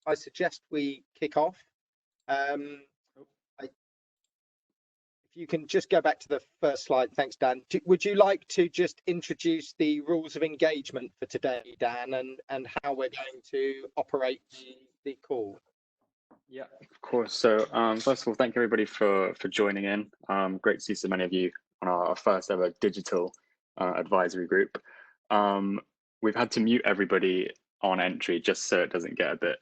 I suggest we kick off. If you can just go back to the first slide. Thanks, Dan. Would you like to just introduce the rules of engagement for today, Dan, and how we're going to operate the call? Yeah, of course. So first of all, thank you everybody for joining in. Great to see so many of you on our first ever digital advisory group. We've had to mute everybody on entry just so it doesn't get a bit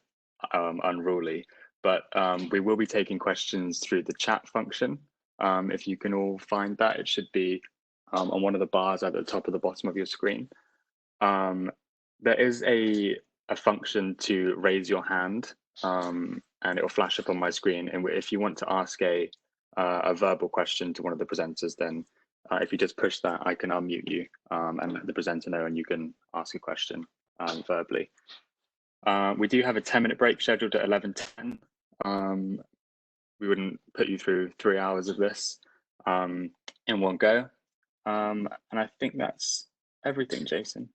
unruly, but we will be taking questions through the chat function. If you can all find that, it should be on one of the bars at the top of the bottom of your screen. There is a function to raise your hand, and it will flash up on my screen. And if you want to ask a verbal question to one of the presenters, then if you just push that, I can unmute you and let the presenter know, and you can ask a question verbally. We do have a 10-minute break scheduled at 11:10. We wouldn't put you through 3 hours of this in one go. And I think that's everything, Jason.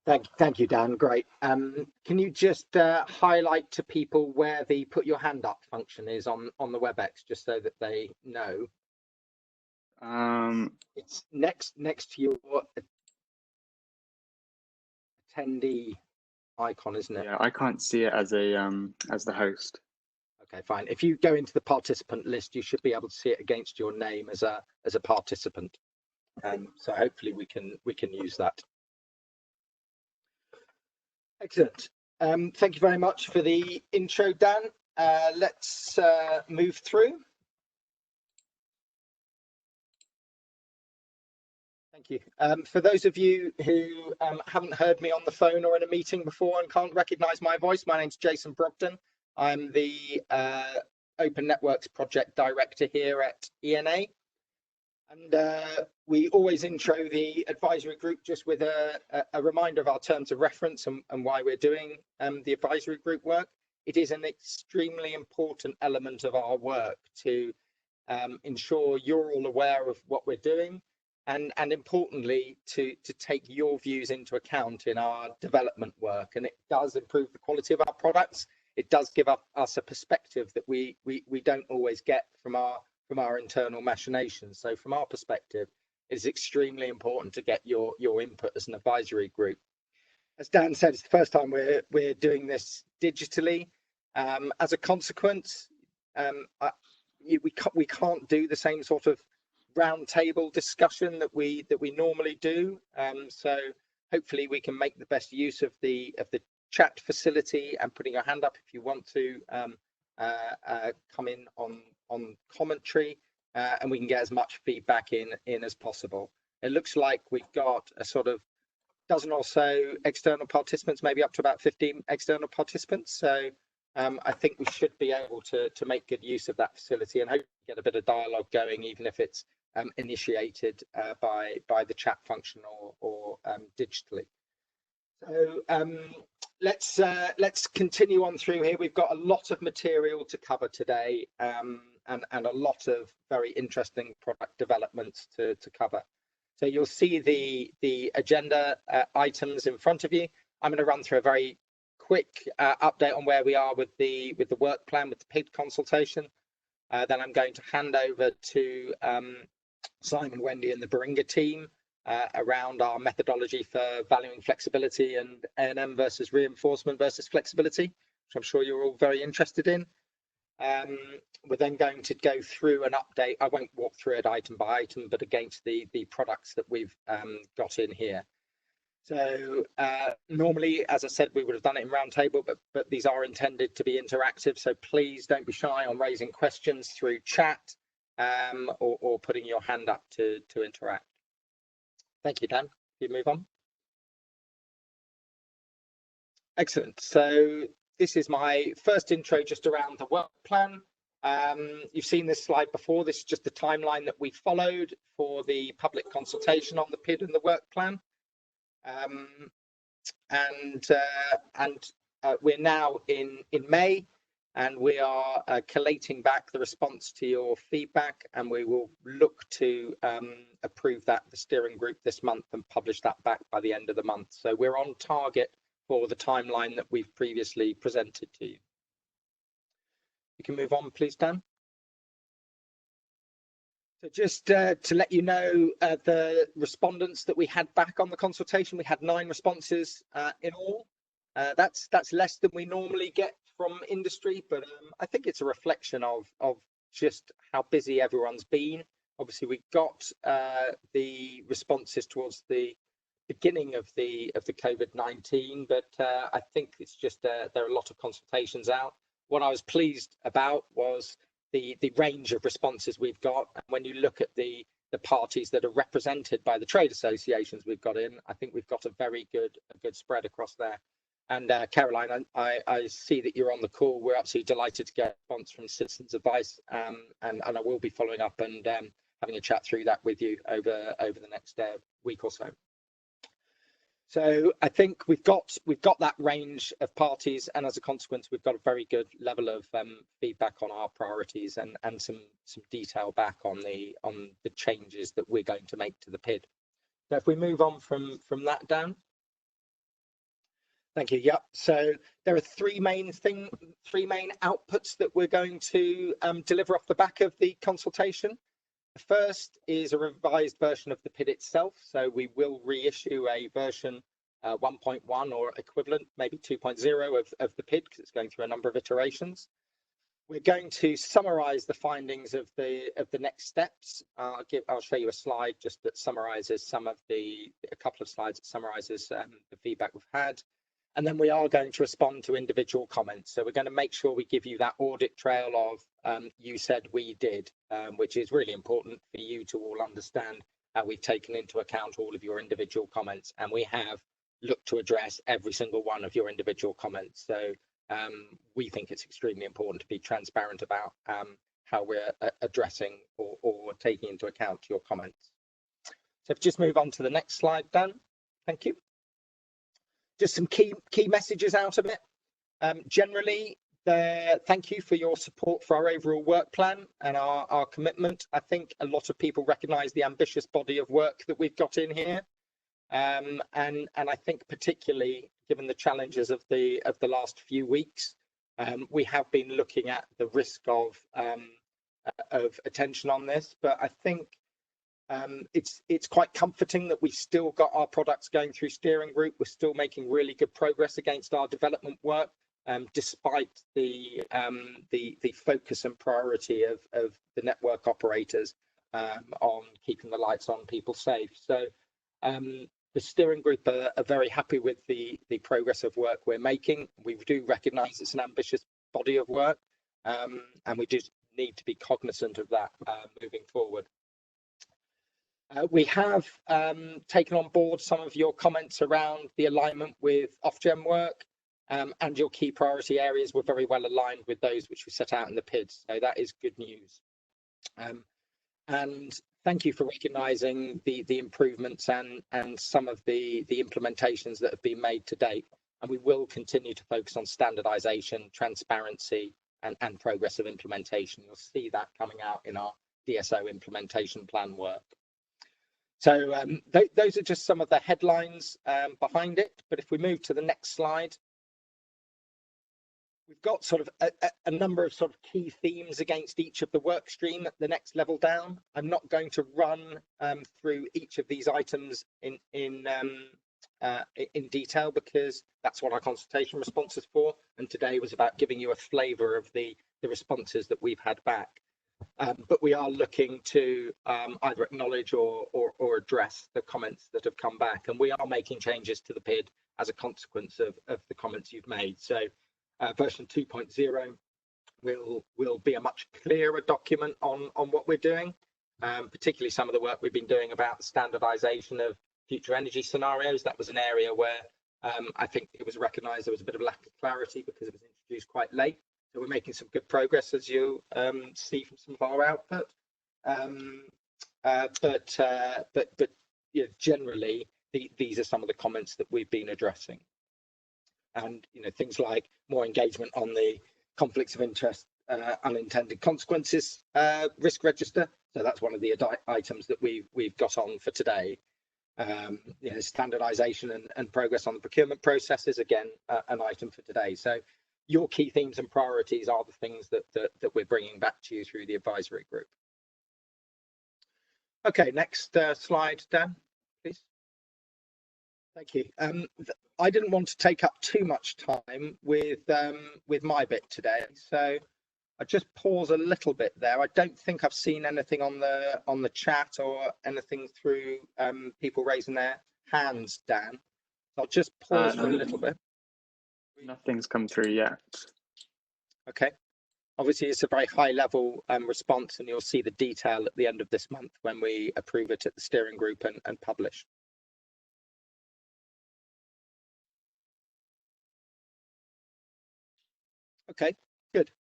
Thank you, Dan. Great. Can you just highlight to people where the put your hand up function is on the WebEx, just so that they know? It's next to your attendee icon, isn't it? Yeah, I can't see it as the host. Okay, fine. If you go into the participant list, you should be able to see it against your name as a participant. So hopefully we can use that. Excellent. Thank you very much for the intro, Dan. Let's move through. Thank you. For those of you who haven't heard me on the phone or in a meeting before and can't recognize my voice, my name's Jason Brogden. I'm the Open Networks Project Director here at ENA. And we always intro the advisory group just with a reminder of our terms of reference and why we're doing the advisory group work. It is an extremely important element of our work to ensure you're all aware of what we're doing, and importantly to take your views into account in our development work. And it does improve the quality of our products. It does give us a perspective that we don't always get from our internal machinations. So from our perspective, it's extremely important to get your input as an advisory group. As Dan said, it's the first time we're doing this digitally. As a consequence, we can't do the same sort of roundtable discussion that we normally do. So hopefully we can make the best use of the chat facility and putting your hand up if you want to come in on commentary, and we can get as much feedback in as possible. It looks like we've got a sort of dozen or so external participants, maybe up to about 15 external participants. So I think we should be able to make good use of that facility and hopefully get a bit of dialogue going, even if it's initiated by the chat function or digitally. So let's continue on through here. We've got a lot of material to cover today, and a lot of very interesting product developments to cover. So you'll see the agenda items in front of you. I'm going to run through a very quick update on where we are with the work plan, with the PID consultation. Then I'm going to hand over to Simon, Wendy and the Beringa team around our methodology for valuing flexibility and A&M versus reinforcement versus flexibility, which I'm sure you're all very interested in. We're then going to go through an update. I won't walk through it item by item, but against the products that we've got in here. So normally, as I said, we would have done it in roundtable, but these are intended to be interactive. So please don't be shy on raising questions through chat or putting your hand up to interact. Thank you, Dan. Can you move on? Excellent. So this is my first intro just around the work plan. You've seen this slide before. This is just the timeline that we followed for the public consultation on the PID and the work plan. We're now in May, and we are collating back the response to your feedback, and we will look to approve that, the steering group, this month and publish that back by the end of the month. So we're on target for the timeline that we've previously presented to you. You can move on, please, Dan. So just to let you know, the respondents that we had back on the consultation, we had 9 responses in all. That's less than we normally get from industry, but I think it's a reflection of just how busy everyone's been. Obviously, we got the responses towards the beginning of the COVID-19, but I think it's just there are a lot of consultations out. What I was pleased about was the range of responses we've got, and when you look at the parties that are represented by the trade associations we've got in, I think we've got a very good spread across there. And Caroline, I see that you're on the call. We're absolutely delighted to get a response from Citizens Advice, and I will be following up and having a chat through that with you over the next week or so. So I think we've got that range of parties, and as a consequence, we've got a very good level of feedback on our priorities and some detail back on the changes that we're going to make to the PID. So if we move on from that down. Thank you. Yep. So there are three main outputs that we're going to deliver off the back of the consultation. The first is a revised version of the PID itself. So we will reissue a version 1.1 or equivalent, maybe 2.0 of the PID, because it's going through a number of iterations. We're going to summarize the findings of the next steps. I'll show you a slide just that summarizes a couple of slides that summarizes the feedback we've had. And then we are going to respond to individual comments. So we're going to make sure we give you that audit trail of you said we did, which is really important for you to all understand how we've taken into account all of your individual comments. And we have looked to address every single one of your individual comments. So we think it's extremely important to be transparent about how we're addressing or taking into account your comments. So if you just move on to the next slide, Dan. Thank you. Just some key messages out of it. Generally, thank you for your support for our overall work plan and our commitment. I think a lot of people recognise the ambitious body of work that we've got in here, and I think particularly given the challenges of the last few weeks, we have been looking at the risk of attention on this. But I think it's quite comforting that we still got our products going through steering group. We're still making really good progress against our development work, despite the focus and priority of the network operators on keeping the lights on, people safe. So the steering group are very happy with the progress of work we're making. We do recognise it's an ambitious body of work, and we just need to be cognizant of that moving forward. We have taken on board some of your comments around the alignment with Ofgem work, and your key priority areas were very well aligned with those which we set out in the PID. So that is good news. And thank you for recognising the improvements and some of the implementations that have been made to date. And we will continue to focus on standardisation, transparency, and progress of implementation. You'll see that coming out in our DSO implementation plan work. So those are just some of the headlines behind it. But if we move to the next slide, we've got sort of a number of sort of key themes against each of the work stream at the next level down. I'm not going to run through each of these items in detail, because that's what our consultation response is for. And today was about giving you a flavour of the responses that we've had back. But we are looking to either acknowledge or address the comments that have come back, and we are making changes to the PID as a consequence of the comments you've made. So version 2.0 will be a much clearer document on what we're doing, particularly some of the work we've been doing about standardization of future energy scenarios. That was an area where I think it was recognised there was a bit of lack of clarity because it was introduced quite late. So we're making some good progress, as you see from some of our output. But you know, generally, these are some of the comments that we've been addressing. And things like more engagement on the conflicts of interest, unintended consequences risk register. So that's one of the items that we've got on for today. standardization and progress on the procurement processes, again, an item for today. So your key themes and priorities are the things that we're bringing back to you through the advisory group. Okay, next slide, Dan, please. Thank you. I didn't want to take up too much time with my bit today, so I just pause a little bit there. I don't think I've seen anything on the chat or anything through people raising their hands, Dan. I'll just pause for a little bit. Nothing's come through yet. Okay. Obviously, it's a very high level response, and you'll see the detail at the end of this month when we approve it at the steering group and publish. Okay, good.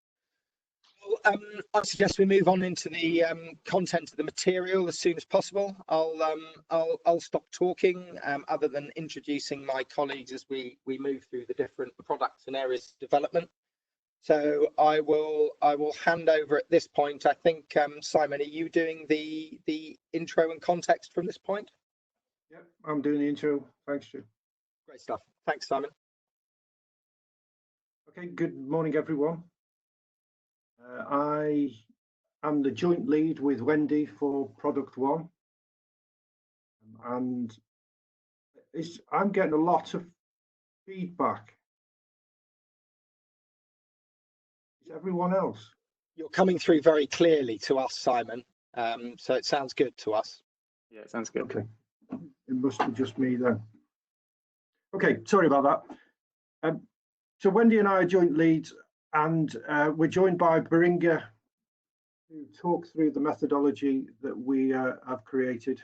Well, I suggest we move on into the content of the material as soon as possible. I'll stop talking, other than introducing my colleagues as we move through the different products and areas of development. So I will hand over at this point. I think Simon, are you doing the intro and context from this point? Yeah, I'm doing the intro. Thanks, Stu. Great stuff. Thanks, Simon. Okay, good morning, everyone. I am the joint lead with Wendy for Product 1, and I'm getting a lot of feedback. Is everyone else? You're coming through very clearly to us, Simon. So it sounds good to us. Yeah, it sounds good. Okay, it must be just me then. Okay, sorry about that. So Wendy and I are joint leads, and we're joined by Beringa to talk through the methodology that we have created.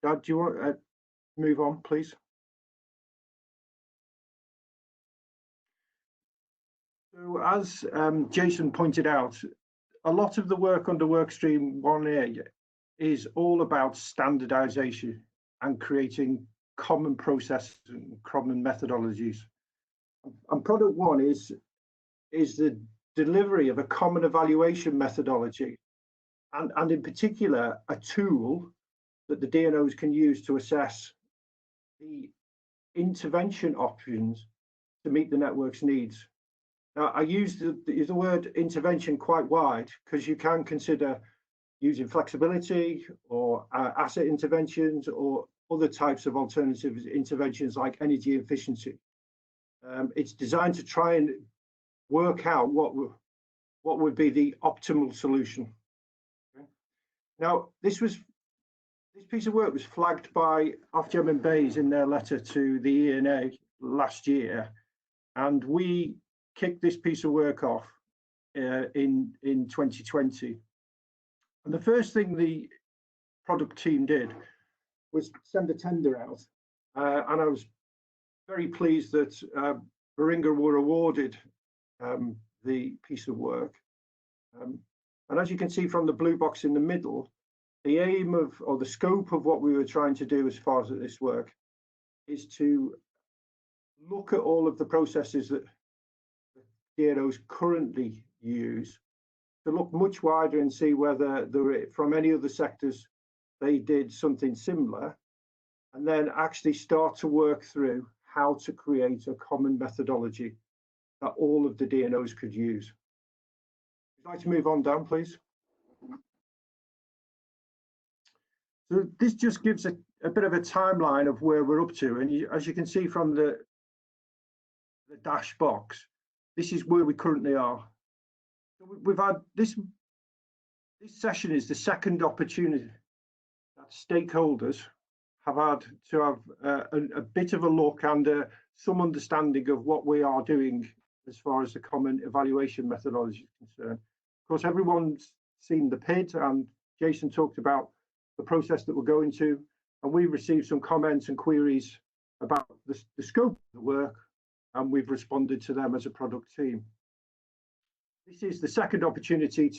Dad, do you want to move on, please? So as Jason pointed out, a lot of the work under workstream 1A is all about standardization and creating common processes and common methodologies. And product 1 is the delivery of a common evaluation methodology, and in particular, a tool that the DNOs can use to assess the intervention options to meet the network's needs. Now, I use the word intervention quite wide, because you can consider using flexibility or asset interventions or other types of alternative interventions like energy efficiency. It's designed to try and work out what would be the optimal solution. Okay. Now, this piece of work was flagged by Ofgem and Bays in their letter to the ENA last year, and we kicked this piece of work off in 2020. And the first thing the product team did was send a tender out, and I was very pleased that Beringa were awarded the piece of work. And as you can see from the blue box in the middle, the aim of, or the scope of what we were trying to do as far as this work is to look at all of the processes that DNOs currently use, to look much wider and see whether there, from any other sectors, they did something similar, and then actually start to work through how to create a common methodology that all of the DNOs could use. I'd like to move on down, please. So this just gives a bit of a timeline of where we're up to, and as you can see from the dash box, this is where we currently are. So we've had this session is the second opportunity that stakeholders have had to have a bit of a look and some understanding of what we are doing as far as the common evaluation methodology is concerned. Of course, everyone's seen the PID, and Jason talked about the process that we're going to, and we've received some comments and queries about the scope of the work, and we've responded to them as a product team. This is the second opportunity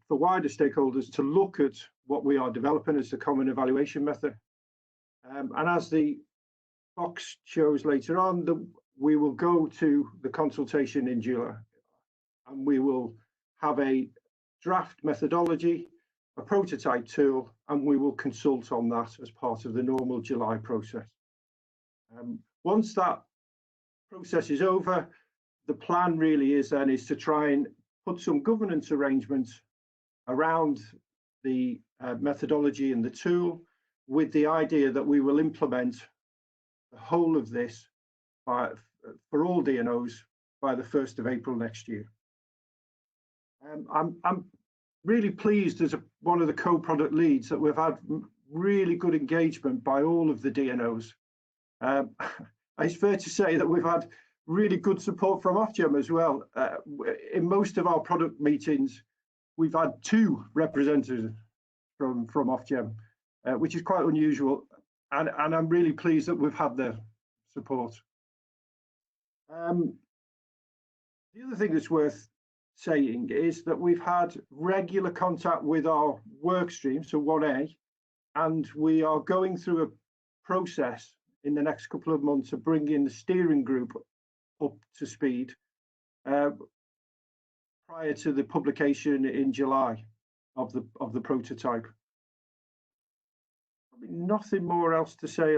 for wider stakeholders to look at what we are developing as the common evaluation method. And as the box shows later on, we will go to the consultation in July, and we will have a draft methodology a prototype tool, and we will consult on that as part of the normal July process. Once that process is over, the plan really is to try and put some governance arrangements around the methodology and the tool, with the idea that we will implement the whole of this for all DNOs by the 1st of April next year. I'm really pleased as one of the co-product leads that we've had really good engagement by all of the DNOs. It's fair to say that we've had really good support from Ofgem as well. In most of our product meetings, we've had 2 representatives from Ofgem, which is quite unusual, and I'm really pleased that we've had their support. The other thing that's worth saying is that we've had regular contact with our work stream, so 1A, and we are going through a process in the next couple of months of bringing the steering group up to speed prior to the publication in July of the prototype. Probably nothing more else to say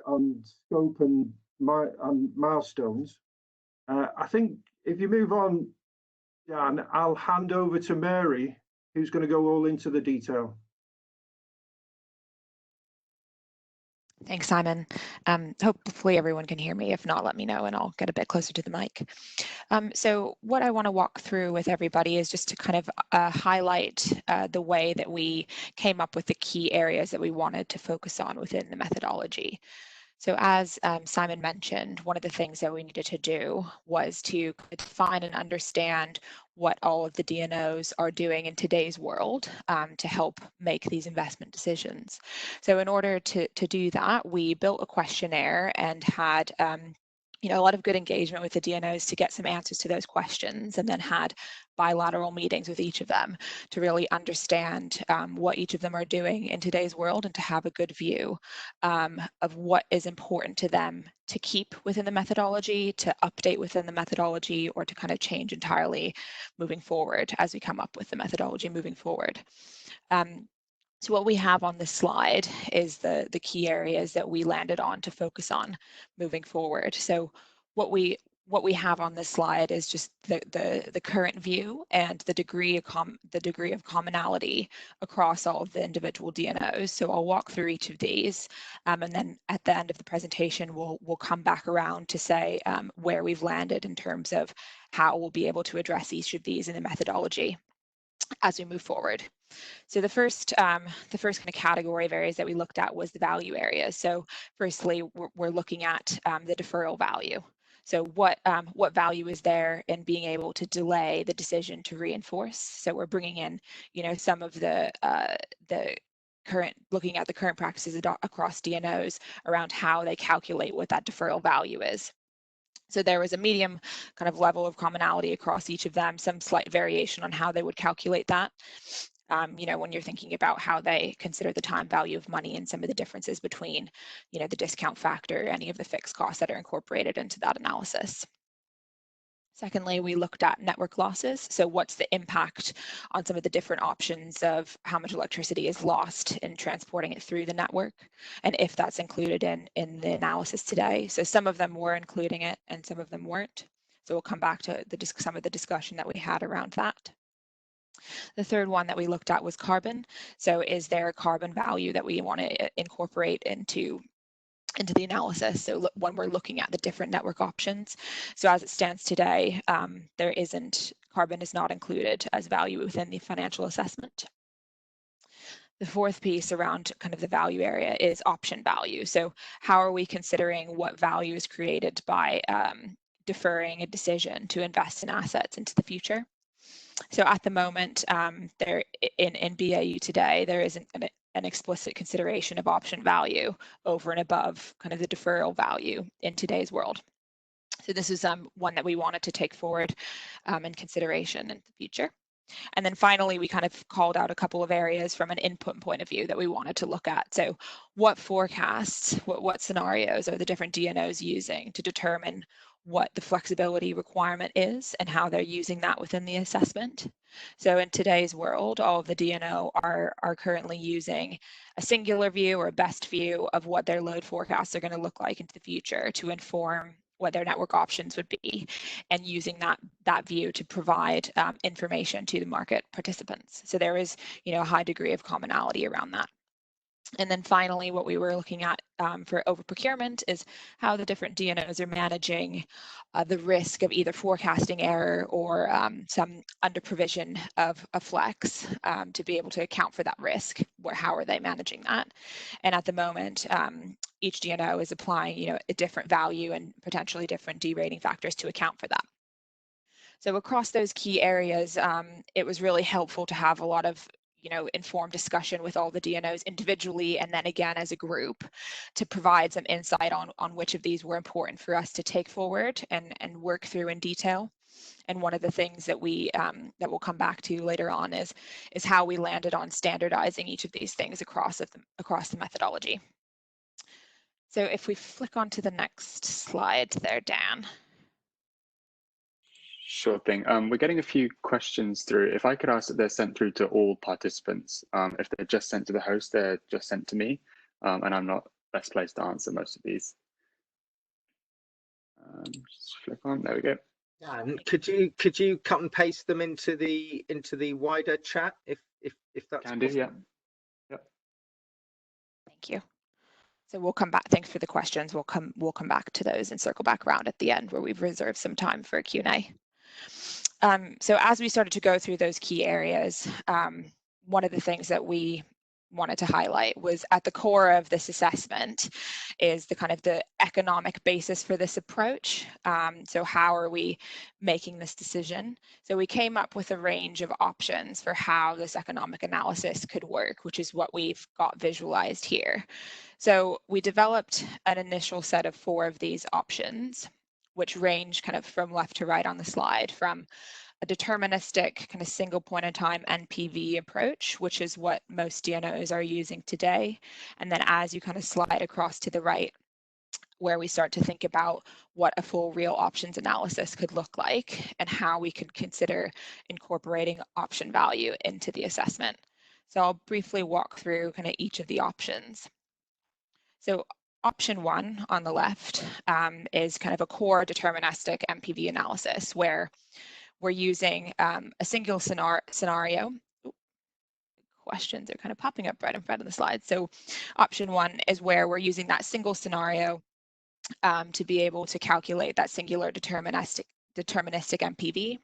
on scope and milestones. I think if you move on, Jan, I'll hand over to Mary, who's going to go all into the detail. Thanks, Simon. Hopefully everyone can hear me. If not, let me know and I'll get a bit closer to the mic. So what I want to walk through with everybody is just to kind of highlight the way that we came up with the key areas that we wanted to focus on within the methodology. So as Simon mentioned, one of the things that we needed to do was to define and understand what all of the DNOs are doing in today's world to help make these investment decisions. So in order to do that, we built a questionnaire and had a lot of good engagement with the DNOs to get some answers to those questions, and then had bilateral meetings with each of them to really understand what each of them are doing in today's world, and to have a good view of what is important to them to keep within the methodology, to update within the methodology, or to kind of change entirely moving forward as we come up with the methodology moving forward. So what we have on this slide is the key areas that we landed on to focus on moving forward. So what we have on this slide is just the current view and the degree of commonality across all of the individual DNOs. So I'll walk through each of these, and then at the end of the presentation, we'll come back around to say where we've landed in terms of how we'll be able to address each of these in the methodology as we move forward. So the first kind of category of areas that we looked at was the value areas. So firstly, we're looking at the deferral value. So what value is there in being able to delay the decision to reinforce? So we're bringing in, some of the looking at the current practices across DNOs around how they calculate what that deferral value is. So there was a medium kind of level of commonality across each of them, some slight variation on how they would calculate that. When you're thinking about how they consider the time value of money and some of the differences between, the discount factor, any of the fixed costs that are incorporated into that analysis. Secondly, we looked at network losses. So what's the impact on some of the different options of how much electricity is lost in transporting it through the network, and if that's included in the analysis today. So some of them were including it and some of them weren't. So we'll come back to some of the discussion that we had around that. The third one that we looked at was carbon. So is there a carbon value that we want to incorporate into the analysis? So when we're looking at the different network options. So as it stands today, carbon is not included as value within the financial assessment. The fourth piece around kind of the value area is option value. So how are we considering what value is created by deferring a decision to invest in assets into the future? So at the moment, there in BAU today, there isn't an explicit consideration of option value over and above kind of the deferral value in today's world. So this is one that we wanted to take forward in consideration in the future. And then finally, we kind of called out a couple of areas from an input point of view that we wanted to look at. So what forecasts, what scenarios are the different DNOs using to determine what the flexibility requirement is and how they're using that within the assessment. So in today's world, all of the DNO are currently using a singular view or a best view of what their load forecasts are going to look like into the future to inform what their network options would be, and using that view to provide information to the market participants. So there is, a high degree of commonality around that. And then finally, what we were looking at for over procurement is how the different DNOs are managing the risk of either forecasting error or some under provision of a flex to be able to account for that risk. How are they managing that? And at the moment, each DNO is applying, a different value and potentially different derating factors to account for that. So across those key areas, it was really helpful to have a lot of informed discussion with all the DNOs individually and then again as a group to provide some insight on which of these were important for us to take forward and work through in detail. And one of the things that that we'll come back to later on is how we landed on standardizing each of these things across the methodology. So if we flick on to the next slide there, Dan. Sure thing. We're getting a few questions through. If I could ask that they're sent through to all participants. If they're just sent to the host, they're just sent to me, and I'm not best placed to answer most of these. Just flick on. There we go. Yeah, and could you cut and paste them into the wider chat if that's Can do, possible? yeah. Yep. Thank you. So we'll come back. Thanks for the questions. We'll come back to those and circle back around at the end where we've reserved some time for a Q&A. So as we started to go through those key areas, one of the things that we wanted to highlight was at the core of this assessment is the economic basis for this approach. So how are we making this decision? So we came up with a range of options for how this economic analysis could work, which is what we've got visualized here. So we developed an initial set of 4 of these options, which range from left to right on the slide, from a deterministic single point in time NPV approach, which is what most DNOs are using today. And then as you slide across to the right, where we start to think about what a full real options analysis could look like and how we could consider incorporating option value into the assessment. So I'll briefly walk through each of the options. So option 1 on the left is a core deterministic NPV analysis where we're using a single scenario. Questions are popping up right in front of the slide. So option 1 is where we're using that single scenario to be able to calculate that singular deterministic NPV.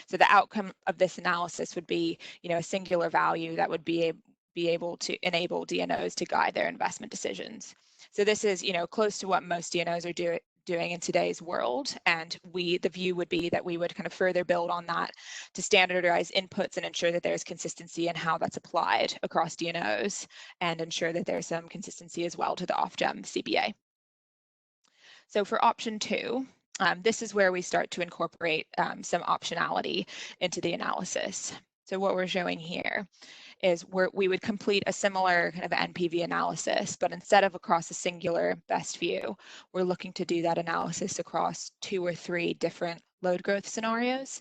So the outcome of this analysis would be, a singular value that would be able to enable DNOs to guide their investment decisions. So this is, close to what most DNOs are doing in today's world, and the view would be that we would further build on that to standardize inputs and ensure that there's consistency in how that's applied across DNOs and ensure that there's some consistency as well to the Ofgem CBA. So for option 2, this is where we start to incorporate some optionality into the analysis. So what we're showing here is we would complete a similar NPV analysis, but instead of across a singular best view, we're looking to do that analysis across 2 or 3 different load growth scenarios.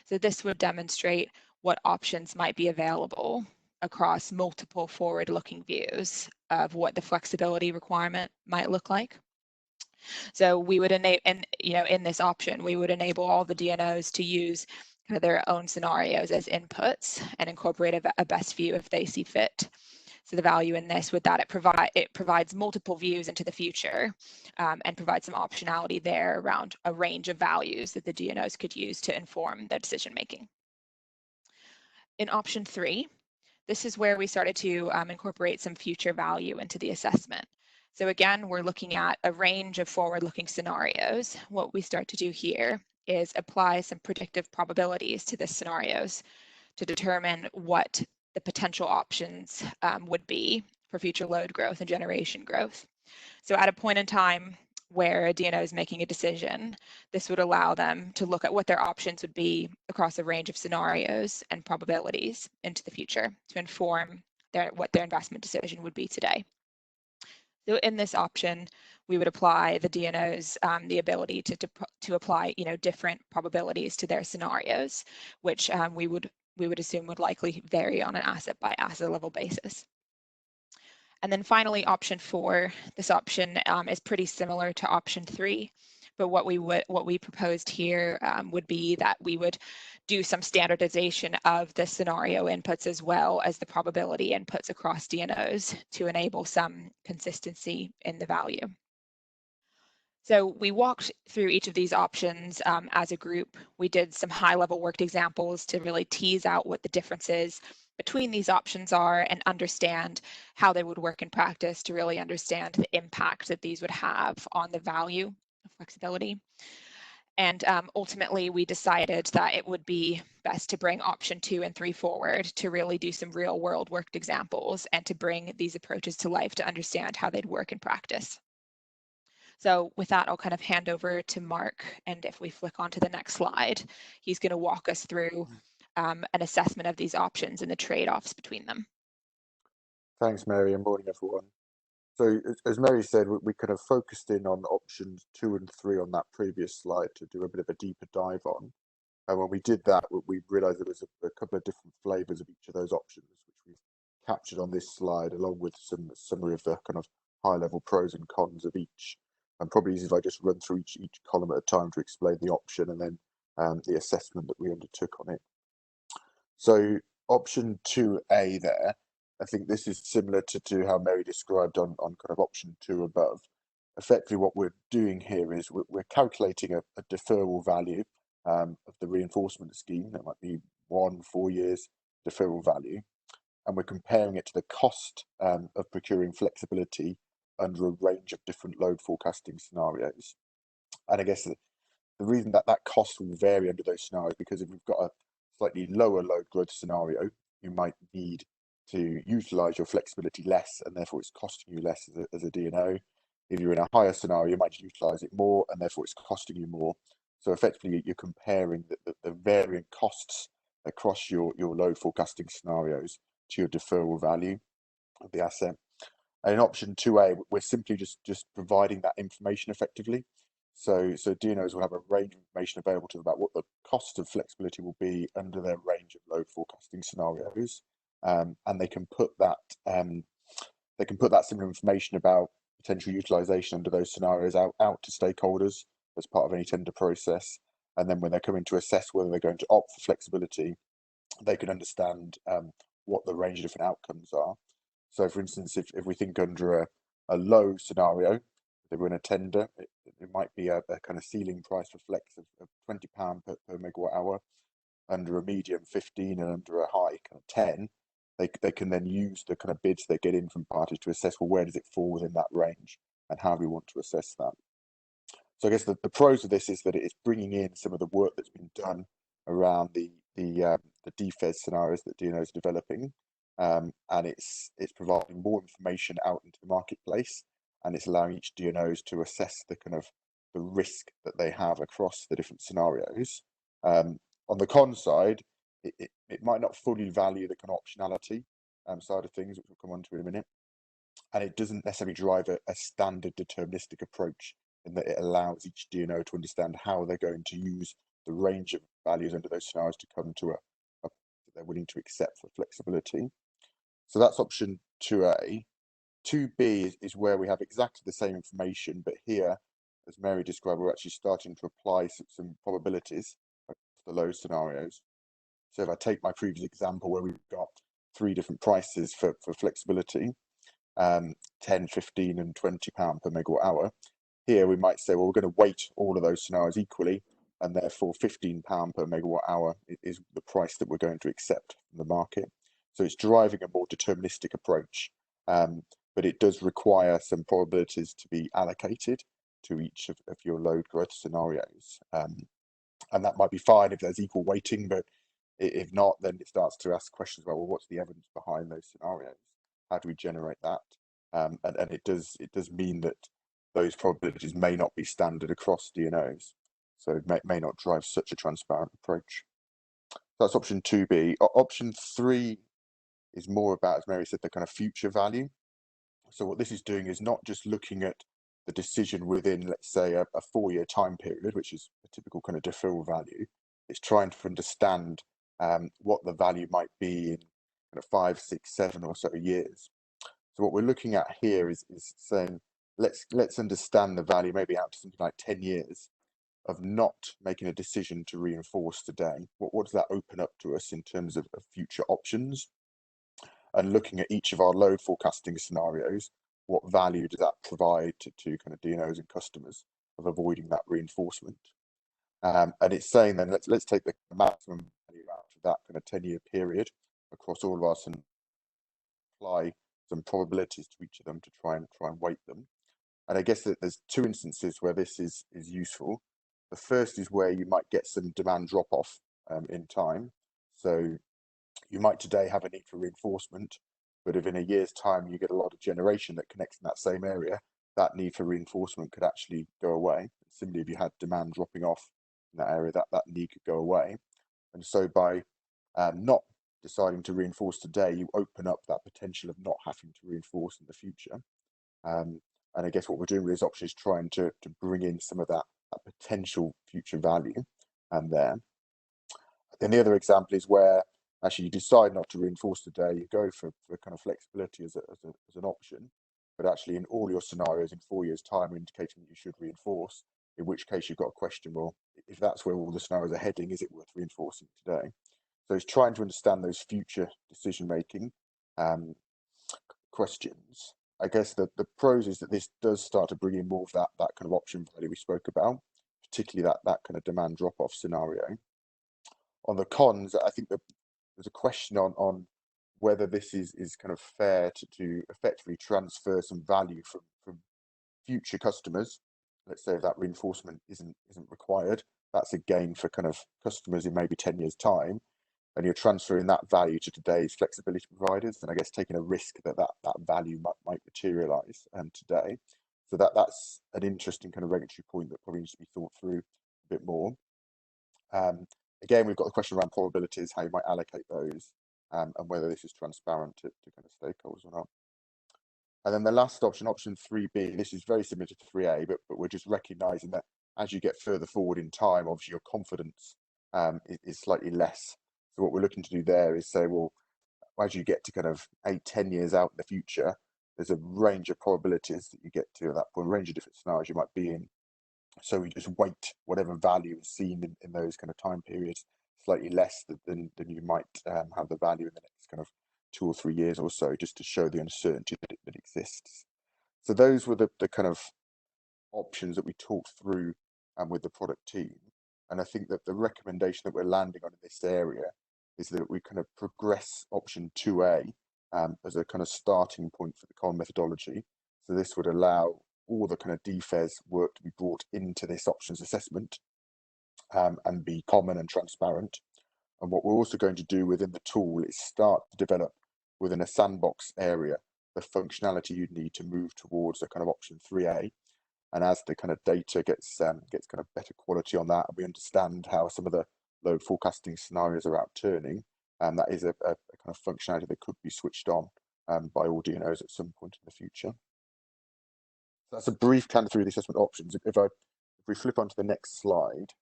So this would demonstrate what options might be available across multiple forward-looking views of what the flexibility requirement might look like. So we would enable, and in this option, we would enable all the DNOs to use their own scenarios as inputs and incorporate a best view if they see fit. So the value in this with that it provides multiple views into the future and provides some optionality there around a range of values that the DNOs could use to inform their decision making. In option 3, this is where we started to incorporate some future value into the assessment. So again, we're looking at a range of forward-looking scenarios. What we start to do here is apply some predictive probabilities to the scenarios to determine what the potential options would be for future load growth and generation growth. So at a point in time where a DNO is making a decision, this would allow them to look at what their options would be across a range of scenarios and probabilities into the future to inform what their investment decision would be today. So in this option, we would apply the DNOs the ability to apply different probabilities to their scenarios, which we would assume would likely vary on an asset by asset level basis. And then finally, option 4, this option is pretty similar to option 3, but what we proposed here would be that we would do some standardization of the scenario inputs as well as the probability inputs across DNOs to enable some consistency in the value. So we walked through each of these options as a group. We did some high-level worked examples to really tease out what the differences between these options are and understand how they would work in practice to really understand the impact that these would have on the value of flexibility. And ultimately, we decided that it would be best to bring option 2 and 3 forward to really do some real world worked examples and to bring these approaches to life to understand how they'd work in practice. So with that, I'll kind of hand over to Mark. And if we flick onto the next slide, he's going to walk us through an assessment of these options and the trade-offs between them. Thanks, Mary, and morning, everyone. So as Mary said, we kind of focused in on options 2 and 3 on that previous slide to do a bit of a deeper dive on. And when we did that, we realized there was a couple of different flavors of each of those options, which we've captured on this slide, along with some summary of the kind of high-level pros and cons of each. And probably easy if I just run through each column at a time to explain the option and then the assessment that we undertook on it. So option 2A there, I think this is similar to how Mary described on kind of option 2 above. Effectively, what we're doing here is we're calculating a deferral value of the reinforcement scheme. That might be 1-4 years deferral value. And we're comparing it to the cost of procuring flexibility under a range of different load forecasting scenarios. And I guess the reason that cost will vary under those scenarios, because if we've got a slightly lower load growth scenario, you might need to utilize your flexibility less, and therefore it's costing you less as a DNO. If you're in a higher scenario, you might utilize it more, and therefore it's costing you more. So effectively, you're comparing the varying costs across your load forecasting scenarios to your deferral value of the asset. And in option 2A, we're simply just providing that information effectively. So DNOs will have a range of information available to them about what the cost of flexibility will be under their range of load forecasting scenarios, and they can put that similar information about potential utilization under those scenarios out to stakeholders as part of any tender process. And then when they're coming to assess whether they're going to opt for flexibility, they can understand what the range of different outcomes are. So, for instance, if we think under a low scenario, if we're in a tender, it might be a kind of ceiling price for flex of £20 per megawatt hour. Under a medium, 15, and under a high, kind of 10. They can then use the kind of bids they get in from parties to assess, well, where does it fall within that range, and how we want to assess that. So I guess the pros of this is that it is bringing in some of the work that's been done around the DFES scenarios that DNO is developing. And it's providing more information out into the marketplace, and it's allowing each DNOs to assess the kind of the risk that they have across the different scenarios. On the con side, it might not fully value the kind of optionality side of things, which we'll come on to in a minute, and it doesn't necessarily drive a standard deterministic approach in that it allows each DNO to understand how they're going to use the range of values under those scenarios to come to a that they're willing to accept for flexibility. So that's option 2A. 2B is where we have exactly the same information, but here, as Mary described, we're actually starting to apply some probabilities of the load scenarios. So if I take my previous example where we've got 3 different prices for flexibility, 10, 15 and £20 per megawatt hour, here we might say, well, we're going to weight all of those scenarios equally, and therefore £15 per megawatt hour is the price that we're going to accept from the market. So it's driving a more deterministic approach, but it does require some probabilities to be allocated to each of your load growth scenarios. And that might be fine if there's equal weighting, but if not, then it starts to ask questions about, well, what's the evidence behind those scenarios? How do we generate that? And it does mean that those probabilities may not be standard across DNOs, so it may not drive such a transparent approach. That's option 2B. Option 3 is more about, as Mary said, the kind of future value. So what this is doing is not just looking at the decision within, let's say, a 4-year time period, which is a typical kind of deferral value. It's trying to understand what the value might be in kind of 5, 6, 7 or so years. So what we're looking at here is saying, let's understand the value maybe out to something like 10 years of not making a decision to reinforce today. What does that open up to us in terms of future options? And looking at each of our load forecasting scenarios, what value does that provide to kind of DNOs and customers of avoiding that reinforcement? And it's saying then let's take the maximum value out of that kind of 10-year period across all of us and apply some probabilities to each of them to try and weight them. And I guess that there's 2 instances where this is useful. The first is where you might get some demand drop off in time. So you might today have a need for reinforcement, but if in a year's time you get a lot of generation that connects in that same area, that need for reinforcement could actually go away. Similarly, if you had demand dropping off in that area, that need could go away. And so by not deciding to reinforce today, you open up that potential of not having to reinforce in the future. And I guess what we're doing with this option is trying to bring in some of that potential future value there. Then the other example is where actually you decide not to reinforce today, you go for kind of flexibility as an option, but actually in all your scenarios in 4 years' time are indicating that you should reinforce, in which case you've got a question, well, if that's where all the scenarios are heading, is it worth reinforcing today? So it's trying to understand those future decision-making questions. I guess the pros is that this does start to bring in more of that kind of option value we spoke about, particularly that kind of demand drop-off scenario. On the cons, I think that there's a question on whether this is kind of fair to effectively transfer some value from future customers. Let's say if that reinforcement isn't required, that's a gain for kind of customers in maybe 10 years' time, and you're transferring that value to today's flexibility providers, and I guess taking a risk that value might materialize today. So that's an interesting kind of regulatory point that probably needs to be thought through a bit more. Again, we've got the question around probabilities, how you might allocate those, and whether this is transparent to kind of stakeholders or not. And then the last option, option 3B, this is very similar to 3A, but we're just recognizing that as you get further forward in time, obviously your confidence is slightly less. So what we're looking to do there is say, well, as you get to kind of 8-10 years out in the future, there's a range of probabilities that you get to at that point, a range of different scenarios you might be in. So we just weight whatever value is seen in those kind of time periods slightly less than you might have the value in the next kind of 2 or 3 years or so, just to show the uncertainty that exists. So those were the kind of options that we talked through with the product team. And I think that the recommendation that we're landing on in this area is that we kind of progress option 2A as a kind of starting point for the common methodology. So this would allow all the kind of DFES work to be brought into this options assessment and be common and transparent. And what we're also going to do within the tool is start to develop within a sandbox area the functionality you'd need to move towards a kind of option 3A. And as the kind of data gets kind of better quality on that, and we understand how some of the load forecasting scenarios are outturning, that is a kind of functionality that could be switched on by all DNOs at some point in the future. So that's a brief kind of through the assessment options. If we flip onto the next slide,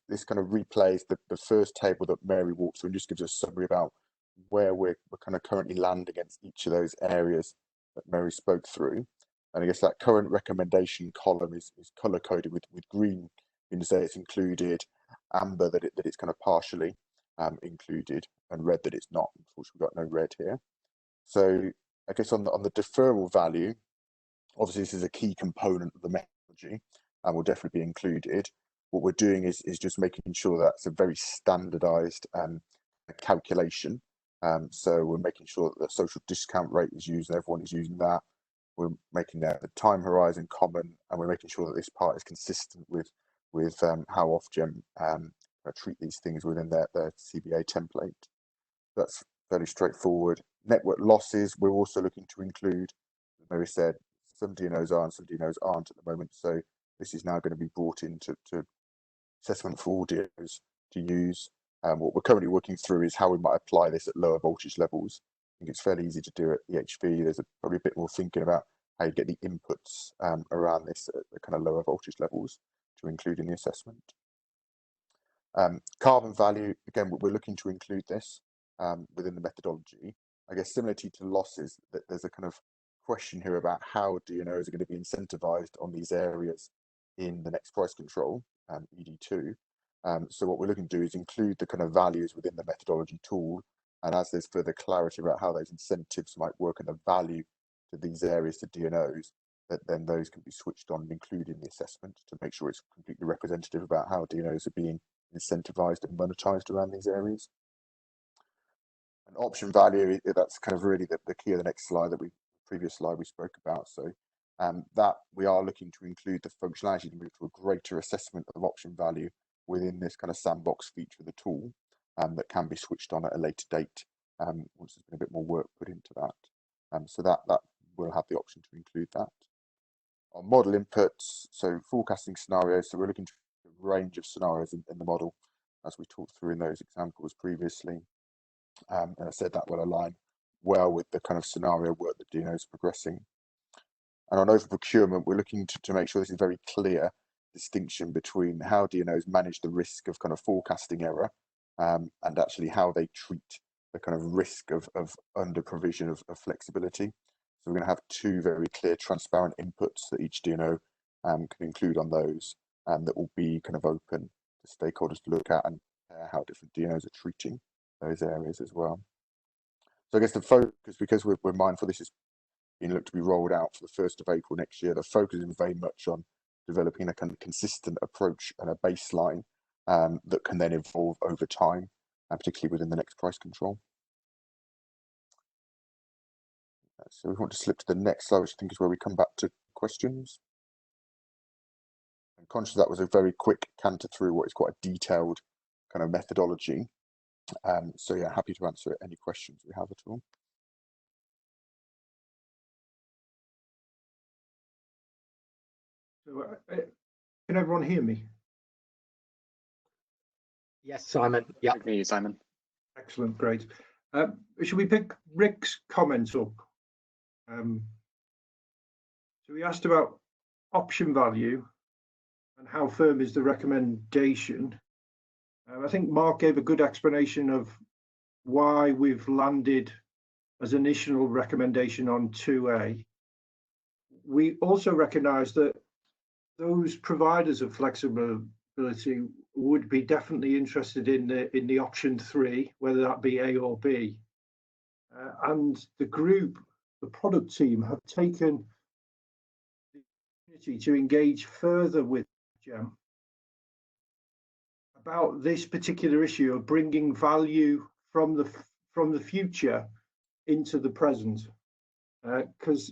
this kind of replays the first table that Mary walked through and just gives us a summary about where we're kind of currently land against each of those areas that Mary spoke through. And I guess that current recommendation column is color coded with green, meaning to say it's included, amber that it's kind of partially included, and red that it's not. Unfortunately, we've got no red here. So I guess on the deferral value, obviously this is a key component of the methodology and will definitely be included. What we're doing is just making sure that it's a very standardized calculation. So we're making sure that the social discount rate is used and everyone is using that. We're making the time horizon common, and we're making sure that this part is consistent with how Ofgem treat these things within their CBA template. That's fairly straightforward. Network losses, we're also looking to include, as Mary said, some DNOs are and some DNOs aren't at the moment. So this is now going to be brought into assessment for all DNOs to use. What we're currently working through is how we might apply this at lower voltage levels. I think it's fairly easy to do at EHV. There's probably a bit more thinking about how you get the inputs around this at the kind of lower voltage levels to include in the assessment. Carbon value, again, we're looking to include this within the methodology. I guess similarly to losses, that there's a kind of question here about how DNOs are going to be incentivized on these areas in the next price control, ED2. So what we're looking to do is include the kind of values within the methodology tool, and as there's further clarity about how those incentives might work and the value to these areas to DNOs, that then those can be switched on and included in the assessment to make sure it's completely representative about how DNOs are being incentivized and monetized around these areas. An option value, that's kind of really the key of the next slide, previous slide we spoke about. So that we are looking to include the functionality to move to a greater assessment of option value within this kind of sandbox feature of the tool that can be switched on at a later date once there's been a bit more work put into that. So that will have the option to include that. On model inputs, so forecasting scenarios, so we're looking to a range of scenarios in the model as we talked through in those examples previously. And I said that will align well with the kind of scenario work that DNO is progressing. And on over procurement, we're looking to make sure this is very clear distinction between how DNOs manage the risk of kind of forecasting error and actually how they treat the kind of risk of under provision of flexibility. So we're going to have two very clear, transparent inputs that each DNO can include on those, and that will be kind of open to stakeholders to look at and how different DNOs are treating those areas as well. So I guess the focus, because we're mindful this is being looked to be rolled out for the 1st of April next year, the focus is very much on developing a kind of consistent approach and a baseline that can then evolve over time, and particularly within the next price control. So we want to slip to the next slide, which I think is where we come back to questions. I'm conscious that was a very quick canter through what is quite a detailed kind of methodology. So yeah, happy to answer any questions we have at all. So, can everyone hear me? Yes, Simon. Yeah. I can hear you, Simon. Excellent, great. Should we pick Rick's comments up? So we asked about option value and how firm is the recommendation. I think Mark gave a good explanation of why we've landed as initial recommendation on 2A. We also recognise that those providers of flexibility would be definitely interested in the option 3, whether that be A or B. And the group, the product team, have taken the opportunity to engage further with GEM about this particular issue of bringing value from the future into the present, because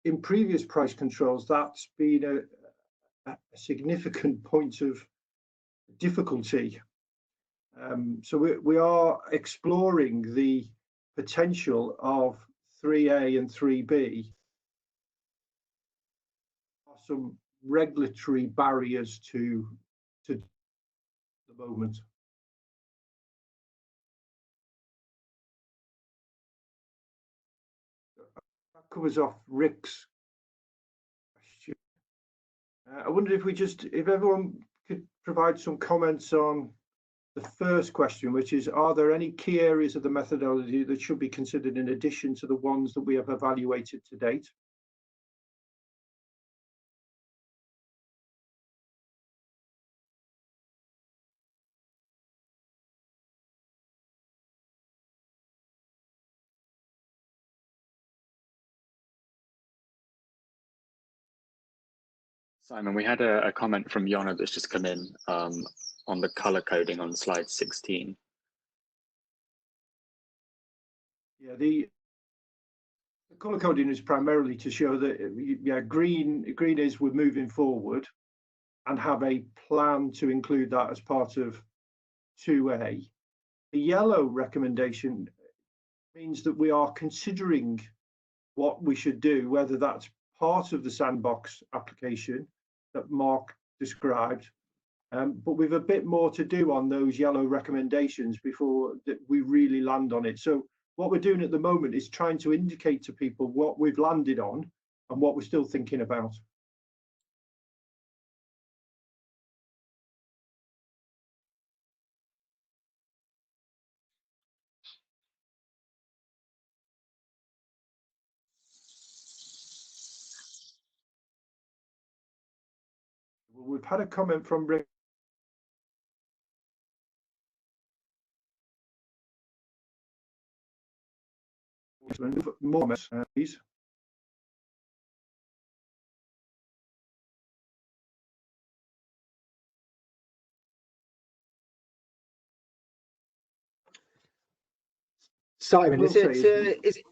in previous price controls that's been a significant point of difficulty. So we are exploring the potential of 3A and 3B. Some regulatory barriers to the moment. That covers off Rick's question. I wondered if everyone could provide some comments on the first question, which is, are there any key areas of the methodology that should be considered in addition to the ones that we have evaluated to date? Simon, we had a comment from Jonna that's just come in on the color coding on slide 16. Yeah, the color coding is primarily to show that green is we're moving forward and have a plan to include that as part of 2A. The yellow recommendation means that we are considering what we should do, whether that's part of the sandbox application that Mark described, but we've a bit more to do on those yellow recommendations before we really land on it. So what we're doing at the moment is trying to indicate to people what we've landed on and what we're still thinking about. We've had a comment from Rick. More, please. Simon, is it?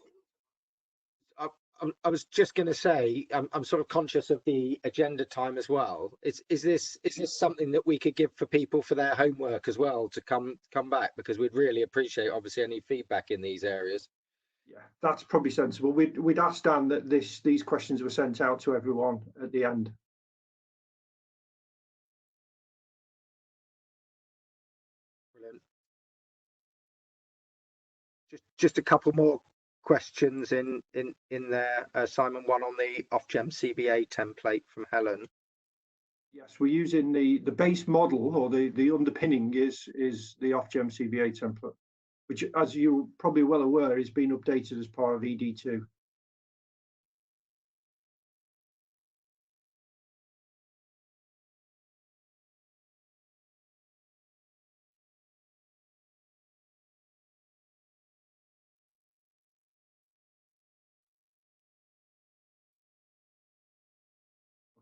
I was just going to say, I'm sort of conscious of the agenda time as well. Is this something that we could give for people for their homework as well to come back, because we'd really appreciate obviously any feedback in these areas. Yeah, that's probably sensible. We'd asked Dan that these questions were sent out to everyone at the end. Brilliant. Just a couple more questions in there, Simon. One on the Ofgem CBA template from Helen. Yes, we're using the base model, or the underpinning is the Ofgem CBA template, which, as you're probably well aware, is being updated as part of ED2.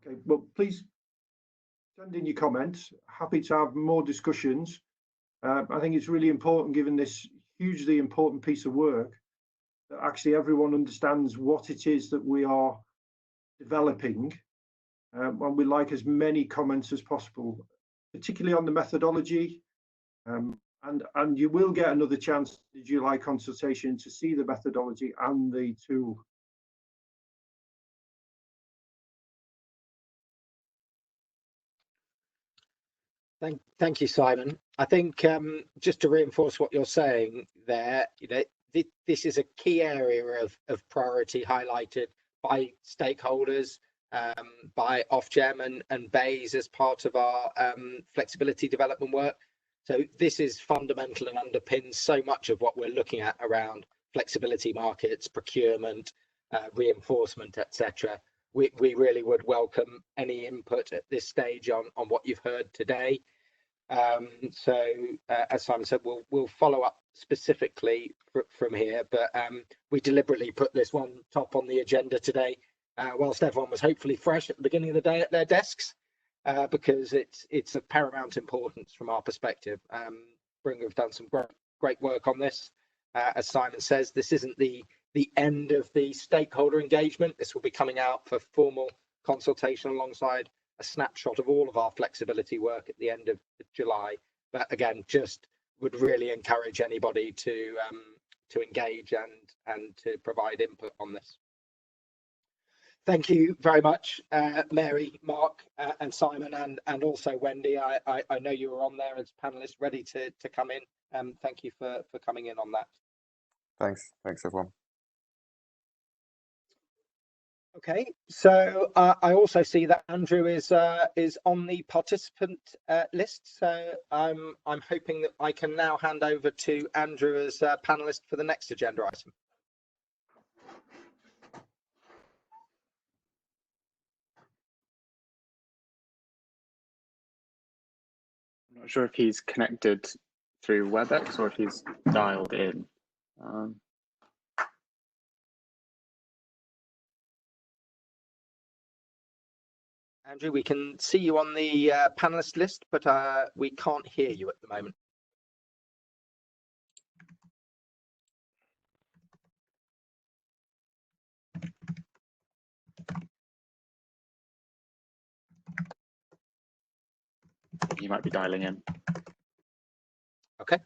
Okay, well, please send in your comments. Happy to have more discussions. I think it's really important, given this hugely important piece of work, that actually everyone understands what it is that we are developing, and we'd like as many comments as possible, particularly on the methodology. And you will get another chance in the July consultation to see the methodology and the tool. Thank you, Simon. I think just to reinforce what you're saying there, this is a key area of priority highlighted by stakeholders, by Ofgem and BEIS as part of our flexibility development work. So this is fundamental and underpins so much of what we're looking at around flexibility markets, procurement, reinforcement, etc. We really would welcome any input at this stage on what you've heard today. As Simon said, we'll follow up specifically from here, but we deliberately put this one top on the agenda today, whilst everyone was hopefully fresh at the beginning of the day at their desks, because it's of paramount importance from our perspective. We've done some great work on this. As Simon says, this isn't the end of the stakeholder engagement. This will be coming out for formal consultation alongside a snapshot of all of our flexibility work at the end of July. But again, just would really encourage anybody to engage and to provide input on this. Thank you very much, Mary, Mark, and Simon, and also Wendy. I know you were on there as panelists ready to come in. Thank you for coming in on that. Thanks everyone. Okay, so I also see that Andrew is on the participant list. So I'm hoping that I can now hand over to Andrew as a panelist for the next agenda item. I'm not sure if he's connected through WebEx or if he's dialed in. Andrew, we can see you on the panelist list, but we can't hear you at the moment. You might be dialing in. Okay.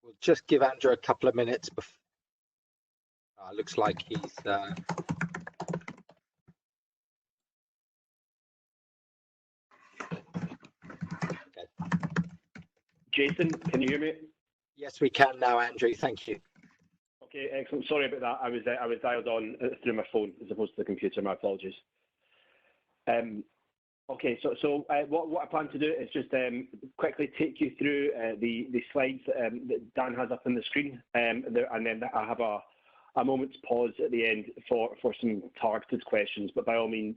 We'll just give Andrew a couple of minutes before. Looks like he's. Okay. Jason, can you hear me? Yes, we can now, Andrew. Thank you. Okay, excellent. Sorry about that. I was dialed on through my phone as opposed to the computer. My apologies. Okay, so what I plan to do is just quickly take you through the slides that Dan has up on the screen, and then I have a moment's pause at the end for some targeted questions. But by all means,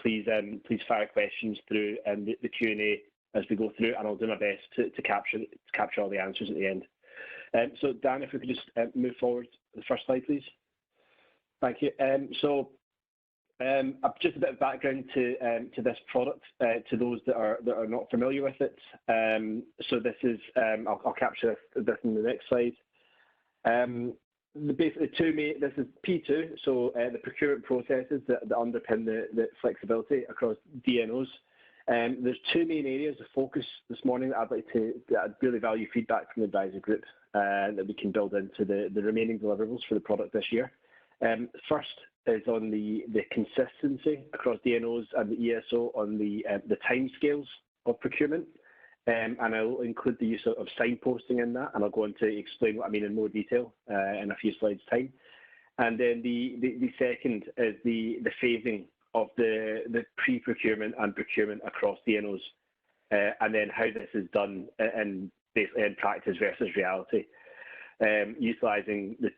please fire questions through the Q&A as we go through, and I'll do my best to capture all the answers at the end. So Dan, if we could just move forward to the first slide, please. Thank you. Just a bit of background to this product to those that are not familiar with it. So this is I'll capture this in the next slide. Basically, this is P2, so the procurement processes that underpin the flexibility across DNOs. There's two main areas of focus this morning that I'd really value feedback from the advisory group that we can build into the remaining deliverables for the product this year. First is on the consistency across DNOs and the ESO on the timescales of procurement. And I'll include the use of signposting in that, and I'll go on to explain what I mean in more detail in a few slides' time. And then the second is the phasing of the pre-procurement and procurement across DNOs, and then how this is done in practice versus reality, utilising the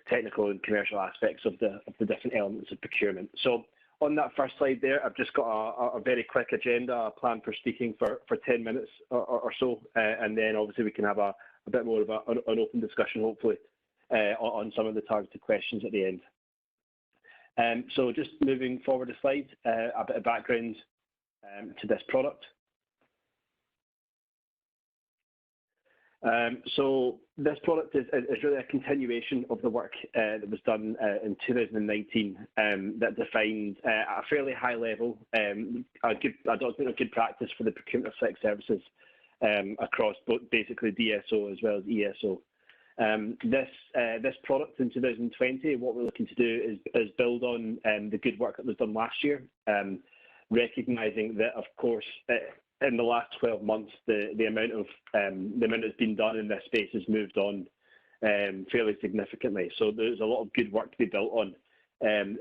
technical and commercial aspects of the different elements of procurement. So on that first slide there, I've just got a very quick agenda, a plan for speaking for 10 minutes or so, and then obviously we can have a bit more of an open discussion, hopefully, on some of the targeted questions at the end. So just moving forward a slide, a bit of background to this product. So this product is really a continuation of the work that was done in 2019 that defined at a fairly high level a good practice for the procurement of flex services across both basically DSO as well as ESO. This product in 2020, what we're looking to do is build on the good work that was done last year, recognising that, of course, in the last 12 months, the amount that's been done in this space has moved on fairly significantly. So there's a lot of good work to be built on,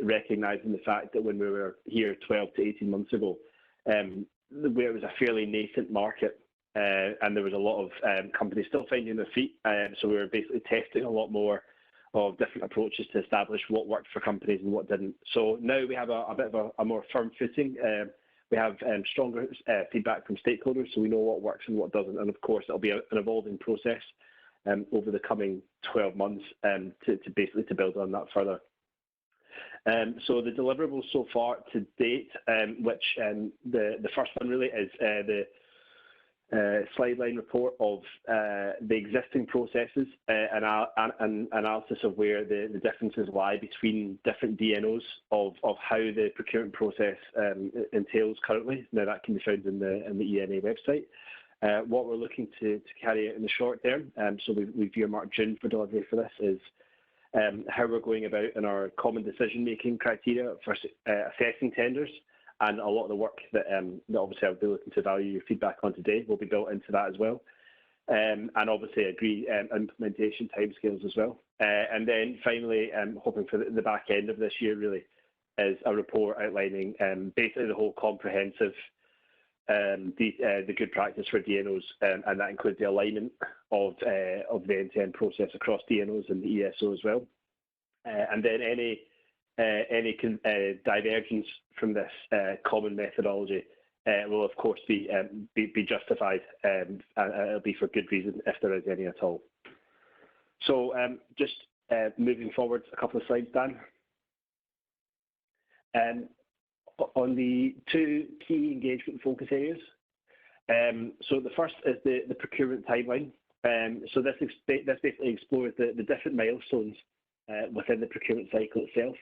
recognising the fact that when we were here 12 to 18 months ago, where it was a fairly nascent market, and there was a lot of companies still finding their feet. So we were basically testing a lot more of different approaches to establish what worked for companies and what didn't. So now we have a bit of a more firm footing. We have stronger feedback from stakeholders, so we know what works and what doesn't. And of course, it'll be an evolving process over the coming 12 months to basically build on that further. So the deliverables so far to date, which the first one really is the slide line report of the existing processes and analysis of where the differences lie between different DNOs of how the procurement process entails currently. Now that can be found in the ENA website. What we're looking to carry out in the short term, so we've earmarked June for delivery for this, is how we're going about in our common decision-making criteria for assessing tenders. And a lot of the work that obviously I'll be looking to value your feedback on today will be built into that as well. And obviously agree implementation timescales as well. And then finally, hoping for the back end of this year really is a report outlining basically the whole comprehensive the good practice for DNOs, and that includes the alignment of the end-to-end process across DNOs and the ESO as well. And then any divergence from this common methodology will of course be justified, and it'll be for good reason if there is any at all. So just moving forward a couple of slides, Dan. On the two key engagement focus areas. So the first is the procurement timeline. So this basically explores the different milestones within the procurement cycle itself,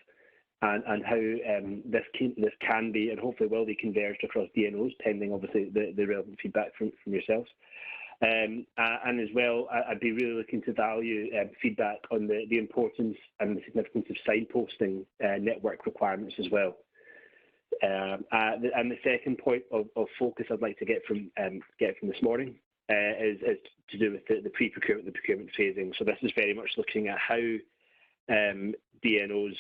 and how this can be and hopefully will be converged across DNOs, pending obviously the relevant feedback from yourselves. And as well, I'd be really looking to value feedback on the importance and the significance of signposting network requirements as well. And the second point of focus I'd like to get from this morning is to do with the pre-procurement, the procurement phasing. So this is very much looking at how DNOs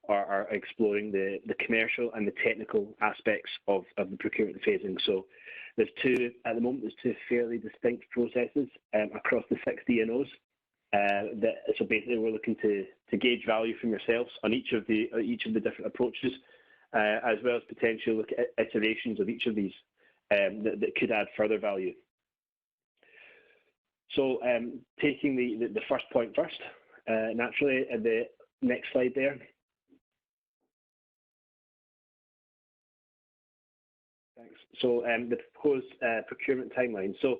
are exploring the commercial and the technical aspects of the procurement phasing. So at the moment, there's two fairly distinct processes across the 6 DNOs. So basically, we're looking to gauge value from yourselves on each of the different approaches, as well as potentially look at iterations of each of these that could add further value. So taking the first point first, naturally, at the next slide there. Thanks. So the proposed procurement timeline. So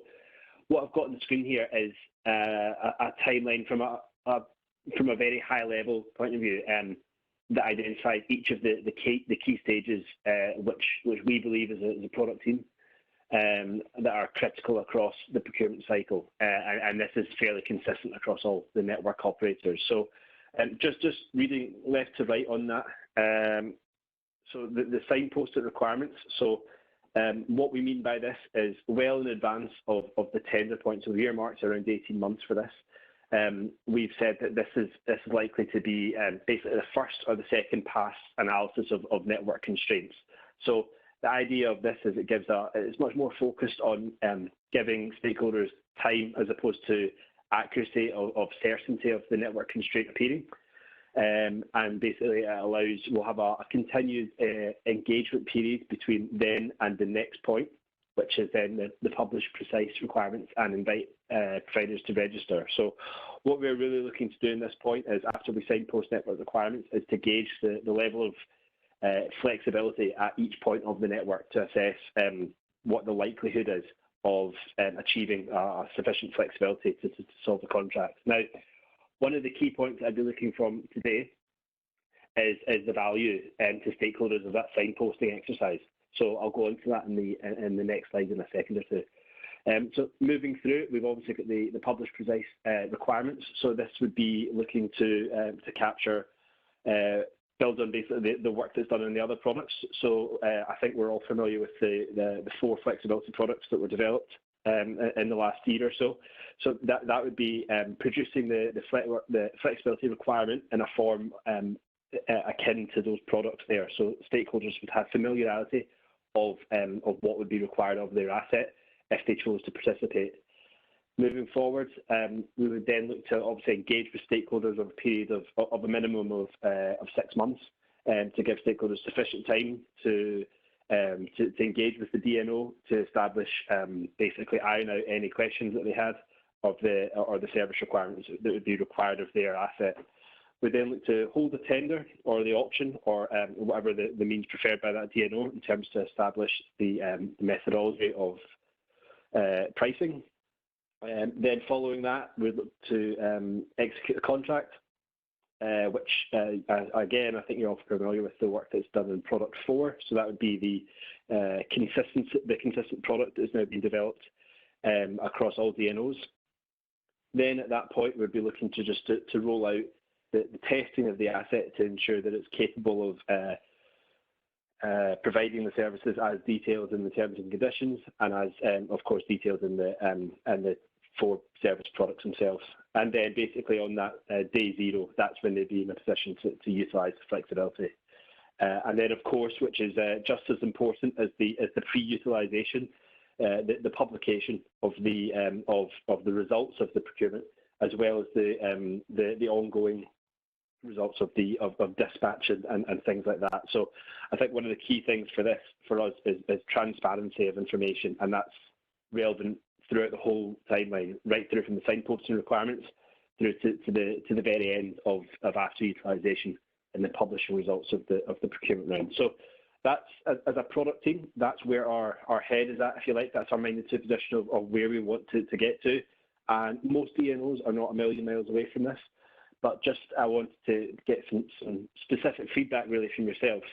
what I've got on the screen here is a timeline from a very high level point of view that identifies each of the key stages which we believe as a product team that are critical across the procurement cycle, and this is fairly consistent across all the network operators. So just reading left to right on that. So the signposted requirements. So what we mean by this is well in advance of the tender point. So we earmarked around 18 months for this. We've said that this is likely to be basically the first or the second pass analysis of network constraints. So the idea of this is it's much more focused on giving stakeholders time as opposed to accuracy of certainty of the network constraint appearing. And basically we'll have a continued engagement period between then and the next point, which is then the published precise requirements and invite providers to register. So what we're really looking to do in this point is, after we signpost network requirements, is to gauge the level of flexibility at each point of the network to assess what the likelihood is of achieving sufficient flexibility to solve the contract. Now, one of the key points I'd be looking from today is the value to stakeholders of that signposting exercise. So I'll go into that in the next slide in a second or two. So moving through, we've obviously got the published precise requirements. So this would be looking to capture, build on basically the work that's done in the other products. So I think we're all familiar with the 4 flexibility products that were developed in the last year or so. So that would be producing the flexibility requirement in a form akin to those products there. So stakeholders would have familiarity of what would be required of their asset if they chose to participate. Moving forward, we would then look to obviously engage with stakeholders over a period of a minimum of 6 months to give stakeholders sufficient time to engage with the DNO to establish, basically iron out any questions that they had of the service requirements that would be required of their asset. We then look to hold a tender or the auction or whatever the means preferred by that DNO in terms to establish the methodology of pricing. Then following that, we look to execute a contract, which again, I think you're all familiar with the work that's done in product 4. So that would be the consistent product that is now being developed across all DNOs. Then at that point, we'd be looking to just to roll out the testing of the asset to ensure that it's capable of providing the services as detailed in the terms and conditions, and as of course detailed in the 4 service products themselves. And then basically on that day 0, that's when they'd be in a position to utilise the flexibility. And then of course, which is just as important as the pre-utilisation, the publication of the results of the procurement, as well as the ongoing results of dispatch and things like that. So I think one of the key things for us is transparency of information, and that's relevant throughout the whole timeline, right through from the signposting requirements through to the very end of after utilisation and the publishing results of the procurement round. So that's, as a product team, that's where our head is at, if you like. That's our minded to position of where we want to get to. And most DNOs are not a million miles away from this, but just I wanted to get some specific feedback really from yourselves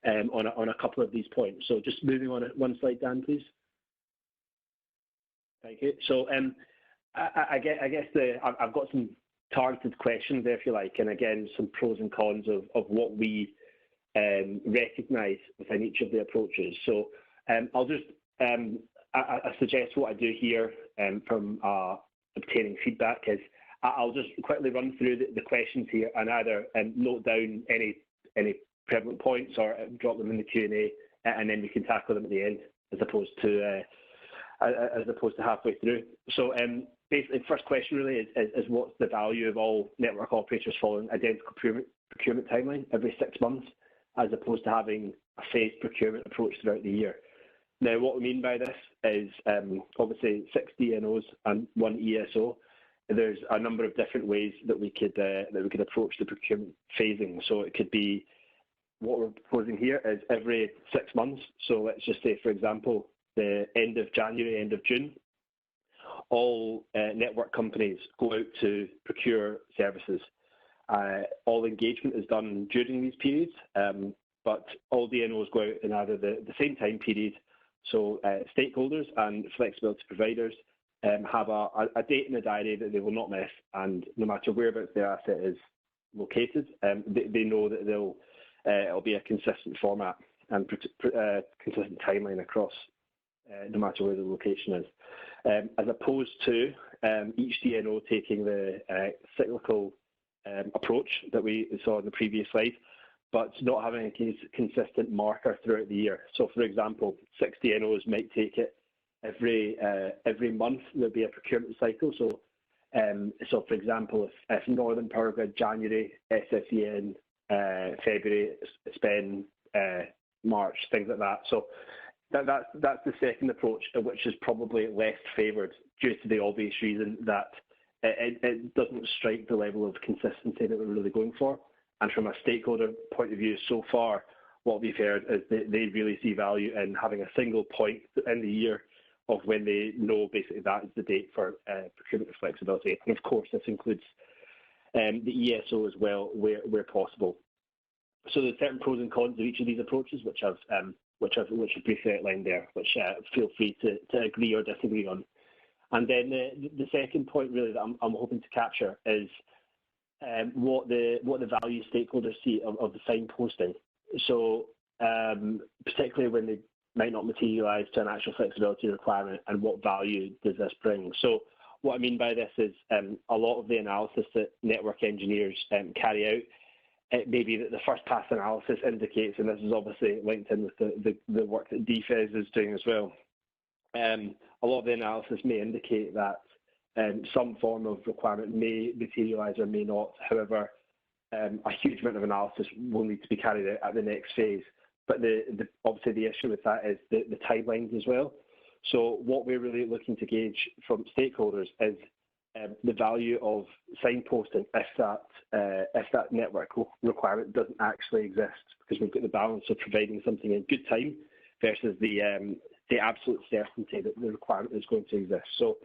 on a couple of these points. So just moving on one slide, Dan, please. Thank you. So I guess I've got some targeted questions there, if you like, and again, some pros and cons of what we recognise within each of the approaches. So I'll just I suggest what I do here from obtaining feedback is I'll just quickly run through the questions here and either note down any prevalent points or drop them in the Q&A, and then we can tackle them at the end as opposed to halfway through. So basically, the first question really is what's the value of all network operators following identical procurement timeline every 6 months, as opposed to having a phased procurement approach throughout the year. Now, what we mean by this is obviously 6 DNOs and 1 ESO. There's a number of different ways that we could approach the procurement phasing. So it could be what we're proposing here is every 6 months. So let's just say, for example, the end of January, end of June, all network companies go out to procure services. All engagement is done during these periods, but all DNOs go out in either the same time period. So stakeholders and flexibility providers have a date in the diary that they will not miss, and no matter whereabouts their asset is located, they know that it'll be a consistent format and consistent timeline across no matter where the location is. As opposed to each DNO taking the cyclical approach that we saw in the previous slide, but not having a consistent marker throughout the year. So, for example, 6 DNOs might take it every month. There'll be a procurement cycle. So, for example, if Northern Power Grid January, SSEN February, SPEN March, things like that. So that's the second approach, which is probably less favoured due to the obvious reason that it doesn't strike the level of consistency that we're really going for. And from a stakeholder point of view, so far, what we've heard is that they really see value in having a single point in the year of when they know basically that is the date for procurement flexibility. And of course, this includes the ESO as well, where possible. So there's certain pros and cons of each of these approaches, which I've briefly outlined there, which feel free to agree or disagree on. And then the second point really that I'm hoping to capture is what the value stakeholders see of the signposting. So particularly when they might not materialise to an actual flexibility requirement, and what value does this bring? So what I mean by this is a lot of the analysis that network engineers carry out, it may be that the first pass analysis indicates, and this is obviously linked in with the work that DFES is doing as well, a lot of the analysis may indicate that some form of requirement may materialise or may not. However, a huge amount of analysis will need to be carried out at the next phase. But obviously the issue with that is the timelines as well. So what we're really looking to gauge from stakeholders is the value of signposting if that network requirement doesn't actually exist, because we've got the balance of providing something in good time versus the absolute certainty that the requirement is going to exist. So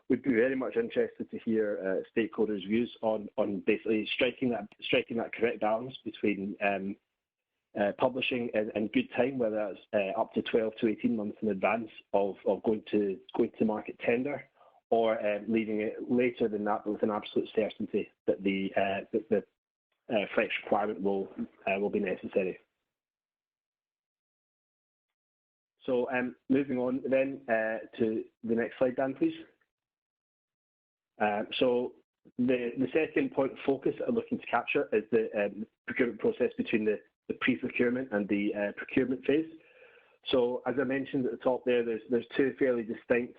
we'd be very much interested to hear stakeholders' views on basically striking that correct balance between publishing in good time, whether that's up to 12 to 18 months in advance of going to market tender, or leaving it later than that with an absolute certainty that the flex requirement will be necessary. So moving on then to the next slide, Dan, please. So the second point of focus I'm looking to capture is the procurement process between the pre-procurement and the procurement phase. So as I mentioned at the top there's 2 fairly distinct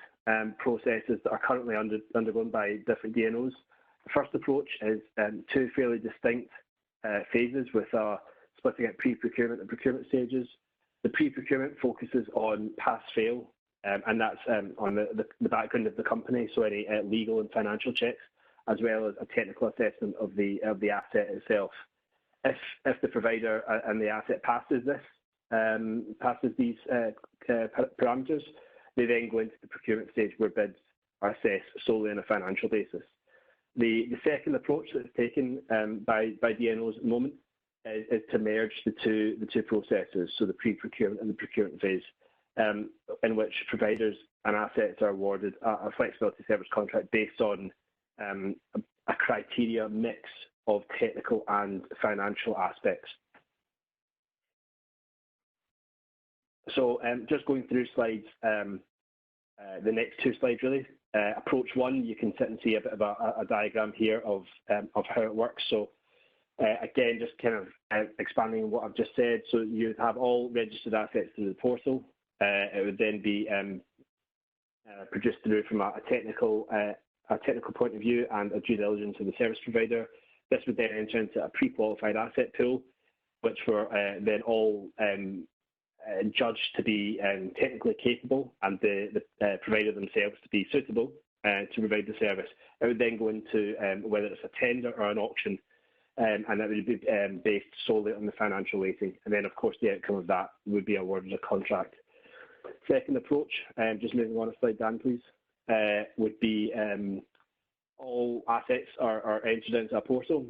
processes that are currently undergone by different DNOs. The first approach is 2 fairly distinct phases with splitting out pre-procurement and procurement stages. The pre-procurement focuses on pass-fail, and that's on the background of the company, so any legal and financial checks, as well as a technical assessment of the asset itself. If the provider and the asset passes these parameters, they then go into the procurement stage where bids are assessed solely on a financial basis. The second approach that's taken by DNOs at the moment is to merge the two processes, so the pre-procurement and the procurement phase. in which providers and assets are awarded a flexibility service contract based on a criteria mix of technical and financial aspects. So just going through slides, the next two slides really. Approach one, you can sit and see a bit of a diagram here of how it works. So again, just kind of expanding on what I've just said. So you'd have all registered assets through the portal. It would then be produced through from a technical point of view and a due diligence of the service provider. This would then enter into a pre-qualified asset pool, which were then all judged to be technically capable and the provider themselves to be suitable to provide the service. It would then go into whether it's a tender or an auction, and that would be based solely on the financial weighting. And then, of course, the outcome of that would be awarded a contract. Second approach, just moving on a slide, Dan, please, would be all assets are entered into a portal.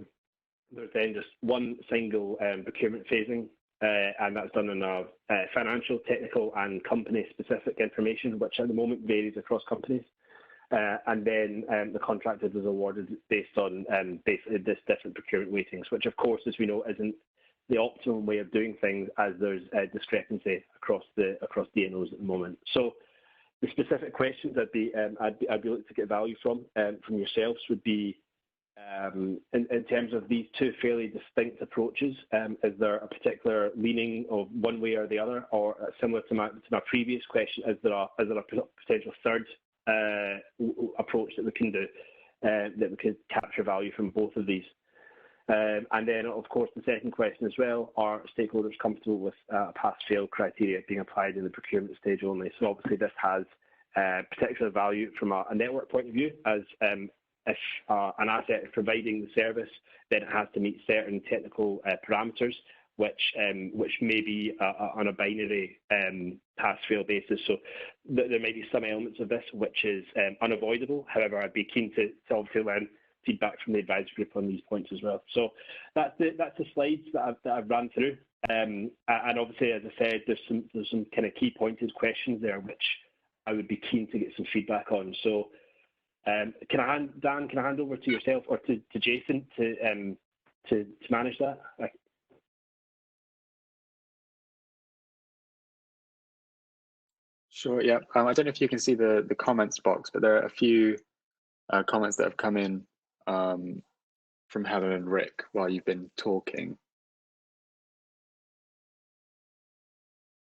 There's then just one single procurement phasing, and that's done in a financial, technical, and company-specific information, which at the moment varies across companies. And then the contract is awarded based on basically this different procurement weightings, which, of course, as we know, isn't the optimum way of doing things, as there's a discrepancy across DNOs at the moment. So the specific questions I'd be looking to get value from yourselves would be, in terms of these two fairly distinct approaches, is there a particular leaning of one way or the other, or similar to my previous question, is there a potential third approach that we can do, that we could capture value from both of these? And then, of course, the second question as well, are stakeholders comfortable with pass-fail criteria being applied in the procurement stage only? So obviously this has particular value from a network point of view, as if an asset is providing the service, then it has to meet certain technical parameters, which may be on a binary pass-fail basis. So there may be some elements of this which is unavoidable. However, I'd be keen to obviously learn feedback from the advisory group on these points as well. So that's the slides that I've run through. And obviously, as I said, there's some kind of key pointed questions there which I would be keen to get some feedback on. So Dan, can I hand over to yourself or to Jason to manage that? Sure, yeah. I don't know if you can see the comments box, but there are a few comments that have come in from Helen and Rick while you've been talking.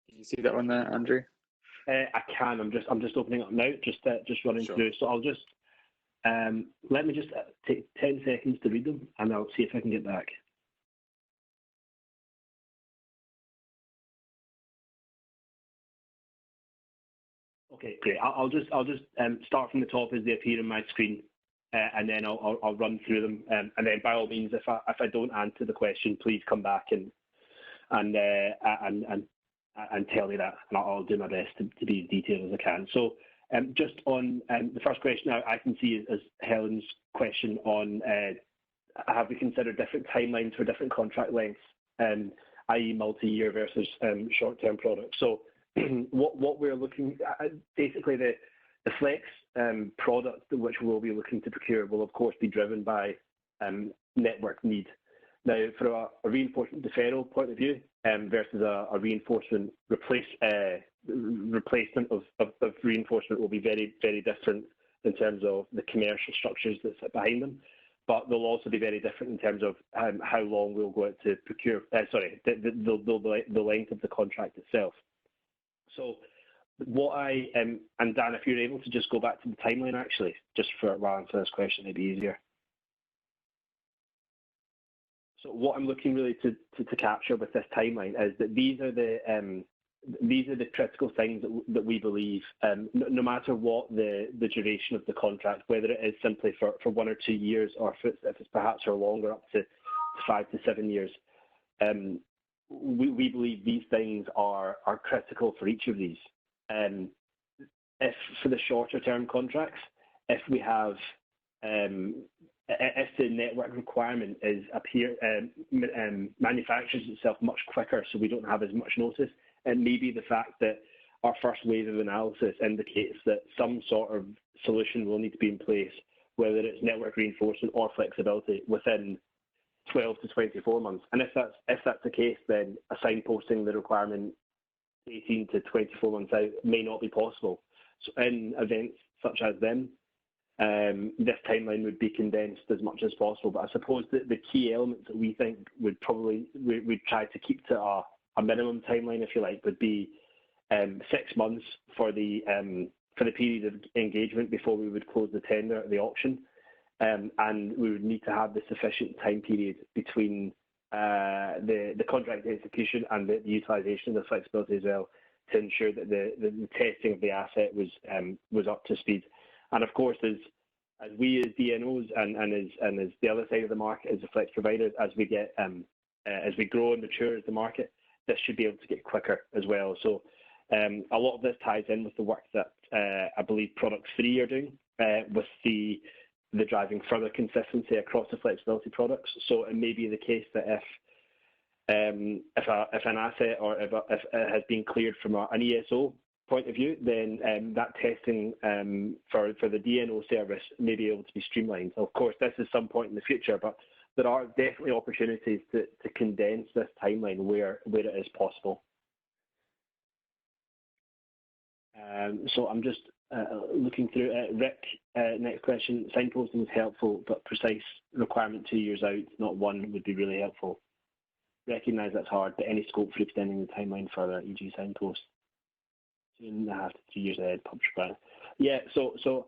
Can you see that one there, Andrew? I can. I'm just opening up now. Just running Sure. through. So I'll just let me just take 10 seconds to read them, and I'll see if I can get back. Okay, great. I'll just start from the top as they appear on my screen, and then I'll run through them. And then, by all means, if I don't answer the question, please come back and tell me that, and I'll do my best to be as detailed as I can. So, just on the first question, I can see as Helen's question on have we considered different timelines for different contract lengths, i.e. multi-year versus short-term products. So what we're looking at, basically the flex product which we'll be looking to procure will of course be driven by network need. Now, for a reinforcement deferral point of view versus a reinforcement replacement of reinforcement will be very, very different in terms of the commercial structures that sit behind them. But they'll also be very different in terms of how long we'll go out to procure, the length of the contract itself. So what and Dan, if you're able to just go back to the timeline actually, just for while I answer this question, it'd be easier. So what I'm looking really to capture with this timeline is that these are the critical things that we believe, no matter what the duration of the contract, whether it is simply for 1 or 2 years, or if it's perhaps for longer, up to 5 to 7 years, we believe these things are critical for each of these. If for the shorter term contracts, if we have if the network requirement is manufactures itself much quicker, so we don't have as much notice, it may be the fact that our first wave of analysis indicates that some sort of solution will need to be in place, whether it's network reinforcement or flexibility, within 12 to 24 months. And if that's the case, then signposting the requirement 18 to 24 months out may not be possible. So in events such as them, this timeline would be condensed as much as possible. But I suppose that the key elements that we think would probably, we'd try to keep to a minimum timeline, if you like, would be 6 months for the period of engagement before we would close the tender at the auction. And we would need to have the sufficient time period between the contract execution and the utilisation of the flexibility as well, to ensure that the testing of the asset was up to speed. And of course, as we as DNOs and as the other side of the market, as the flex providers, as we grow and mature as the market, this should be able to get quicker as well. So a lot of this ties in with the work that I believe Product 3 are doing with the driving further consistency across the flexibility products. So it may be the case that if an asset or if it has been cleared from an ESO point of view, then that testing for the DNO service may be able to be streamlined. Of course, this is some point in the future, but there are definitely opportunities to condense this timeline where it is possible. So I'm just looking through Rick. Next question: signposting is helpful, but precise requirement 2 years out, not one, would be really helpful. Recognise that's hard, but any scope for extending the timeline further, e.g. signpost 2.5 to 3 years ahead, published by. Yeah, so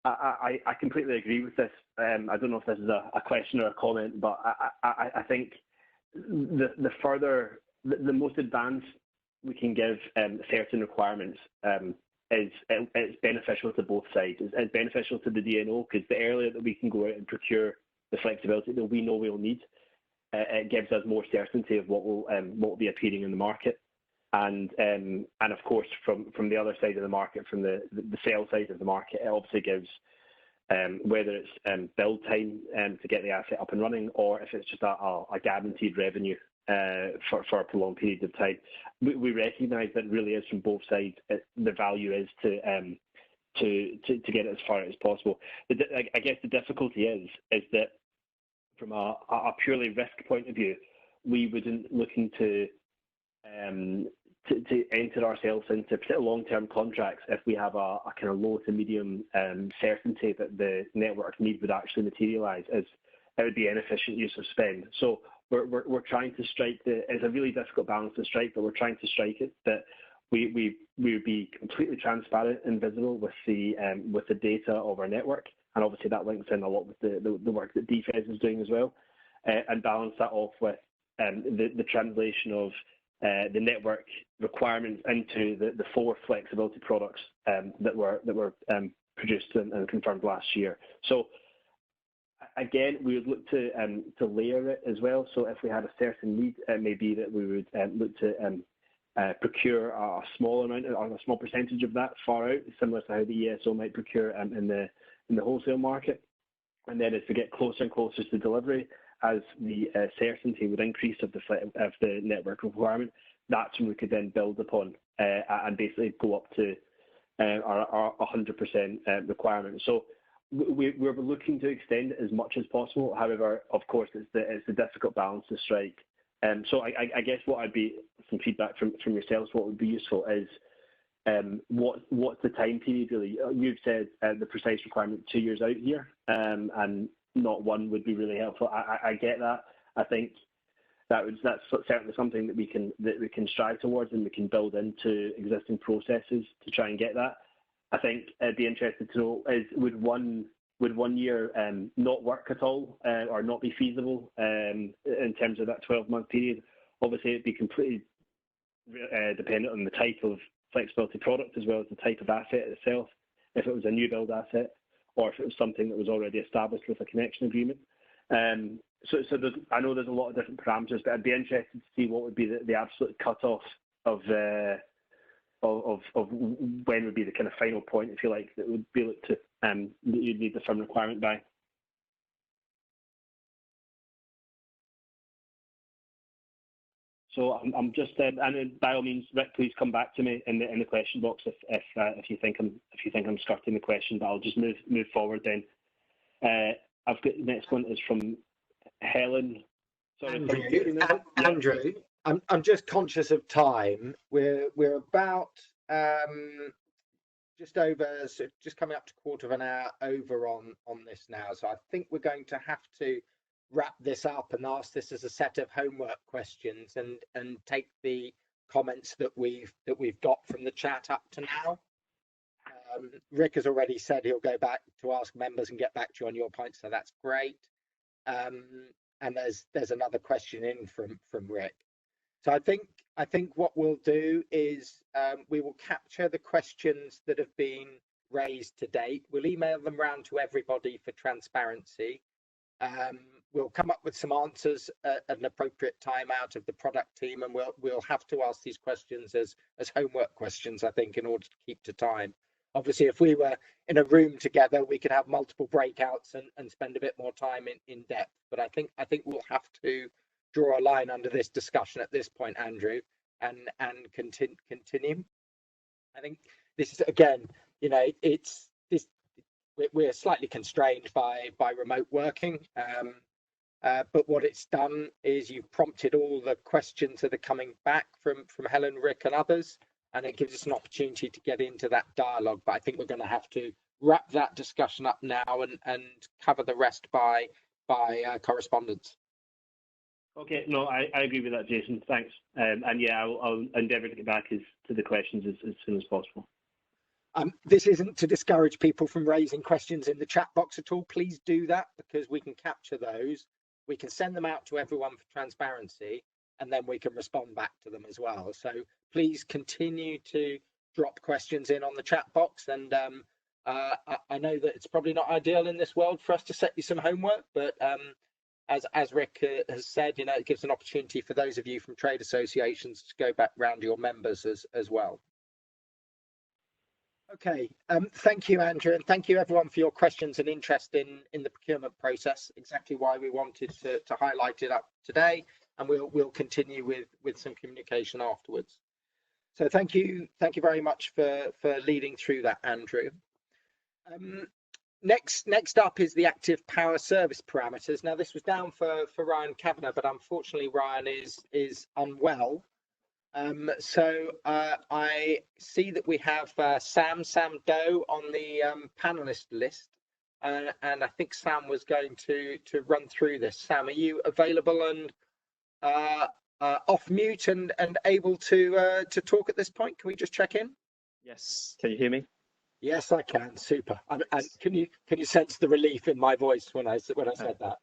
I completely agree with this. I don't know if this is a question or a comment, but I think the most advanced we can give certain requirements is beneficial to both sides. It's beneficial to the DNO, because the earlier that we can go out and procure the flexibility that we know we'll need, it gives us more certainty of what will be appearing in the market. And of course, from the other side of the market, from the sale side of the market, it obviously gives, whether it's build time to get the asset up and running, or if it's just a guaranteed revenue for a prolonged period of time. We recognise that really is from both sides. The value is to get it as far as possible. I guess the difficulty is that from a purely risk point of view, we wouldn't looking to enter ourselves into particular long-term contracts if we have a kind of low to medium certainty that the network need would actually materialise, as it would be inefficient use of spend. So we're trying to strike it's a really difficult balance to strike, but we're trying to strike it, that we would be completely transparent and visible with the data of our network, and obviously that links in a lot with the work that DFES is doing as well, and balance that off with the translation of the network requirements into the 4 flexibility products that were produced and confirmed last year. So again, we would look to layer it as well. So if we had a certain need, it may be that we would look to procure a small amount or a small percentage of that far out, similar to how the ESO might procure in the wholesale market. And then as we get closer and closer to delivery, as the certainty would increase of the network requirement, that's when we could then build upon and basically go up to our 100% requirement. So we're looking to extend it as much as possible. However, of course, it's a difficult balance to strike. So I guess what I'd be, some feedback from yourselves, what would be useful is what's the time period really? You've said the precise requirement 2 years out here, and not one would be really helpful. I get that. I think that's certainly something that we can strive towards, and we can build into existing processes to try and get that. I think I'd be interested to know is would one year not work at all, or not be feasible in terms of that 12-month period? Obviously, it'd be completely dependent on the type of flexibility product as well as the type of asset itself. If it was a new build asset, or if it was something that was already established with a connection agreement. So I know there's a lot of different parameters, but I'd be interested to see what would be the absolute cutoff of when would be the kind of final point, if you like, that would be looked to that you'd need the firm requirement by. So I'm just, and by all means, Rick, please come back to me in the question box if you think I'm skirting the question. But I'll just move forward then. I've got the next one is from Helen. Sorry, Andrew, I'm just conscious of time. We're about just coming up to quarter of an hour over on this now. So I think we're going to have to wrap this up and ask this as a set of homework questions and take the comments that we've got from the chat up to now. Rick has already said he'll go back to ask members and get back to you on your points, so that's great. And there's another question in from Rick. So I think what we'll do is we will capture the questions that have been raised to date. We'll email them round to everybody for transparency. We'll come up with some answers at an appropriate time out of the product team, and we'll have to ask these questions as homework questions, I think, in order to keep to time. Obviously, if we were in a room together, we could have multiple breakouts and spend a bit more time in depth. But I think we'll have to draw a line under this discussion at this point, Andrew, and continue. I think this is, again, you know, it's this. We're slightly constrained by remote working, but what it's done is you've prompted all the questions that are coming back from Helen, Rick, and others, and it gives us an opportunity to get into that dialogue. But I think we're going to have to wrap that discussion up now and cover the rest by correspondence. Okay, no, I agree with that, Jason. Thanks. And yeah, I'll endeavour to get back to the questions as soon as possible. This isn't to discourage people from raising questions in the chat box at all. Please do that, because we can capture those. We can send them out to everyone for transparency, and then we can respond back to them as well. So please continue to drop questions in on the chat box. And I know that it's probably not ideal in this world for us to set you some homework, but as Rick has said, you know, it gives an opportunity for those of you from trade associations to go back round to your members as well. Okay, thank you, Andrew, and thank you everyone for your questions and interest in the procurement process. Exactly why we wanted to highlight it up today, and we'll continue with some communication afterwards. So thank you very much for leading through that, Andrew. Next up is the active power service parameters. Now this was down for Ryan Kavanagh, but unfortunately Ryan is unwell. So I see that we have Sam Doe on the panelist list, and I think Sam was going to run through this. Sam, are you available and off mute and able to talk at this point? Can we just check in? Yes. Can you hear me? Yes, I can. Super. And can you sense the relief in my voice when I said that?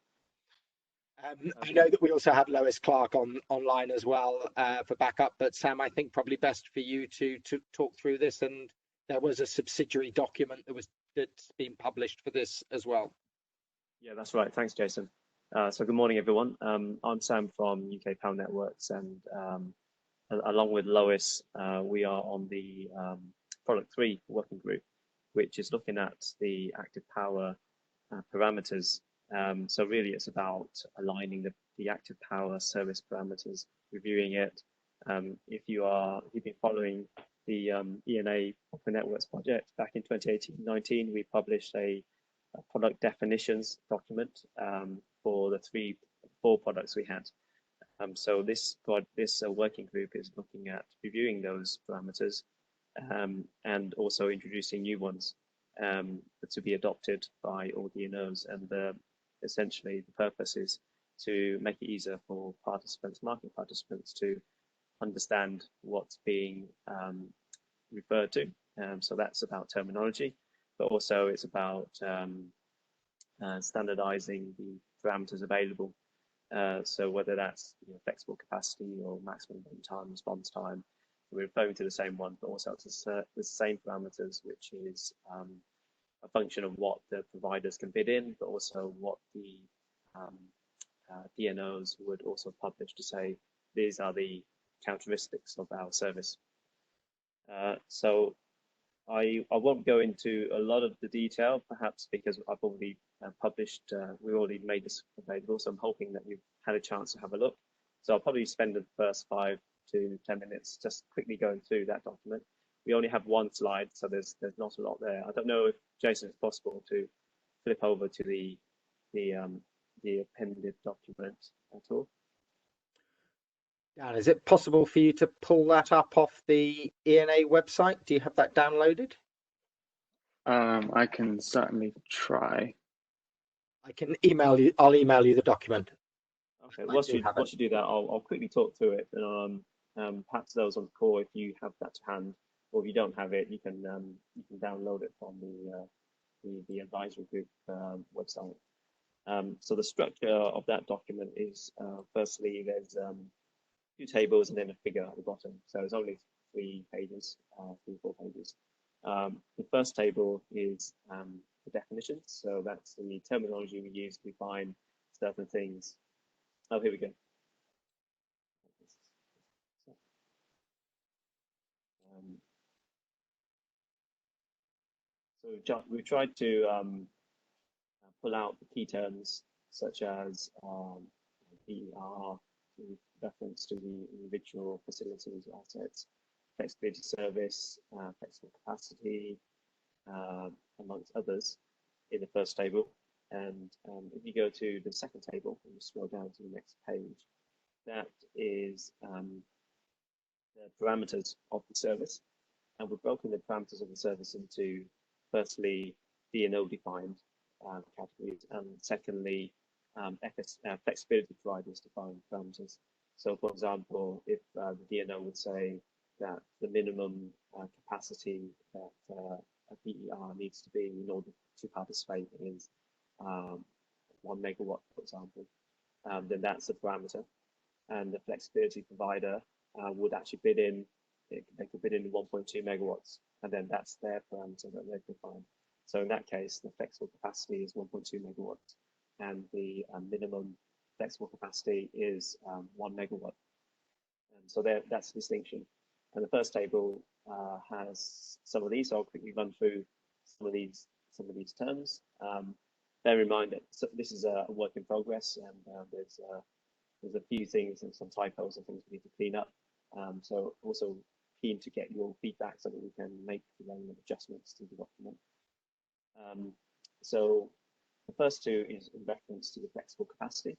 I know that we also have Lois Clark online as well for backup, but Sam, I think probably best for you to talk through this. And there was a subsidiary document that's been published for this as well. Yeah, that's right. Thanks, Jason. So good morning, everyone. I'm Sam from UK Power Networks, and along with Lois, we are on the Product 3 working group, which is looking at the active power parameters. So really it's about aligning the active power service parameters, reviewing it. If you've been following the ENA Workplan Networks project, back in 2018-19, we published a product definitions document for the four products we had. So this working group is looking at reviewing those parameters and also introducing new ones to be adopted by all DNOs. And essentially the purpose is to make it easier for participants, market participants, to understand what's being referred to. So that's about terminology, but also it's about standardizing the parameters available. So whether that's flexible capacity or maximum time, response time, we're referring to the same one, but also to the same parameters, which is a function of what the providers can bid in, but also what the DNOs would also publish to say these are the characteristics of our service. So I won't go into a lot of the detail, perhaps because I've already published, we already made this available, so I'm hoping that you've had a chance to have a look. So I'll probably spend the first 5 to 10 minutes just quickly going through that document. We only have one slide, so there's not a lot there. I don't know if, Jason, it's possible to flip over to the appended document at all. Dan, is it possible for you to pull that up off the ENA website? Do you have that downloaded? I can certainly try. I can email you. I'll email you the document. Okay, once you do that, I'll quickly talk through it, and perhaps those on the call, if you have that to hand, or if you don't have it, you can download it from the advisory group website. So the structure of that document is firstly there's 2 tables and then a figure at the bottom. So it's only 3 pages, 4 pages. The first table is the definitions. So that's the terminology we use to define certain things. Oh, here we go. So we tried to pull out the key terms such as PER, reference to the individual facilities or assets, flexibility service, flexible capacity, amongst others in the first table. And if you go to the second table and you scroll down to the next page, that is the parameters of the service. And we've broken the parameters of the service into, firstly, D&O defined categories, and secondly, flexibility providers defined parameters. So, for example, if the D&O would say that the minimum capacity that a PER needs to be in order to participate is 1 megawatt, for example, then that's a parameter. And the flexibility provider would actually bid in, they could bid in 1.2 megawatts, and then that's their parameter that they've defined. So in that case, the flexible capacity is 1.2 megawatts, and the minimum flexible capacity is 1 megawatt. And so that's the distinction. And the first table has some of these. So I'll quickly run through some of these terms. Bear in mind that this is a work in progress, and there's a few things and some typos and things we need to clean up. So also keen to get your feedback so that we can make the relevant adjustments to the document. So the first 2 is in reference to the flexible capacity.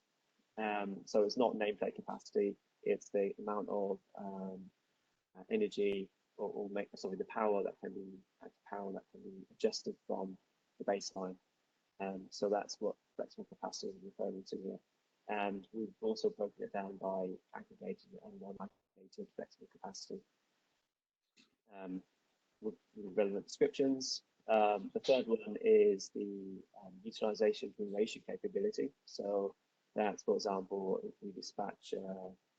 So it's not nameplate capacity, it's the amount of energy or the power that can be adjusted from the baseline. So that's what flexible capacity is referring to here. And we've also broken it down by aggregated and non-aggregated flexible capacity with relevant descriptions. The third one is the utilization ratio capability. So that's, for example, if we dispatch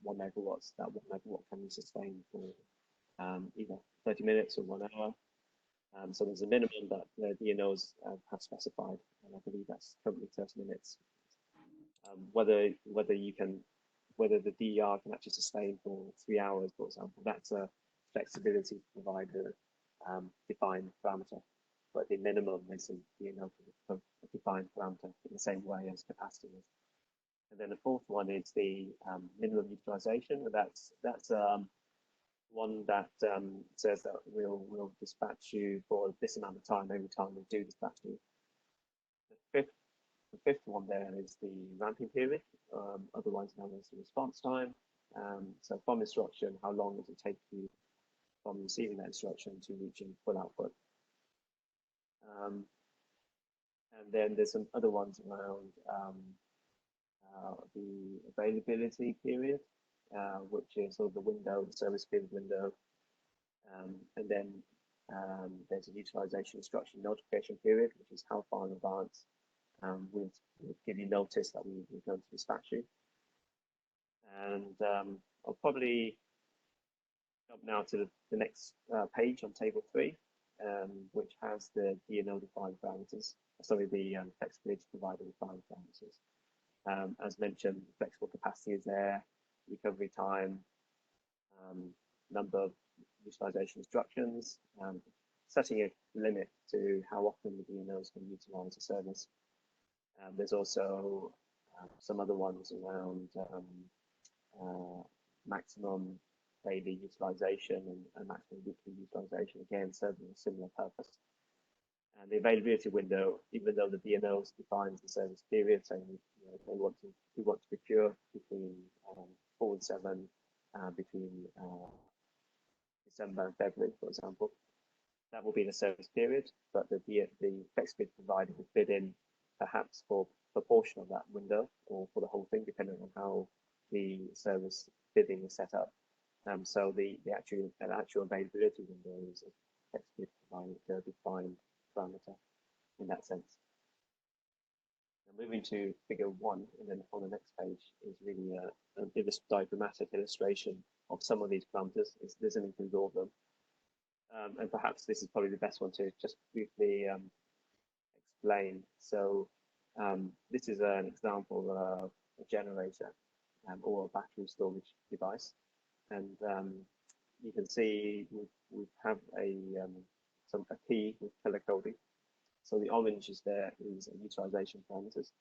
1 megawatts, that 1 megawatt can be sustained for either 30 minutes or 1 hour. So there's a minimum that the DNOs have specified, and I believe that's currently 30 minutes. Whether the DER can actually sustain for 3 hours, for example, that's a flexibility provider defined parameter. But the minimum is a defined parameter in the same way as capacity is. And then the fourth one is the minimum utilization. That's one that says that we'll dispatch you for this amount of time every time we do dispatch you. The fifth one there is the ramping period, otherwise known as the response time. So from instruction, how long does it take you from receiving that instruction to reaching full output? And then there's some other ones around the availability period, which is sort of the window, the service period window. And then there's a utilization instruction notification period, which is how far in advance we'll give you notice that we're going to dispatch you. And I'll probably jump now to the next page on table 3. Which has the DNO defined parameters, sorry, the flexibility provider defined parameters. As mentioned, flexible capacity is there, recovery time, number of utilization instructions, setting a limit to how often the DNOs can utilize the service. There's also some other ones around maximum daily utilization and maximum weekly utilization, again, serving a similar purpose. And the availability window, even though the DNOs defines the service period, saying we want to procure between 4 and 7 between December and February, for example, that will be the service period, but the flexibility provider will bid in perhaps for a portion of that window or for the whole thing, depending on how the service bidding is set up. So the actual availability window is a flexibility provider defined parameter in that sense. Now moving to figure 1, and then on the next page is really a diagrammatic illustration of some of these parameters. It doesn't include all of them. And perhaps this is probably the best one to just briefly explain. So this is an example of a generator or a battery storage device. And you can see we have a key with color coding. So the orange is there is utilization parameters.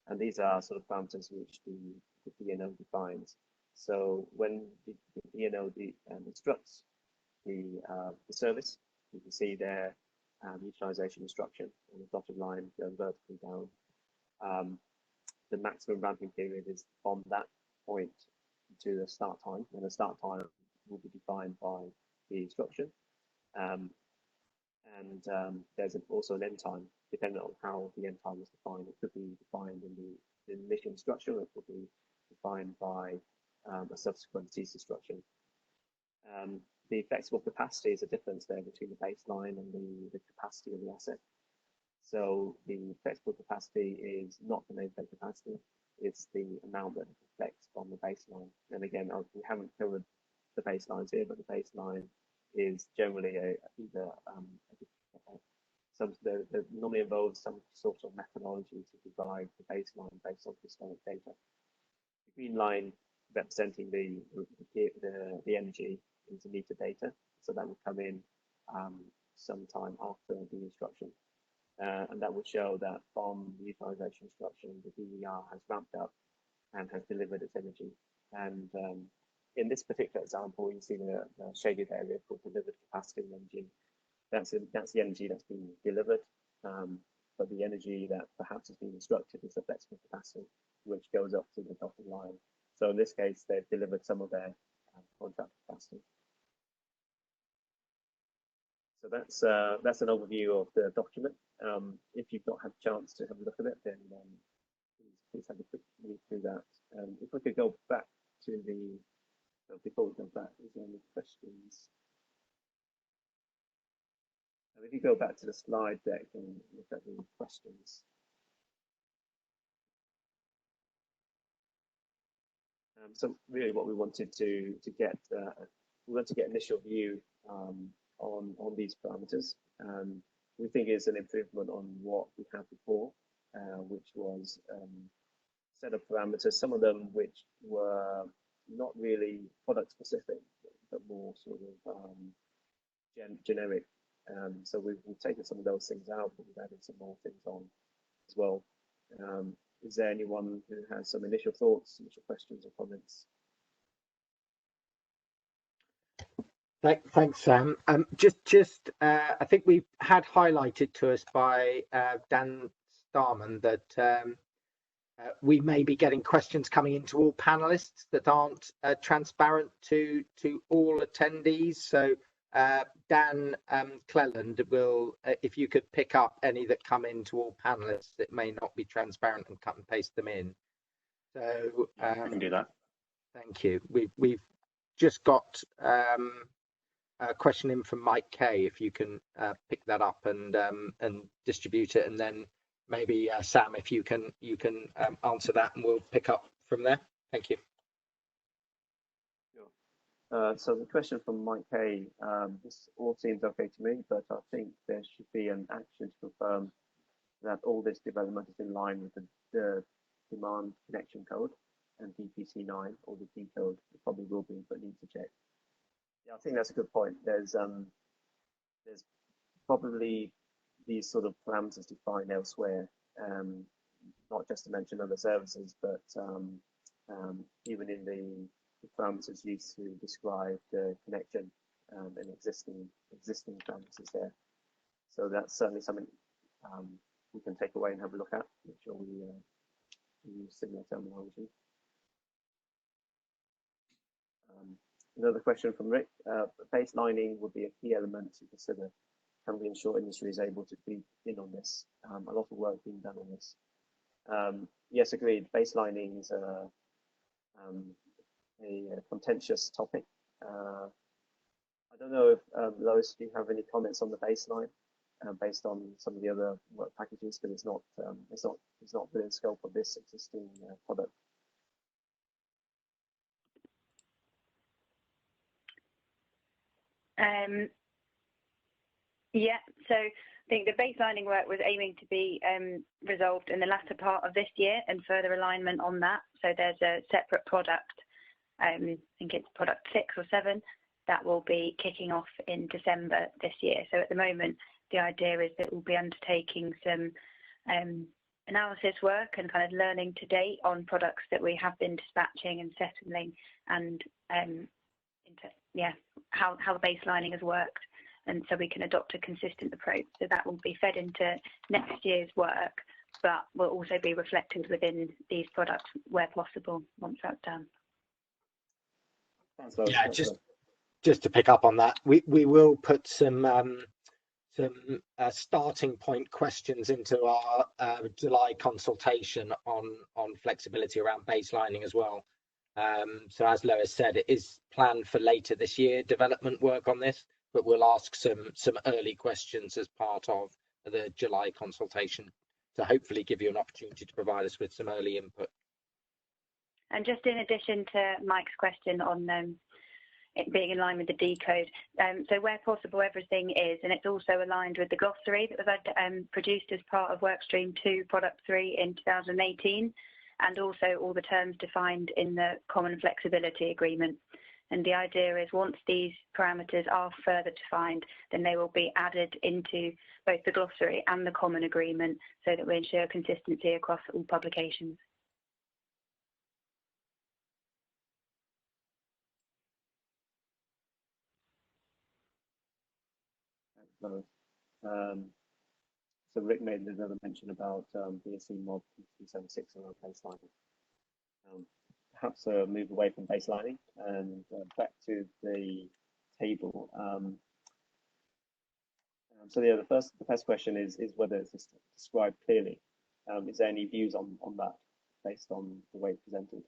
And these are sort of parameters which the DNO defines. So when the DNO instructs the service, you can see their utilization instruction on the dotted line going vertically down. The maximum ramping period is from that point to the start time, and the start time will be defined by the instruction. There's also an end time, depending on how the end time is defined. It could be defined in the initial instruction, or it could be defined by a subsequent cease instruction. The flexible capacity is a difference there between the baseline and the capacity of the asset. So the flexible capacity is not the nameplate capacity, it's the amount that it reflects from the baseline. And again, we haven't covered the baselines here, but the baseline is generally normally involves some sort of methodology to derive the baseline based on historic data. The green line representing the energy into meter data, so that will come in sometime after the instruction, and that will show that from the utilization instruction, the DER has ramped up and has delivered its energy. And in this particular example, you see the shaded area called delivered capacity energy. That's the energy that's been delivered, but the energy that perhaps has been instructed is the flexible capacity, which goes up to the dotted line. So in this case, they've delivered some of their contract capacity. So that's an overview of the document. If you've not had a chance to have a look at it, then please have a quick read through that. If we could go back to before we go back, is there any questions? If you go back to the slide deck and look at the questions. So really what we wanted to get, we want to get initial view on these parameters. We think it's an improvement on what we had before, which was set of parameters, some of them which were not really product specific, but more sort of generic. So we've taken some of those things out, but we've added some more things on as well. Is there anyone who has some initial thoughts, initial questions or comments? Thanks, Sam. I think we've had highlighted to us by Dan Starman that we may be getting questions coming into all panelists that aren't transparent to all attendees. So Dan Cleland will, if you could pick up any that come into all panelists that may not be transparent and cut and paste them in. So I can do that. Thank you. We've just got a question in from Mike Kay. If you can pick that up and distribute it, and then maybe Sam, if you can answer that, and we'll pick up from there. Thank you. So the question from Mike Kay, this all seems okay to me, but I think there should be an action to confirm that all this development is in line with the demand connection code and DPC9 or the D code. It probably will be, but need to check. Yeah, I think that's a good point. There's probably these sort of parameters defined elsewhere, not just to mention other services, but even in the parameters used to describe the connection and existing parameters there. So that's certainly something we can take away and have a look at. Make sure we use similar terminology. Another question from Rick. Baselining would be a key element to consider. Can we ensure industry is able to feed in on this? A lot of work being done on this. Yes, agreed. Baselining is a contentious topic. I don't know if Lois, do you have any comments on the baseline based on some of the other work packages, but it's not within scope of this existing product. Yeah, so I think the baselining work was aiming to be resolved in the latter part of this year and further alignment on that. So there's a separate product, I think it's product 6 or 7, that will be kicking off in December this year. So at the moment, the idea is that we'll be undertaking some analysis work and kind of learning to date on products that we have been dispatching and settling, and how the baselining has worked, and so we can adopt a consistent approach. So that will be fed into next year's work, but will also be reflected within these products where possible once that's done. Yeah, just to pick up on that, we will put some starting point questions into our July consultation on flexibility around baselining as well. So as Lois said, it is planned for later this year development work on this, but we'll ask some early questions as part of the July consultation to hopefully give you an opportunity to provide us with some early input. And just in addition to Mike's question on it being in line with the D code, so where possible everything is, and it's also aligned with the glossary that was produced as part of Workstream 2 Product 3 in 2018, and also all the terms defined in the Common Flexibility Agreement. And the idea is once these parameters are further defined, then they will be added into both the glossary and the Common Agreement so that we ensure consistency across all publications. So Rick made another mention about BSC mod 276 and baselining. Perhaps move away from baselining and back to the table. So yeah, the first question is whether it's described clearly. Is there any views on that based on the way it's presented?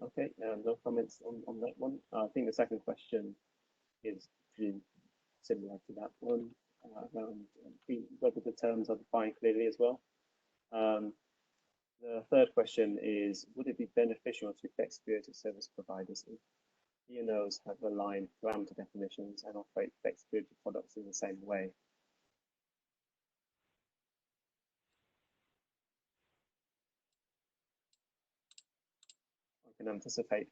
Okay, no comments on that one. I think the second question is pretty similar to that one, around whether the terms are defined clearly as well. The third question is, would it be beneficial to flexibility service providers if DNOs have aligned parameter definitions and operate flexibility products in the same way? I can anticipate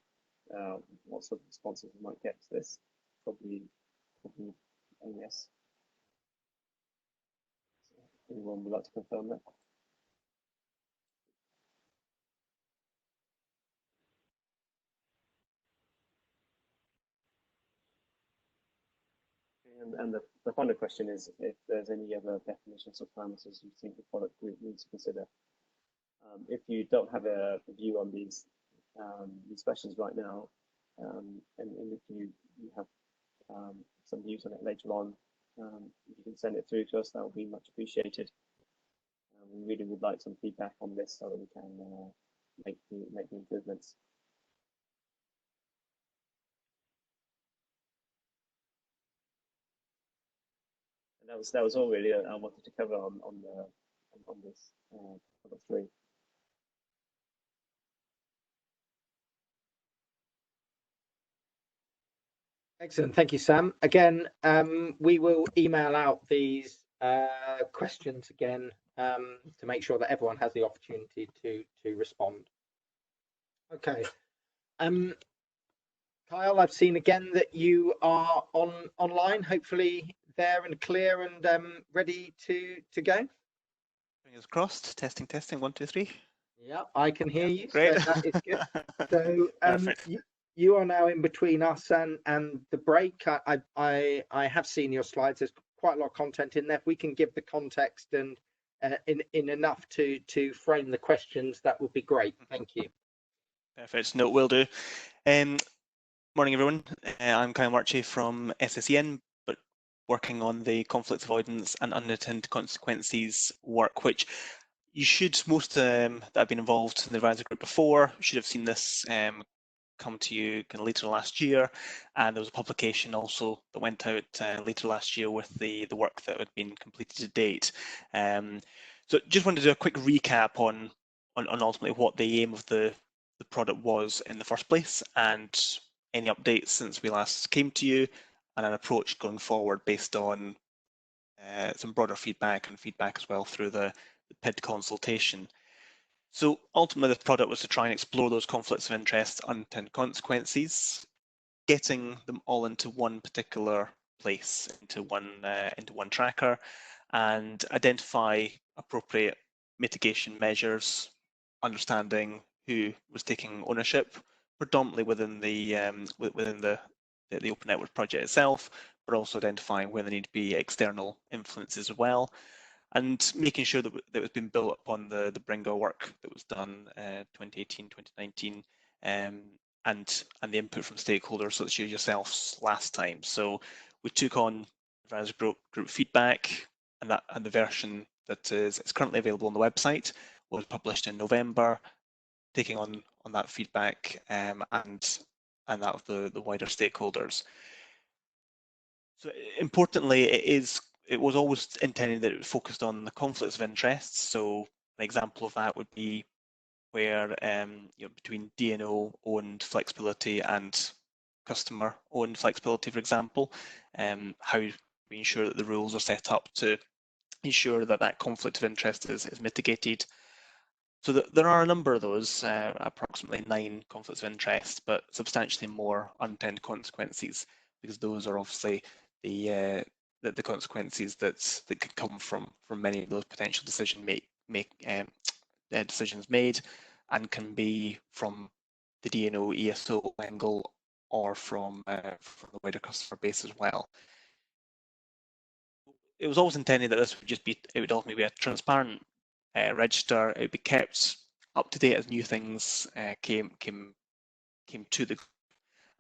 what sort of responses we might get to this. Probably a yes. Anyone would like to confirm that? And the final question is if there's any other definitions or parameters you think the product group needs to consider. If you don't have a view on these questions right now, and if you have some views on it later on, if you can send it through to us, that would be much appreciated. We really would like some feedback on this so that we can make the improvements. And that was all really I wanted to cover on this product 3. Excellent, thank you, Sam. Again, we will email out these questions again to make sure that everyone has the opportunity to respond. Okay. Kyle, I've seen again that you are online, hopefully there and clear and ready to go. Fingers crossed. Testing, testing. 1, 2, 3. Yeah, I can hear you. Great. So that is good. So you are now in between us and the break. I have seen your slides. There's quite a lot of content in there. If we can give the context and in enough to frame the questions, that would be great. Thank you. Perfect. No, will do. Morning, everyone. I'm Kyle Marchie from SSEN, but working on the conflict avoidance and unintended consequences work, which you should, most that have been involved in the advisory group before, should have seen this come to you kind of later last year. And there was a publication also that went out later last year with the work that had been completed to date. So just wanted to do a quick recap on ultimately what the aim of the product was in the first place, and any updates since we last came to you, and an approach going forward based on some broader feedback and feedback as well through the PID consultation. So ultimately, the product was to try and explore those conflicts of interest, unintended consequences, getting them all into one particular place, into one tracker, and identify appropriate mitigation measures, understanding who was taking ownership, predominantly within the open network project itself, but also identifying where there need to be external influences as well, and making sure that it was being built upon the Bringo work that was done 2018, 2019, and the input from stakeholders such as yourselves last time. So we took on advisory group feedback, and the version that is currently available on the website was published in November, taking on that feedback and that of the wider stakeholders. So importantly, it was always intended that it was focused on the conflicts of interest. So an example of that would be where between DNO owned flexibility and customer owned flexibility, for example, how we ensure that the rules are set up to ensure that that conflict of interest is mitigated. So there are a number of those, approximately 9 conflicts of interest, but substantially more unintended consequences, because those are obviously the consequences that can come from many of those potential decisions made, and can be from the DNO ESO angle or from the wider customer base as well. It was always intended that this would ultimately be a transparent register. It would be kept up to date as new things came to the,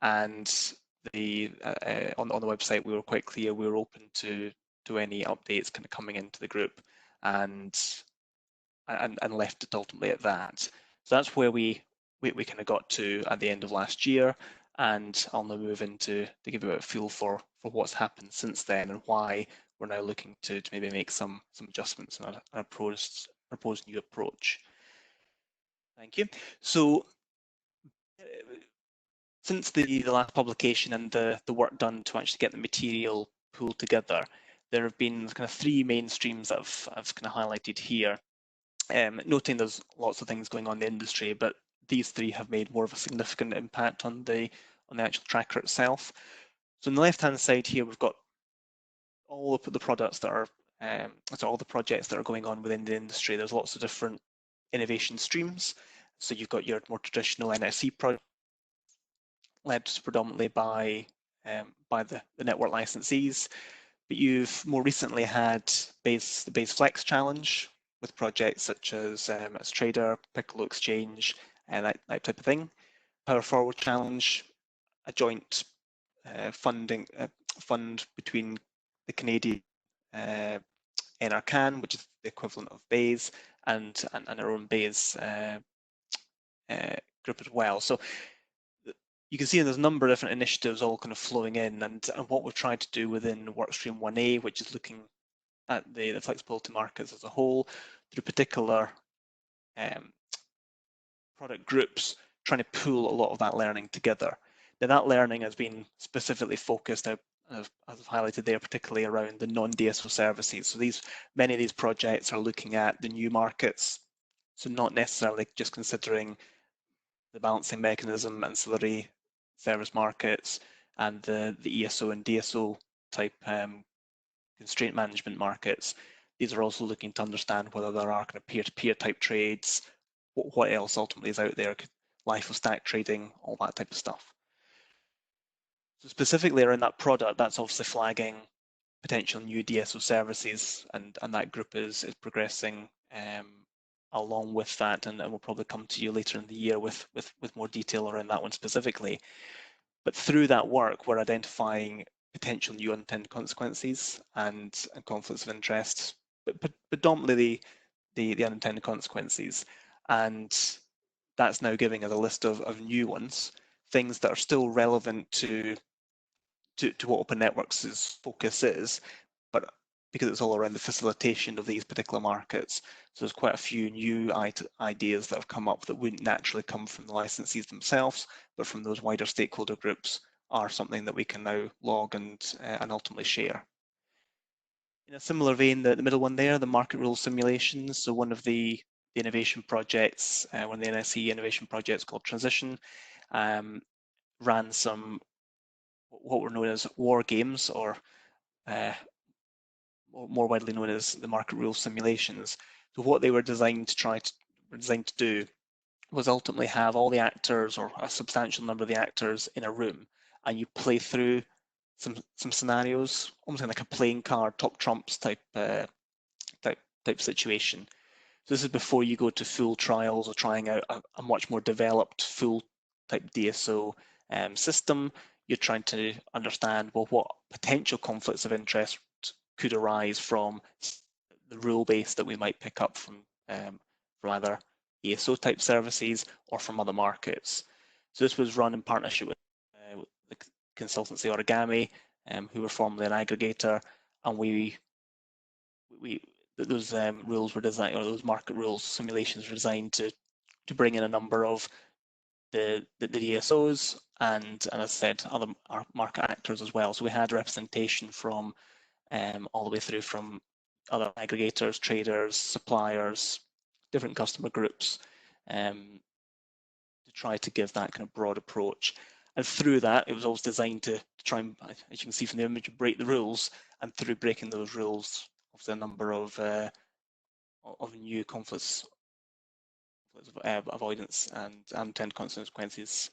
and on the website we were quite clear we were open to any updates kind of coming into the group, and left it ultimately at that. So that's where we kind of got to at the end of last year, and I'll now move into to give you a feel for what's happened since then and why we're now looking to maybe make some adjustments and a proposed new approach. Thank you. So since the last publication and the work done to actually get the material pulled together, there have been kind of 3 main streams that I've kind of highlighted here. Noting there's lots of things going on in the industry, but these 3 have made more of a significant impact on the actual tracker itself. So on the left-hand side here, we've got all of the products that are, so all the projects that are going on within the industry. There's lots of different innovation streams. So you've got your more traditional NSE projects, led predominantly by the network licensees, but you've more recently had the Base Flex Challenge with projects such as Trader, Piccolo Exchange, and that type of thing. Power Forward Challenge, a joint fund between the Canadian NRCan, which is the equivalent of BASE, and our own BASE group as well. So you can see there's a number of different initiatives all kind of flowing in, and what we've tried to do within Workstream 1A, which is looking at the flexibility markets as a whole, through particular product groups, trying to pool a lot of that learning together. Now that learning has been specifically focused. Now as I've highlighted there, particularly around the non-DSO services. So many of these projects are looking at the new markets, so not necessarily just considering the balancing mechanism, ancillary service markets, and the ESO and DSO type constraint management markets. These are also looking to understand whether there are kind of peer-to-peer type trades, what else ultimately is out there, life of stack trading, all that type of stuff. So specifically around that product, that's obviously flagging potential new DSO services, and that group is progressing along with that, and we'll probably come to you later in the year with more detail around that one specifically. But through that work, we're identifying potential new unintended consequences and conflicts of interest, but predominantly the unintended consequences. And that's now giving us a list of new ones, things that are still relevant to what Open Networks' focus is, but because it's all around the facilitation of these particular markets. So there's quite a few new ideas that have come up that wouldn't naturally come from the licensees themselves, but from those wider stakeholder groups, are something that we can now log and ultimately share. In a similar vein, the middle one there, the market rule simulations. So one of the innovation projects, one of the NSE innovation projects called Transition, ran some what were known as war games, or more widely known as the market rule simulations. So what they were designed to do was ultimately have all the actors, or a substantial number of the actors, in a room, and you play through some scenarios, almost like a playing card, top trumps type situation. So this is before you go to full trials or trying out a much more developed full type DSO system. You're trying to understand, well, what potential conflicts of interest could arise from the rule base that we might pick up from either ESO type services or from other markets. So this was run in partnership with the consultancy Origami, who were formerly an aggregator, and those rules were designed, or those market rules simulations were designed to bring in a number of the DSOs and as I said, other market actors as well. So we had representation from all the way through from other aggregators, traders, suppliers, different customer groups, to try to give that kind of broad approach. And through that, it was always designed to try and, as you can see from the image, break the rules. And through breaking those rules, obviously a number of new conflicts of avoidance and unintended consequences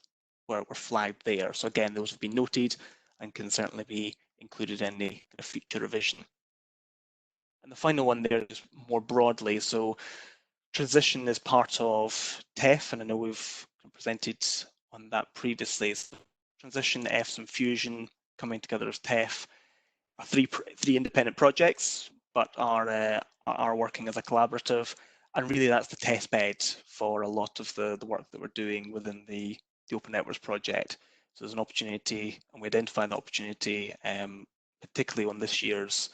were flagged there. So again, those have been noted and can certainly be included in the kind of future revision. And the final one there is more broadly. So transition is part of TEF, and I know we've presented on that previously. So transition, EFS, and Fusion coming together as TEF are three independent projects, but are working as a collaborative. And really, that's the test bed for a lot of the work that we're doing within the Open Networks project. So there's an opportunity, and we identified the opportunity, particularly on this year's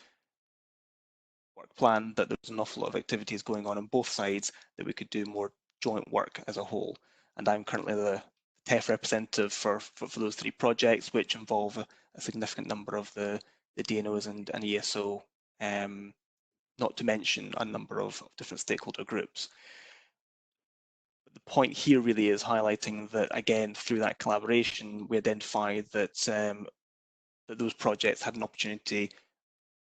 work plan, that there's an awful lot of activities going on both sides that we could do more joint work as a whole. And I'm currently the TEF representative for those three projects, which involve a significant number of the DNOs and ESO, not to mention a number of different stakeholder groups. But the point here really is highlighting that, again, through that collaboration, we identified that that those projects had an opportunity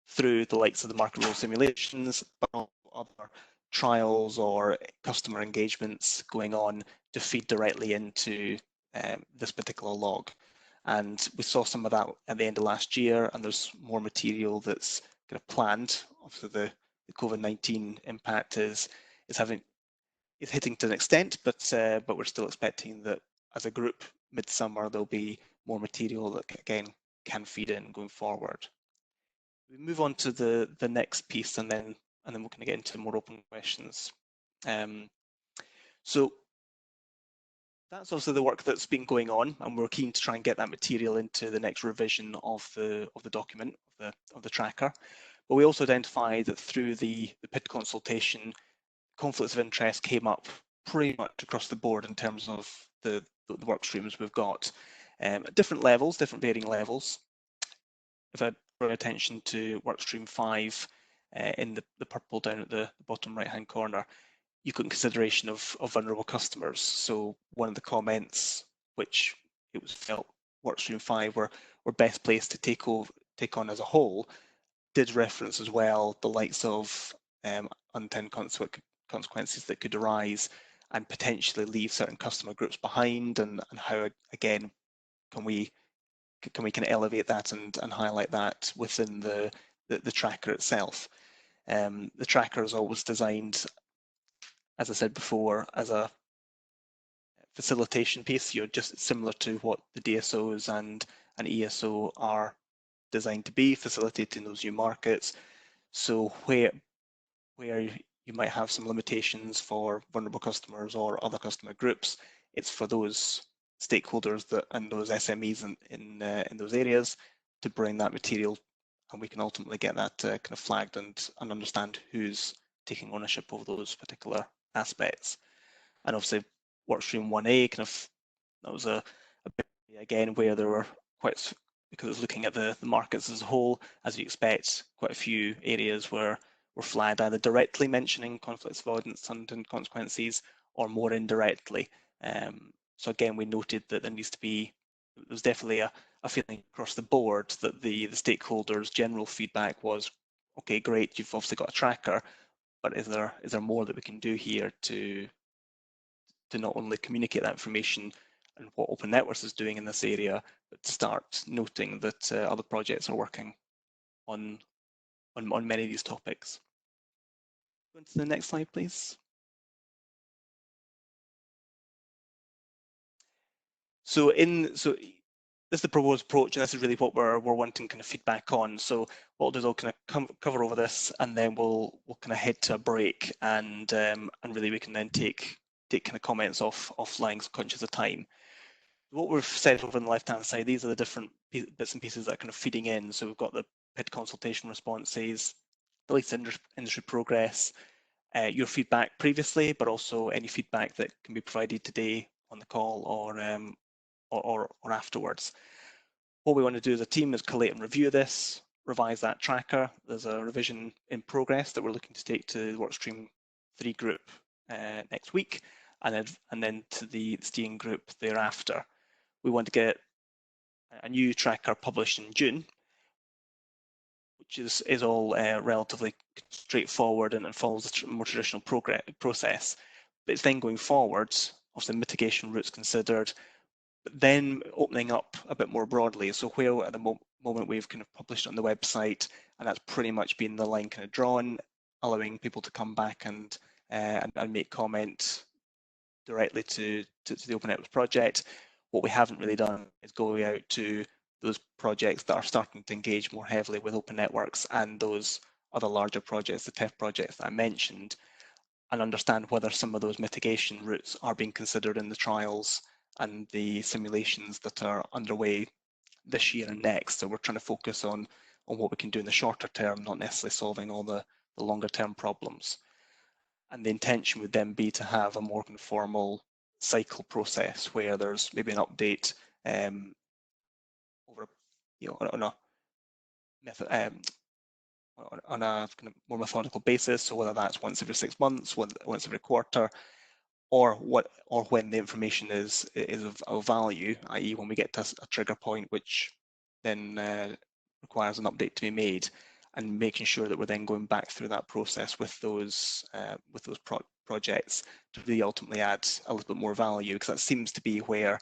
through the likes of the market rule simulations, but other trials or customer engagements going on to feed directly into this particular log. And we saw some of that at the end of last year, and there's more material that's kind of planned. Obviously, the COVID-19 impact is hitting to an extent, but we're still expecting that as a group, midsummer there'll be more material that again can feed in going forward. We move on to the next piece, and then we're going to get into more open questions. So that's also the work that's been going on, and we're keen to try and get that material into the next revision of the document, of the tracker. But we also identified that through the PID consultation, conflicts of interest came up pretty much across the board in terms of the work streams we've got, at different levels, different varying levels. if I draw attention to workstream 5 in the purple down at the bottom right hand corner, you've got consideration of vulnerable customers. So one of the comments which it was felt workstream 5 were best placed to take on as a whole did reference as well the likes of unintended consequences that could arise and potentially leave certain customer groups behind, and how again can we kind of elevate that and highlight that within the tracker itself. The tracker is always designed, as I said before, as a facilitation piece. You're just similar to what the DSOs and an ESO are designed to be, facilitating those new markets. So where you might have some limitations for vulnerable customers or other customer groups, it's for those stakeholders and those SMEs in those areas to bring that material, and we can ultimately get that kind of flagged and understand who's taking ownership of those particular aspects. And obviously workstream 1A that was a bit again where there were quite, because it was looking at the markets as a whole, as you expect, quite a few areas were flagged either directly mentioning conflicts of avoidance and consequences, or more indirectly. So again, we noted that there's definitely a feeling across the board that the stakeholders' general feedback was, okay, great, you've obviously got a tracker, but is there more that we can do here to not only communicate that information and what Open Networks is doing in this area, but to start noting that other projects are working on many of these topics. Go to the next slide, please. So this is the proposed approach, and this is really what we're wanting kind of feedback on. So what I'll do is I'll kind of cover over this, and then we'll kind of head to a break, and really we can then take kind of comments offline, conscious of time. What we've said over on the left-hand side, these are the different bits and pieces that are kind of feeding in. So we've got the PID consultation responses, the latest industry progress, your feedback previously, but also any feedback that can be provided today on the call or afterwards. What we want to do as a team is collate and review this, revise that tracker. There's a revision in progress that we're looking to take to the Workstream 3 group next week, and then to the steering group thereafter. We want to get a new tracker published in June, which is all relatively straightforward and follows the more traditional process. But it's then going forwards, obviously mitigation routes considered, but then opening up a bit more broadly. So where at the moment we've kind of published on the website, and that's pretty much been the line kind of drawn, allowing people to come back and make comment directly to the Open Networks project. What we haven't really done is go out to those projects that are starting to engage more heavily with Open Networks and those other larger projects, the TEF projects that I mentioned, and understand whether some of those mitigation routes are being considered in the trials and the simulations that are underway this year and next. So we're trying to focus on what we can do in the shorter term, not necessarily solving all the longer term problems. And the intention would then be to have a more formal cycle process where there's maybe an update over, on a method, on a kind of more methodical basis. So whether that's once every 6 months, once every quarter, or when the information is of value, i.e. when we get to a trigger point, which then requires an update to be made, and making sure that we're then going back through that process with those projects to really ultimately add a little bit more value, because that seems to be where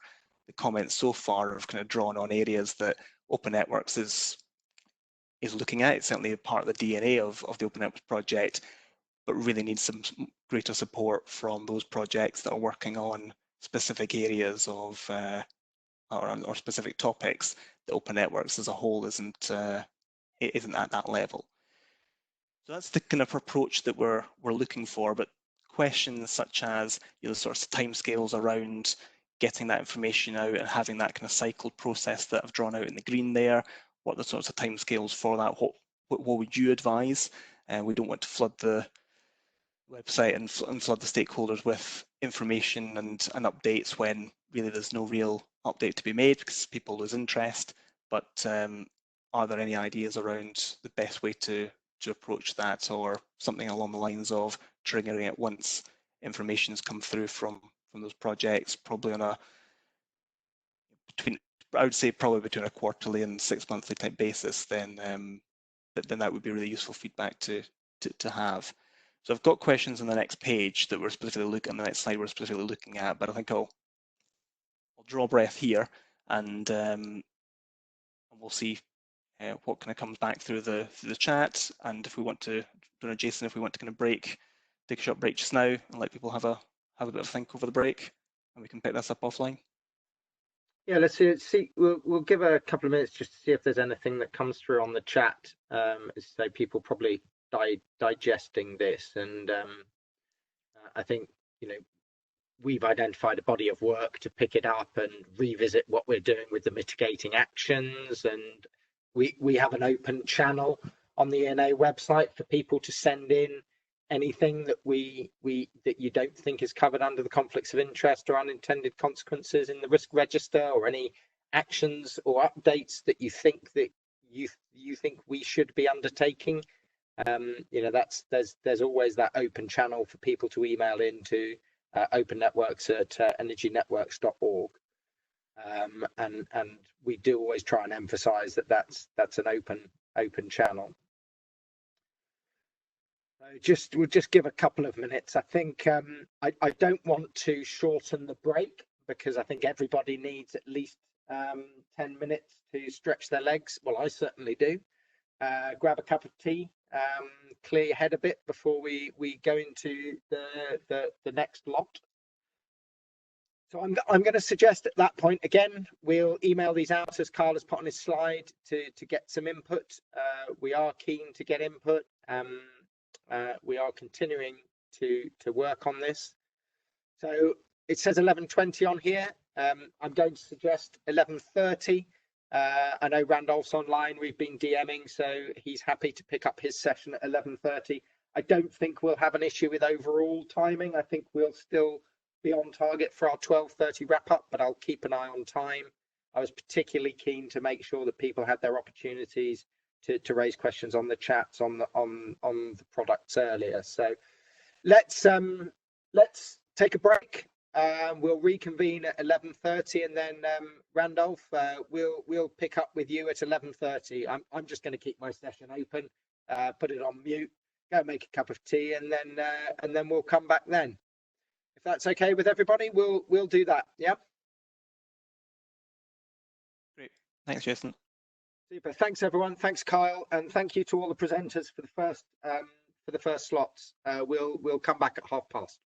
the comments so far have kind of drawn on areas that Open Networks is looking at. It's certainly a part of the DNA of the Open Networks project, but really needs some greater support from those projects that are working on specific areas of or specific topics that Open Networks as a whole isn't at that level. So that's the kind of approach that we're looking for. But questions such as the sorts of timescales around getting that information out and having that kind of cycled process that I've drawn out in the green there, what are the sorts of timescales for that? What would you advise? And we don't want to flood the website and flood the stakeholders with information and updates when really there's no real update to be made because people lose interest. But are there any ideas around the best way to approach that, or something along the lines of triggering it once information's come through from those projects, probably on a I would say probably between a quarterly and 6 monthly type basis, then that would be really useful feedback to have. So I've got questions on the next page that we're specifically looking on the next slide we're specifically looking at, but I think I'll draw breath here, and we'll see what kind of comes back through the chat. And if we want to, I don't know, Jason, if we want to kind of take a short break just now and let people have a bit of a think over the break, and we can pick this up offline. Yeah, let's see. We'll give a couple of minutes just to see if there's anything that comes through on the chat. As I say, people probably digesting this, and I think, you know, we've identified a body of work to pick it up and revisit what we're doing with the mitigating actions, and we have an open channel on the ENA website for people to send in anything that that you don't think is covered under the conflicts of interest or unintended consequences in the risk register, or any actions or updates that you think we should be undertaking. You know, there's always that open channel for people to email into opennetworks@energynetworks.org, and we do always try and emphasize that that's an open channel. We'll just give a couple of minutes. I think I don't want to shorten the break, because I think everybody needs at least 10 minutes to stretch their legs. Well, I certainly do. Grab a cup of tea, clear your head a bit before we go into the next lot. So I'm going to suggest at that point, again, we'll email these out as Carl has put on his slide to get some input. We are keen to get input. We are continuing to work on this. So it says 11:20 on here. I'm going to suggest 11:30. I know Randolph's online. We've been DMing, so he's happy to pick up his session at 11:30. I don't think we'll have an issue with overall timing. I think we'll still be on target for our 12:30 wrap up, but I'll keep an eye on time. I was particularly keen to make sure that people had their opportunities to raise questions on the chats on the products earlier. So let's take a break. We'll reconvene at 11:30, and then Randolph, we'll pick up with you at 11:30. I'm just going to keep my session open, put it on mute, go make a cup of tea, and then we'll come back then. If that's okay with everybody, we'll do that. Yeah. Great. Thanks, Jason. Super. Thanks, everyone. Thanks, Kyle, and thank you to all the presenters for the first slots. We'll come back at 12:30.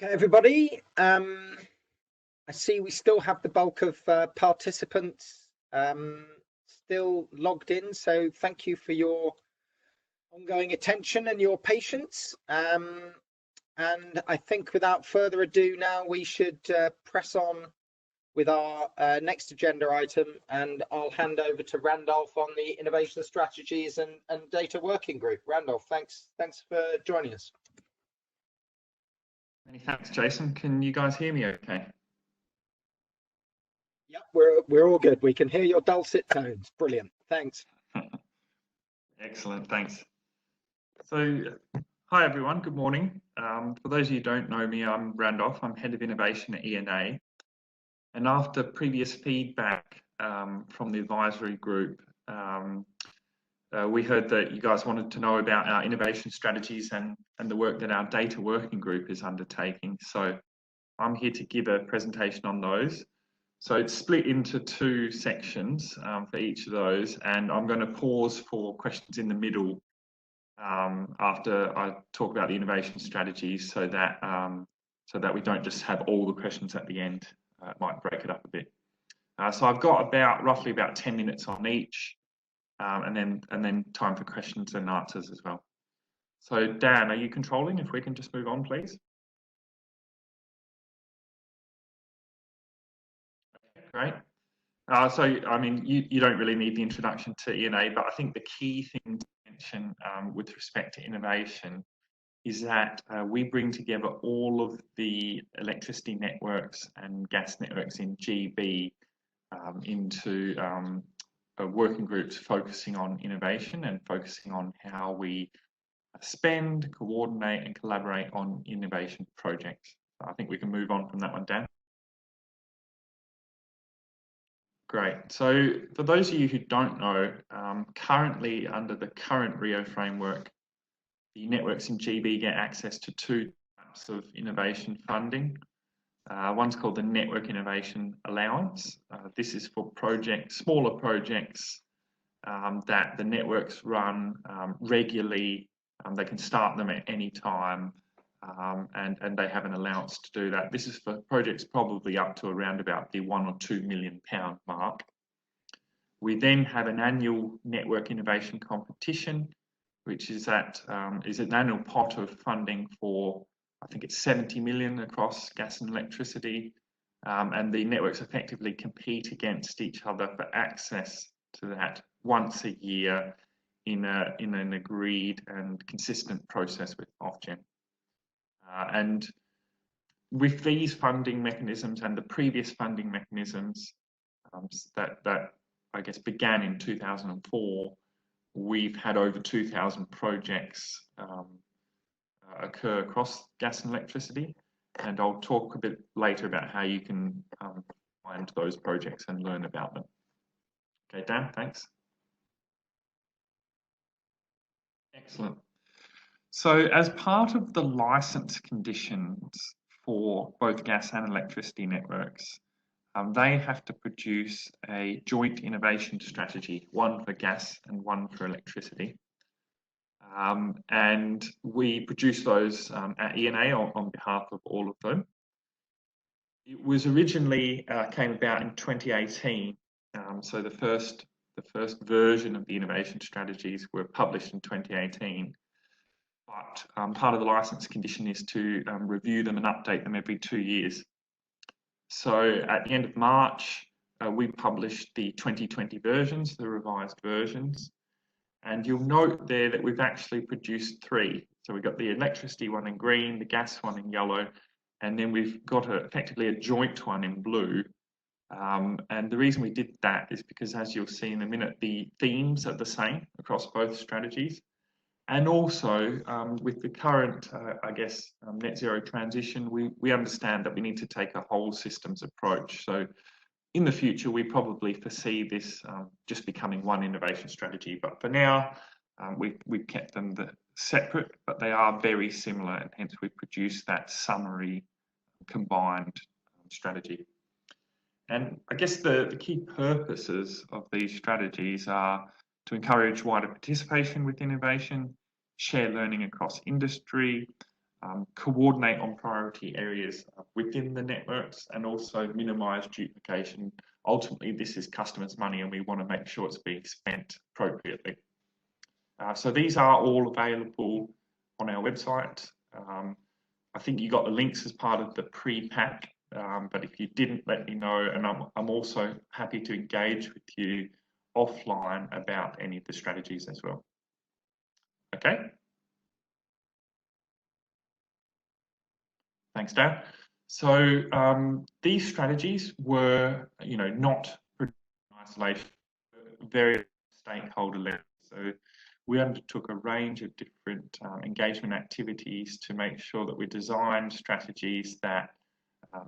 Okay, everybody. I see we still have the bulk of participants still logged in, so thank you for your ongoing attention and your patience. And I think without further ado now we should press on with our next agenda item, and I'll hand over to Randolph on the innovation strategies and data working group. Randolph, thanks for joining us. Many thanks, Jason. Can you guys hear me okay? Yep, we're all good. We can hear your dulcet tones. Brilliant. Thanks. Excellent, thanks. So, hi everyone, good morning. For those of you who don't know me, I'm Randolph. I'm Head of Innovation at ENA. And after previous feedback from the advisory group, we heard that you guys wanted to know about our innovation strategies and the work that our data working group is undertaking. So I'm here to give a presentation on those. So it's split into two sections for each of those, and I'm going to pause for questions in the middle after I talk about the innovation strategies, so that we don't just have all the questions at the end. It might break it up a bit. So I've got roughly about 10 minutes on each, and then time for questions and answers as well. So Dan, are you controlling? If we can just move on, please. Okay, great. So, I mean, you don't really need the introduction to ENA, but I think the key thing to mention with respect to innovation is that we bring together all of the electricity networks and gas networks in GB into working groups focusing on innovation and focusing on how we spend, coordinate and collaborate on innovation projects. I think we can move on from that one, Dan. Great. So for those of you who don't know, currently under the current RIO framework, the networks in GB get access to two types of innovation funding. One's called the Network Innovation Allowance. This is for smaller projects that the networks run regularly. They can start them at any time, and they have an allowance to do that. This is for projects probably up to around about the £1 or £2 million mark. We then have an annual network innovation competition, which is an annual pot of funding for, I think it's 70 million across gas and electricity, and the networks effectively compete against each other for access to that once a year in an agreed and consistent process with Ofgem. And with these funding mechanisms and the previous funding mechanisms that I guess began in 2004, we've had over 2,000 projects occur across gas and electricity, and I'll talk a bit later about how you can find those projects and learn about them. Okay, Dan, thanks. Excellent. So as part of the license conditions for both gas and electricity networks, they have to produce a joint innovation strategy, one for gas and one for electricity. And we produce those at ENA on behalf of all of them. It was originally came about in 2018. So the first version of the innovation strategies were published in 2018. But part of the license condition is to review them and update them every 2 years. So at the end of March, we published the 2020 versions, the revised versions. And you'll note there that we've actually produced 3. So we've got the electricity one in green, the gas one in yellow, and then we've got effectively a joint one in blue. And the reason we did that is because, as you'll see in a minute, the themes are the same across both strategies. And also with the current, net zero transition, we understand that we need to take a whole systems approach. So in the future, we probably foresee this just becoming one innovation strategy. But for now, we've kept them separate, but they are very similar, and hence we produce that summary combined strategy. And I guess the key purposes of these strategies are to encourage wider participation with innovation, share learning across industry, coordinate on priority areas within the networks, and also minimize duplication. Ultimately, this is customers' money and we want to make sure it's being spent appropriately. So these are all available on our website. I think you got the links as part of the pre-pack, but if you didn't, let me know, and I'm also happy to engage with you offline about any of the strategies as well. Okay. Thanks, Dan. So these strategies were, not in isolation, very stakeholder led. So we undertook a range of different engagement activities to make sure that we designed strategies that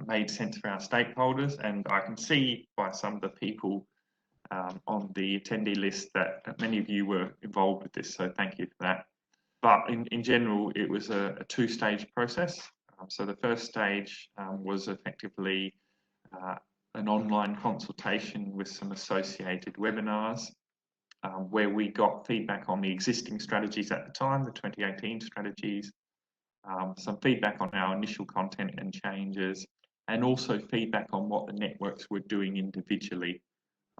made sense for our stakeholders. And I can see by some of the people on the attendee list that many of you were involved with this, so thank you for that. But in general, it was a two-stage process. So the first stage was effectively an online consultation with some associated webinars where we got feedback on the existing strategies at the time, the 2018 strategies, some feedback on our initial content and changes, and also feedback on what the networks were doing individually.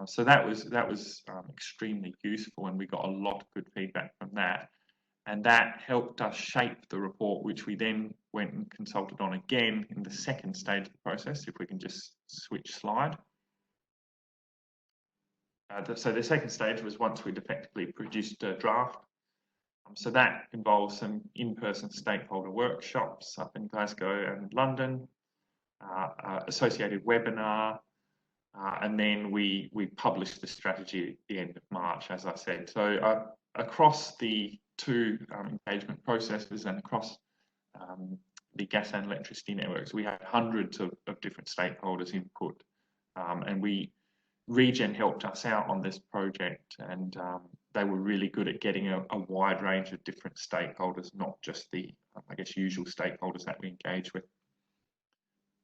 So that was extremely useful, and we got a lot of good feedback from that. And that helped us shape the report, which we then went and consulted on again in the second stage of the process, if we can just switch slide. So the second stage was once we'd effectively produced a draft. So that involves some in-person stakeholder workshops up in Glasgow and London, associated webinar, and then we published the strategy at the end of March, as I said. So across the two engagement processes and across the gas and electricity networks, we had hundreds of different stakeholders input, and Regen helped us out on this project, and they were really good at getting a wide range of different stakeholders, not just the, I guess, usual stakeholders that we engage with.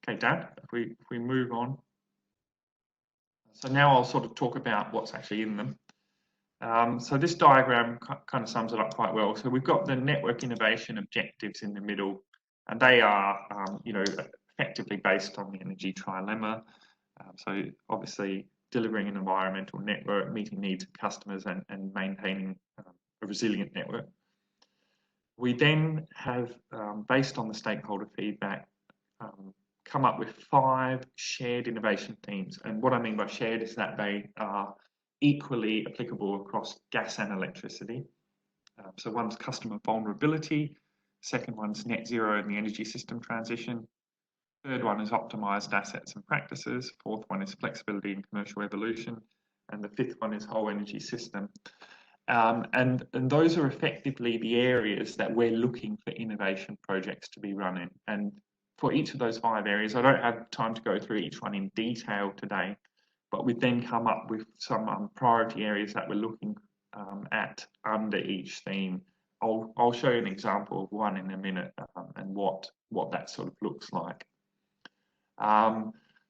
Okay, Dan, if we move on. So now I'll sort of talk about what's actually in them. So this diagram kind of sums it up quite well. So we've got the network innovation objectives in the middle, and they are, effectively based on the energy trilemma. So obviously delivering an environmental network, meeting needs of customers, and maintaining a resilient network. We then have, based on the stakeholder feedback, come up with 5 shared innovation themes. And what I mean by shared is that they are equally applicable across gas and electricity. So one's customer vulnerability, second one's net zero and the energy system transition, third one is optimized assets and practices, fourth one is flexibility and commercial evolution, and the fifth one is whole energy system. And those are effectively the areas that we're looking for innovation projects to be run in. And for each of those 5 areas, I don't have time to go through each one in detail today, but we then come up with some priority areas that we're looking at under each theme. I'll show you an example of one in a minute and what that sort of looks like.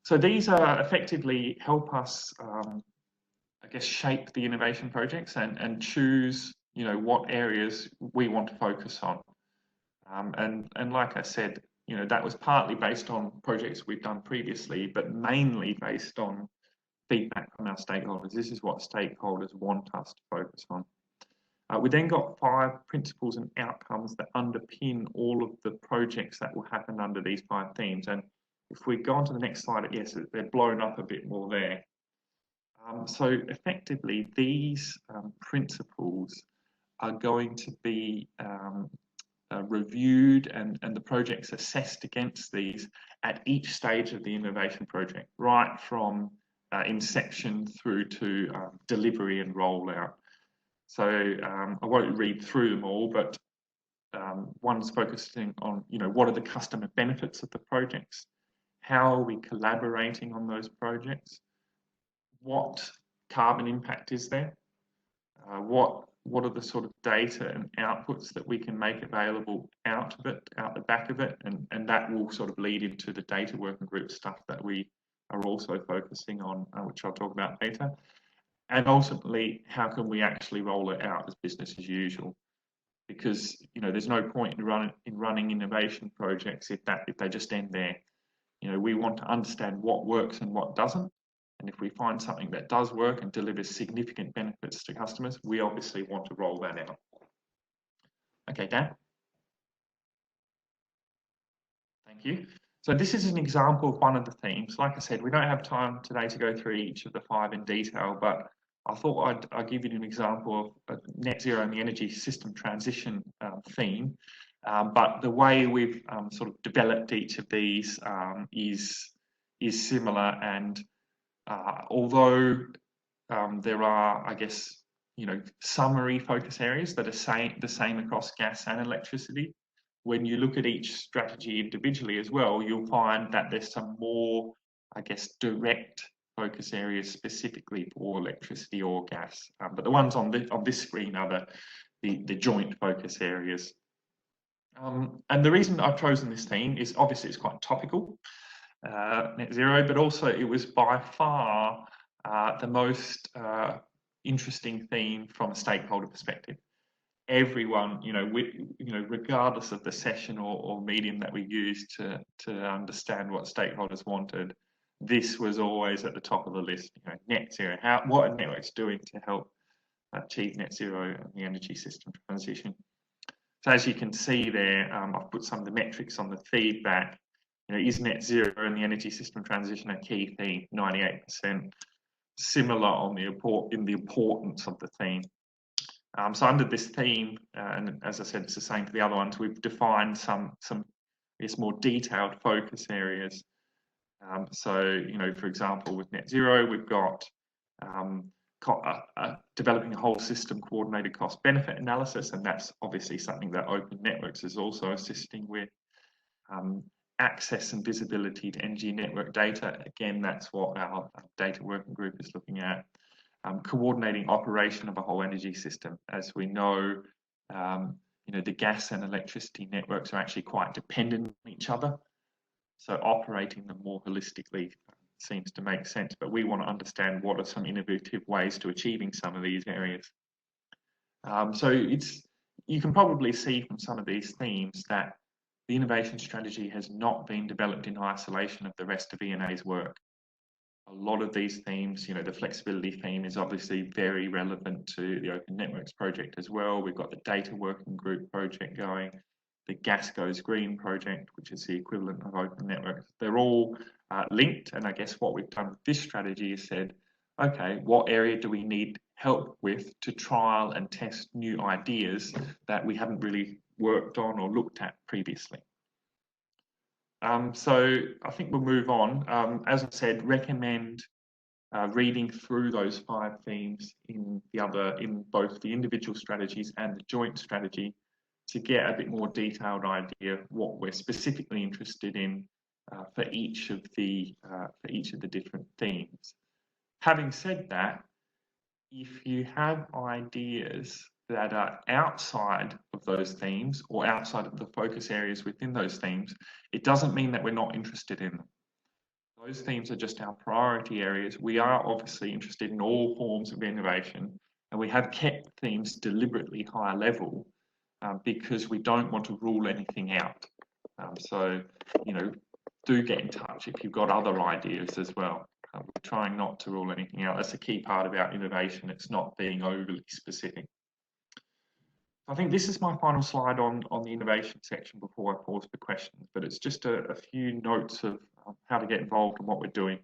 So these are effectively help us, I guess, shape the innovation projects and choose, what areas we want to focus on. And like I said, that was partly based on projects we've done previously, but mainly based on feedback from our stakeholders. This is what stakeholders want us to focus on. We then got 5 principles and outcomes that underpin all of the projects that will happen under these 5 themes. And if we go on to the next slide, yes, they're blown up a bit more there. So effectively, these principles are going to be reviewed and the projects assessed against these at each stage of the innovation project, right from inception through to delivery and rollout. So I won't read through them all, but one's focusing on, what are the customer benefits of the projects? How are we collaborating on those projects? What carbon impact is there? What are the sort of data and outputs that we can make available out the back of it? And that will sort of lead into the data working group stuff that we are also focusing on, which I'll talk about later. And ultimately, how can we actually roll it out as business as usual? because there's no point in running innovation projects if they just end there. We want to understand what works and what doesn't, and if we find something that does work and delivers significant benefits to customers, we obviously want to roll that out. Okay, Dan. Thank you. So this is an example of one of the themes. Like I said, we don't have time today to go through each of the 5 in detail, but I thought I'd give you an example of net zero and the energy system transition theme. But the way we've sort of developed each of these is similar, and although there are, I guess, summary focus areas that are the same across gas and electricity, when you look at each strategy individually as well, you'll find that there's some more, I guess, direct focus areas specifically for electricity or gas. But the ones on this screen are the joint focus areas. And the reason I've chosen this theme is obviously it's quite topical, net zero, but also it was by far the most interesting theme from a stakeholder perspective. Everyone, regardless of the session or medium that we used to understand what stakeholders wanted, this was always at the top of the list. Net zero. What are networks doing to help achieve net zero and the energy system transition? So as you can see there, I've put some of the metrics on the feedback. Is net zero and the energy system transition a key theme? 98%. Similar in the importance of the theme. So under this theme, and as I said, it's the same for the other ones, we've defined some I guess, more detailed focus areas. So, for example, with net zero, we've got developing a whole system coordinated cost benefit analysis, and that's obviously something that Open Networks is also assisting with. Access and visibility to energy network data, again, that's what our data working group is looking at. Coordinating operation of a whole energy system. As we know, the gas and electricity networks are actually quite dependent on each other. So operating them more holistically seems to make sense, but we want to understand what are some innovative ways to achieving some of these areas. So you can probably see from some of these themes that the innovation strategy has not been developed in isolation of the rest of ENA's work. A lot of these themes, the flexibility theme is obviously very relevant to the Open Networks project as well. We've got the data working group project going, the Gas Goes Green project, which is the equivalent of Open Networks. They're all linked, and I guess what we've done with this strategy is said, okay, what area do we need help with to trial and test new ideas that we haven't really worked on or looked at previously? So I think we'll move on. As I said, recommend reading through those 5 themes in both the individual strategies and the joint strategy to get a bit more detailed idea of what we're specifically interested in for each of the different themes. Having said that, if you have ideas that are outside of those themes or outside of the focus areas within those themes, it doesn't mean that we're not interested in them. Those themes are just our priority areas. We are obviously interested in all forms of innovation, and we have kept themes deliberately high level because we don't want to rule anything out. So, do get in touch if you've got other ideas as well. We're trying not to rule anything out. That's a key part of our innovation. It's not being overly specific. I think this is my final slide on the innovation section before I pause for questions, but it's just a few notes of how to get involved in what we're doing.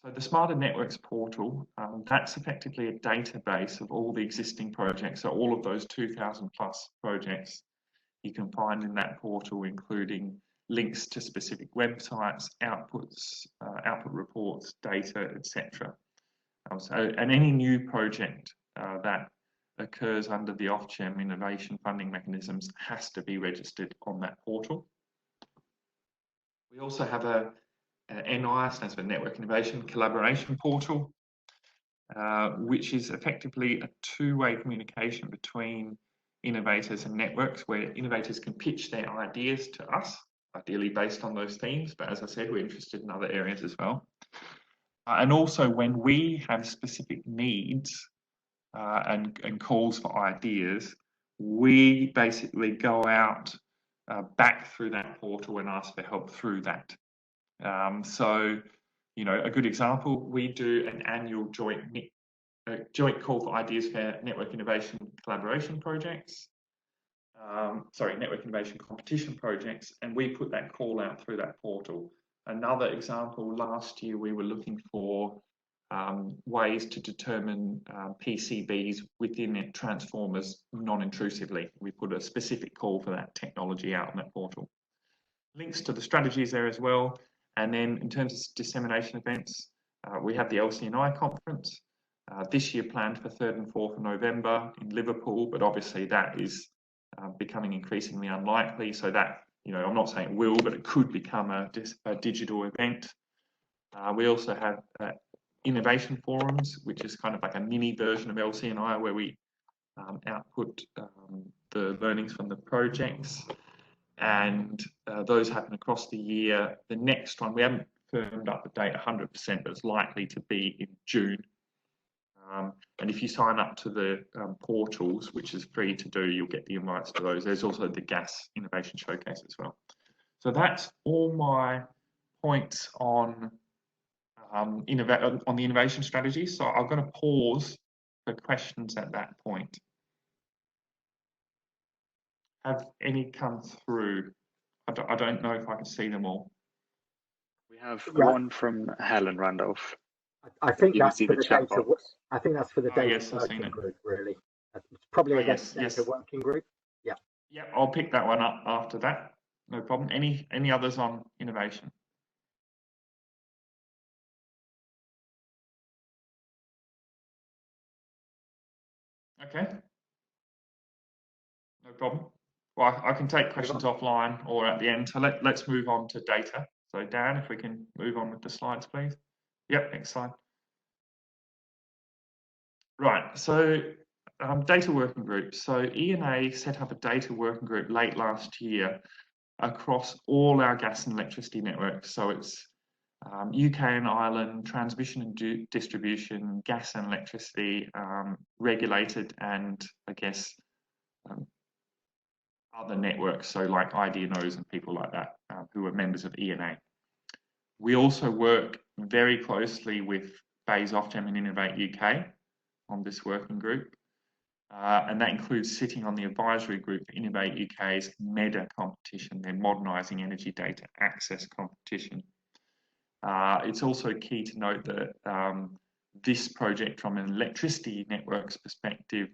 So the Smarter Networks portal, that's effectively a database of all the existing projects. So all of those 2,000 plus projects you can find in that portal, including links to specific websites, outputs, output reports, data, etc. And any new project that occurs under the Ofgem innovation funding mechanisms has to be registered on that portal. We also have a NI, stands for Network Innovation Collaboration Portal, which is effectively a two-way communication between innovators and networks, where innovators can pitch their ideas to us, ideally based on those themes, but as I said, we're interested in other areas as well. And also when we have specific needs and calls for ideas, we basically go out back through that portal and ask for help through that. So, you know, a good example, we do an annual joint call for ideas for network innovation collaboration projects. Network innovation competition projects, and we put that call out through that portal. Another example, last year we were looking for ways to determine PCBs within transformers non-intrusively. We put a specific call for that technology out on that portal. Links to the strategies there as well. And then in terms of dissemination events, we have the LC&I conference, this year planned for 3rd and 4th of November in Liverpool, but obviously that is becoming increasingly unlikely. So that, you know, I'm not saying it will, but it could become a digital event. We also have innovation forums, which is kind of like a mini version of LC&I, where we output the learnings from the projects, and those happen across the year. The next one, we haven't firmed up the date 100%, but it's likely to be in June. And if you sign up to the portals, which is free to do, you'll get the invites to those. There's also the Gas Innovation Showcase as well. So that's all my points on the innovation strategy. So I'm going to pause for questions at that point. Have any come through? I don't know if I can see them all. We have one from Helen Randolph. I think that's for the chat data. box. I think that's for the data Yes, working group, really. It's probably against the data working group. Yeah. Yeah, I'll pick that one up after that. No problem. Any others on innovation? Okay. No problem. Well, I can take questions offline or at the end. So let's move on to data. So Dan, if we can move on with the slides, please. Yep, next slide. Right, so data working group. So E&A set up a data working group late last year across all our gas and electricity networks. So it's UK and Ireland, transmission and distribution, gas and electricity, regulated, and I guess other networks, so like IDNOs and people like that, who are members of E&A. We also work very closely with BEIS, Ofgem and Innovate UK on this working group. And that includes sitting on the advisory group for Innovate UK's MEDA competition, their Modernising Energy Data Access competition. It's also key to note that this project, from an electricity networks perspective,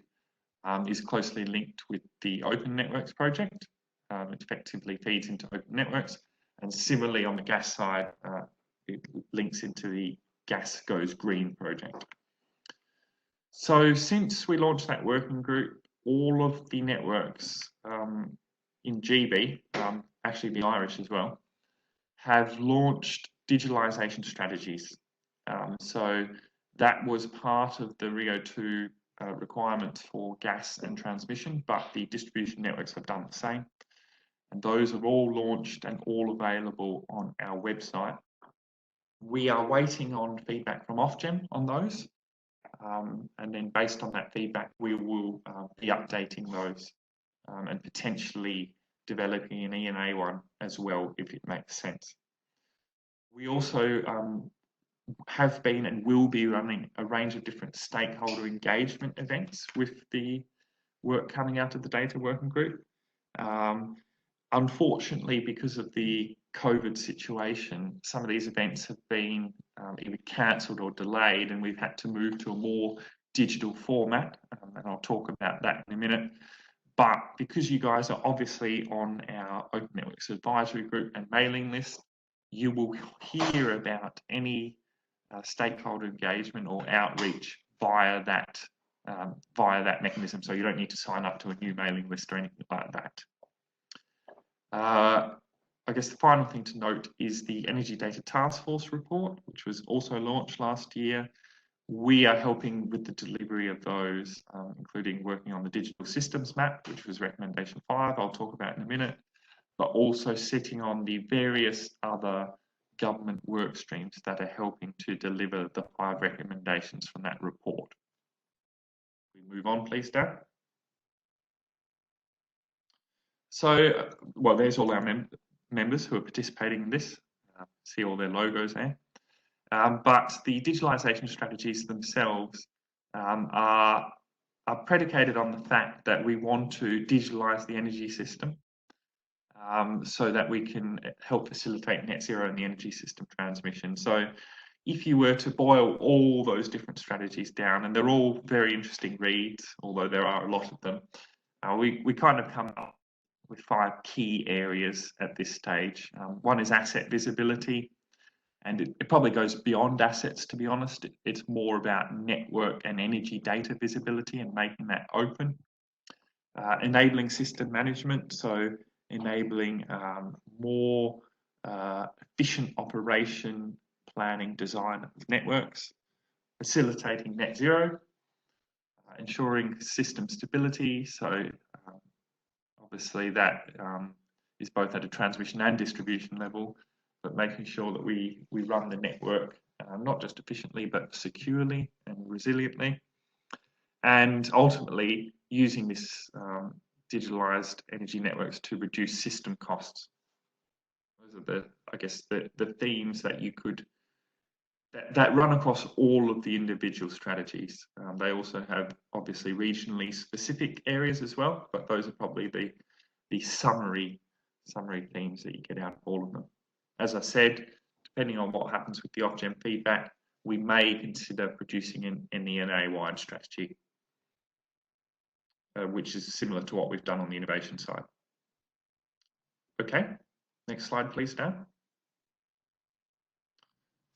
is closely linked with the Open Networks project. It effectively feeds into Open Networks. And similarly, on the gas side, it links into the Gas Goes Green project. So since we launched that working group, all of the networks in GB, actually the Irish as well, have launched digitalisation strategies. So that was part of the RIIO-2 requirements for gas and transmission, but the distribution networks have done the same. And those are all launched and all available on our website. We are waiting on feedback from Ofgem on those. And then based on that feedback, we will be updating those and potentially developing an E&A one as well, if it makes sense. We also have been and will be running a range of different stakeholder engagement events with the work coming out of the data working group. Unfortunately, because of the COVID situation, some of these events have been either cancelled or delayed, and we've had to move to a more digital format, and I'll talk about that in a minute. But because you guys are obviously on our Open Networks Advisory Group and mailing list, you will hear about any stakeholder engagement or outreach via that mechanism. So you don't need to sign up to a new mailing list or anything like that. I guess the final thing to note is the Energy Data Task Force report, which was also launched last year. We are helping with the delivery of those, including working on the digital systems map, which was recommendation 5, I'll talk about in a minute, but also sitting on the various other government work streams that are helping to deliver the 5 recommendations from that report. We move on, please, Dan. So, well, there's all our members who are participating in this. See all their logos there. But the digitalisation strategies themselves are predicated on the fact that we want to digitalise the energy system so that we can help facilitate net zero in the energy system transmission. So if you were to boil all those different strategies down, and they're all very interesting reads, although there are a lot of them, we kind of come up with 5 key areas at this stage. One is asset visibility, and it probably goes beyond assets, to be honest. It's more about network and energy data visibility and making that open. Enabling system management, so enabling more efficient operation, planning, design of networks. Facilitating net zero, ensuring system stability, so obviously that is both at a transmission and distribution level, but making sure that we run the network not just efficiently but securely and resiliently, and ultimately using this digitalized energy networks to reduce system costs. Those are the themes that you could that run across all of the individual strategies. They also have obviously regionally specific areas as well, but those are probably the summary themes that you get out of all of them. As I said, depending on what happens with the Ofgem feedback, we may consider producing an ENA-wide strategy, which is similar to what we've done on the innovation side. Okay, next slide, please, Dan.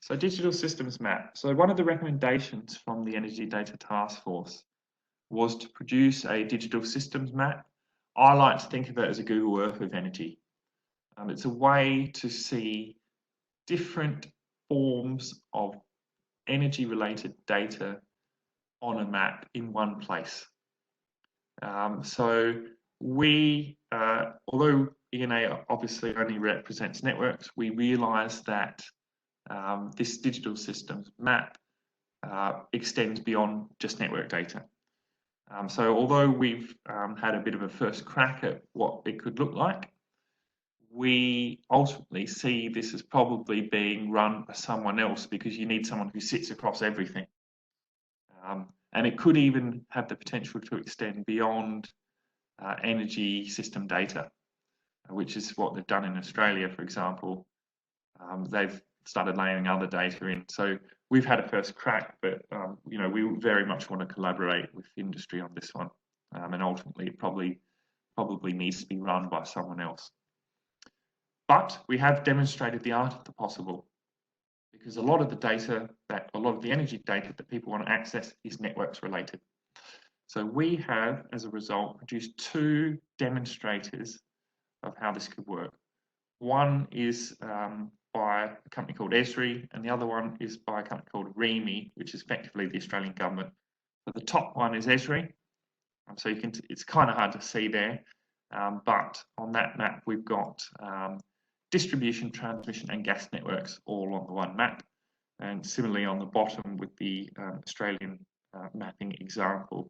So digital systems map. So one of the recommendations from the Energy Data Task Force was to produce a digital systems map. I like to think of it as a Google Earth of energy. It's a way to see different forms of energy-related data on a map in one place. So we, although ENA obviously only represents networks, we realise that this digital systems map extends beyond just network data. So although we've had a bit of a first crack at what it could look like, we ultimately see this as probably being run by someone else, because you need someone who sits across everything. And it could even have the potential to extend beyond energy system data, which is what they've done in Australia, for example. They've started layering other data in. So we've had a first crack, but you know, we very much want to collaborate with industry on this one. And ultimately, it probably needs to be run by someone else. But we have demonstrated the art of the possible, because a lot of the energy data that people want to access is networks related. So we have, as a result, produced 2 demonstrators of how this could work. One is by a company called Esri, and the other one is by a company called REMI, which is effectively the Australian government. So the top one is Esri. So you can, it's kind of hard to see there, but on that map we've got distribution, transmission and gas networks all on the one map, and similarly on the bottom with the Australian mapping example.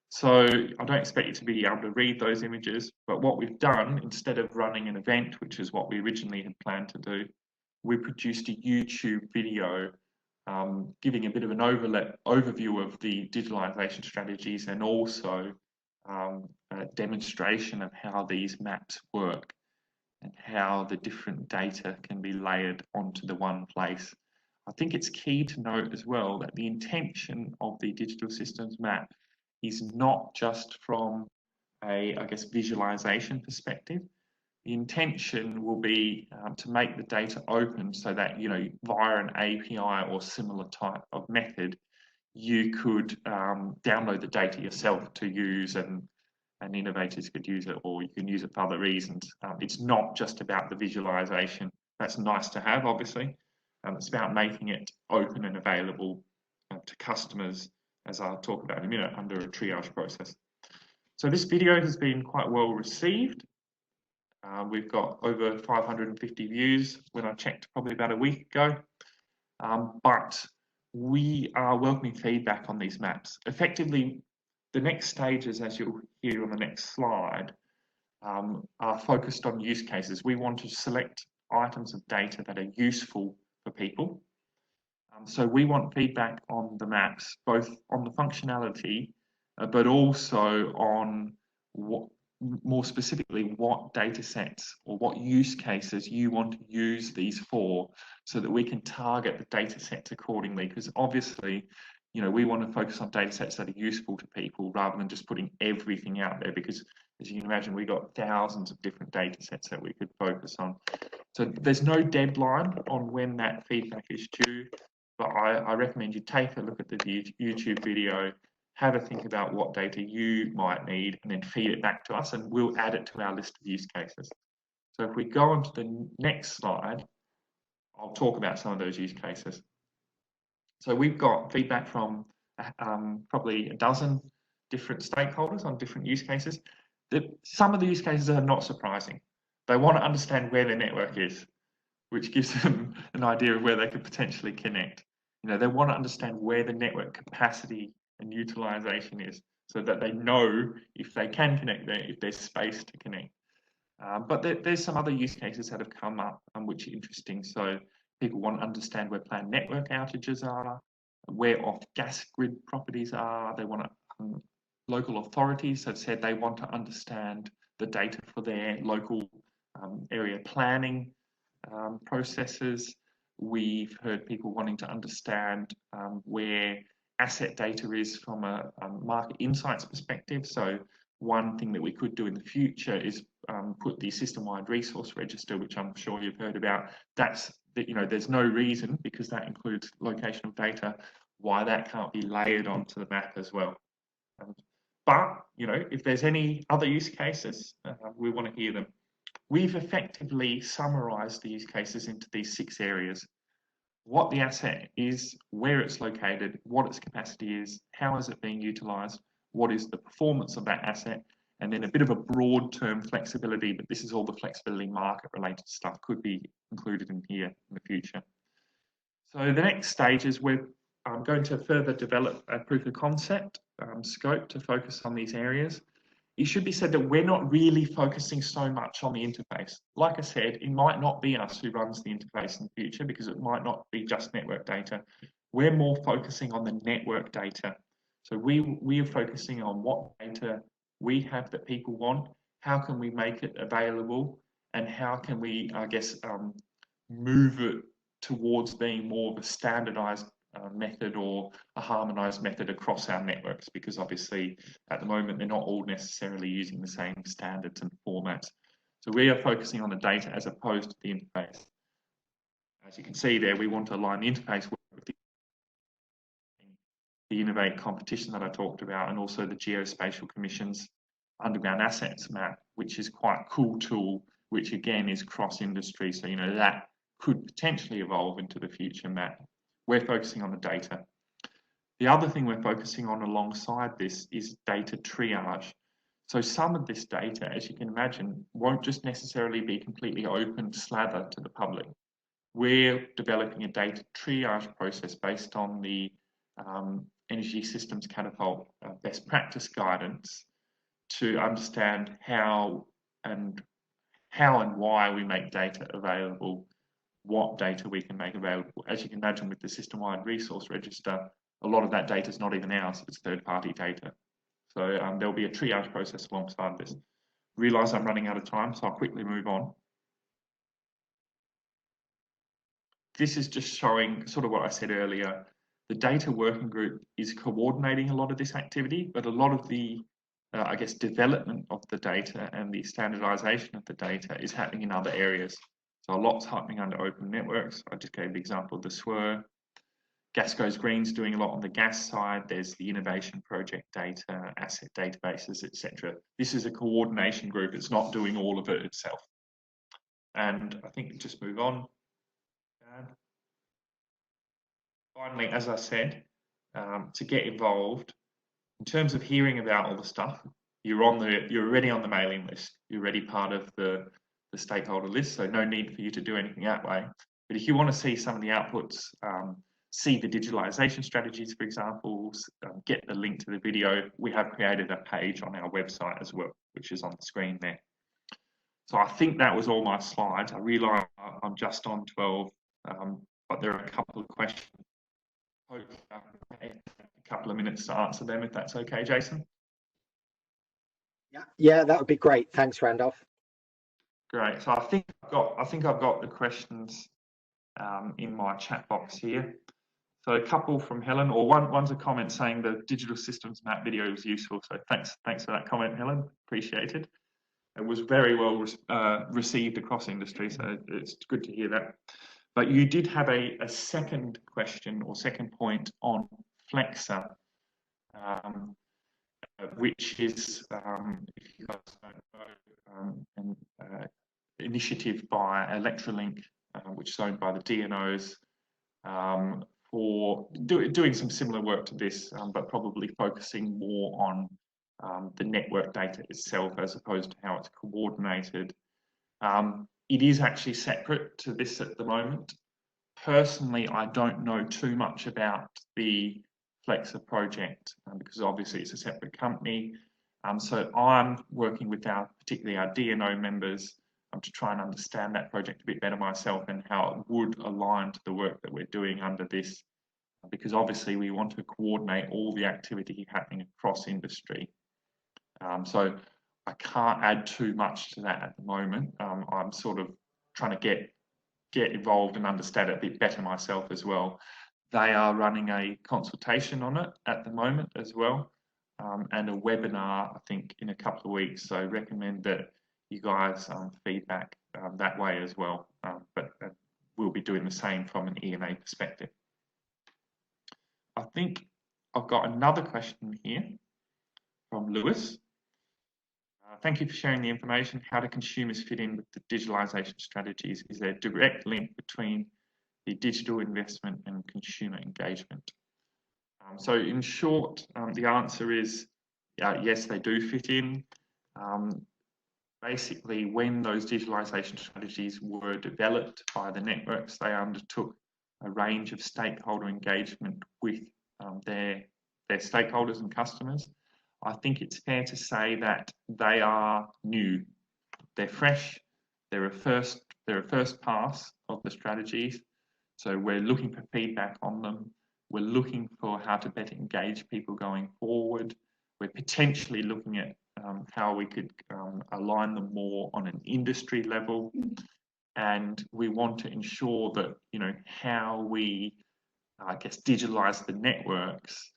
So I don't expect you to be able to read those images, but what we've done, instead of running an event, which is what we originally had planned to do, we produced a YouTube video giving a bit of an overview of the digitalisation strategies, and also a demonstration of how these maps work and how the different data can be layered onto the one place. I think it's key to note as well that the intention of the digital systems map is not just from a, I guess, visualization perspective. The intention will be to make the data open so that, you know, via an API or similar type of method, you could download the data yourself to use, and innovators could use it, or you can use it for other reasons. It's not just about the visualization. That's nice to have, obviously. It's about making it open and available to customers, as I'll talk about in a minute, under a triage process. So this video has been quite well received. We've got over 550 views when I checked probably about a week ago. But we are welcoming feedback on these maps. Effectively, the next stages, as you'll hear on the next slide, are focused on use cases. We want to select items of data that are useful for people. So we want feedback on the maps, both on the functionality, but also on what, more specifically, what data sets or what use cases you want to use these for, so that we can target the data sets accordingly. Because obviously, you know, we want to focus on data sets that are useful to people rather than just putting everything out there, because as you can imagine, we've got thousands of different data sets that we could focus on. So there's no deadline on when that feedback is due, but I recommend you take a look at the YouTube video, have a think about what data you might need, and then feed it back to us, and we'll add it to our list of use cases. So if we go on to the next slide, I'll talk about some of those use cases. So we've got feedback from probably a dozen different stakeholders on different use cases. Some of the use cases are not surprising. They want to understand where their network is, which gives them an idea of where they could potentially connect. You know, they want to understand where the network capacity and utilization is, so that they know if they can connect there, if there's space to connect. But there's some other use cases that have come up which are interesting. So people want to understand where planned network outages are, where off-gas grid properties are. They want to, local authorities have said they want to understand the data for their local area planning processes. We've heard people wanting to understand where asset data is from a market insights perspective. So one thing that we could do in the future is put the system-wide resource register, which I'm sure you've heard about. You know, there's no reason, because that includes location of data, why that can't be layered onto the map as well. But you know, if there's any other use cases, we want to hear them. We've effectively summarized the use cases into these 6 areas: what the asset is, where it's located, what its capacity is, how is it being utilized, what is the performance of that asset, and then a bit of a broad term flexibility, but this is all the flexibility market related stuff could be included in here in the future. So the next stage is we're going to further develop a proof of concept scope to focus on these areas. It should be said that we're not really focusing so much on the interface. Like I said, it might not be us who runs the interface in the future, because it might not be just network data. We're more focusing on the network data. So we are focusing on what data we have that people want, how can we make it available, and how can we, I guess, move it towards being more of a standardized method or a harmonized method across our networks, because obviously at the moment they're not all necessarily using the same standards and formats. So we are focusing on the data as opposed to the interface. As you can see there, we want to align the interface with the Innovate competition that I talked about, and also the Geospatial Commission's Underground Assets map, which is quite a cool tool, which again is cross-industry. So, you know, that could potentially evolve into the future map. We're focusing on the data. The other thing we're focusing on alongside this is data triage. So some of this data, as you can imagine, won't just necessarily be completely open slather to the public. We're developing a data triage process based on the Energy Systems Catapult best practice guidance to understand how and why we make data available, what data we can make available. As you can imagine, with the system-wide resource register, a lot of that data is not even ours, it's third-party data. So there'll be a triage process alongside this. Realise I'm running out of time, so I'll quickly move on. This is just showing sort of what I said earlier. The data working group is coordinating a lot of this activity, but a lot of the, I guess, development of the data and the standardization of the data is happening in other areas. So a lot's happening under open networks. I just gave the example of the SWIR. Gas Goes Green's doing a lot on the gas side. There's the innovation project data, asset databases, etc. This is a coordination group. It's not doing all of it itself. And I think just move on. Finally, as I said, to get involved, in terms of hearing about all the stuff, you're already on the mailing list. You're already part of the stakeholder list, so no need for you to do anything that way. But if you want to see some of the outputs, see the digitalization strategies, for example, get the link to the video, we have created a page on our website as well, which is on the screen there. So I think that was all my slides. I realise I'm just on 12, but there are a couple of questions. Hope a couple of minutes to answer them, if that's okay, Jason. Yeah, that would be great. Thanks, Randolph. Great. So I think I've got the questions in my chat box here. So a couple from Helen, or one's a comment saying the digital systems map video was useful. So thanks for that comment, Helen. Appreciated. It was very well received across industry, so it's good to hear that. But you did have a second question or second point on Flexa, which is, if you guys don't know, an initiative by Electrolink, which is owned by the DNOs, for doing some similar work to this, but probably focusing more on the network data itself as opposed to how it's coordinated. It is actually separate to this at the moment. Personally, I don't know too much about the Flexa project because obviously it's a separate company. So I'm working with particularly our DNO members to try and understand that project a bit better myself and how it would align to the work that we're doing under this, because obviously we want to coordinate all the activity happening across industry. So I can't add too much to that at the moment. I'm sort of trying to get involved and understand it a bit better myself as well. They are running a consultation on it at the moment as well, and a webinar, I think, in a couple of weeks. So I recommend that you guys feedback that way as well. But we'll be doing the same from an EMA perspective. I think I've got another question here from Lewis. Thank you for sharing the information. How do consumers fit in with the digitalisation strategies? Is there a direct link between the digital investment and consumer engagement? So in short, the answer is yes, they do fit in. Basically, when those digitalisation strategies were developed by the networks, they undertook a range of stakeholder engagement with their stakeholders and customers. I think it's fair to say that they are new, they're fresh, they're a first pass of the strategies. So we're looking for feedback on them. We're looking for how to better engage people going forward. We're potentially looking at how we could align them more on an industry level. And we want to ensure that, how we, digitalise the networks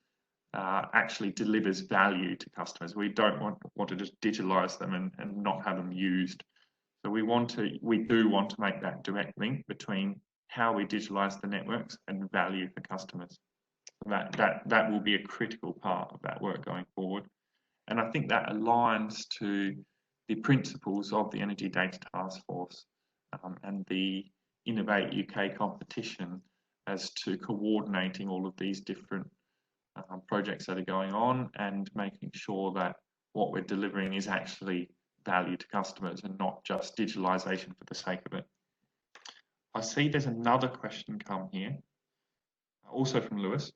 actually delivers value to customers. We don't want to just digitalize them and not have them used. So we do want to make that direct link between how we digitalize the networks and value for customers. That will be a critical part of that work going forward. And I think that aligns to the principles of the Energy Data Task Force and the Innovate UK competition as to coordinating all of these different projects that are going on and making sure that what we're delivering is actually value to customers and not just digitalization for the sake of it. I see there's another question come here, also from Lewis.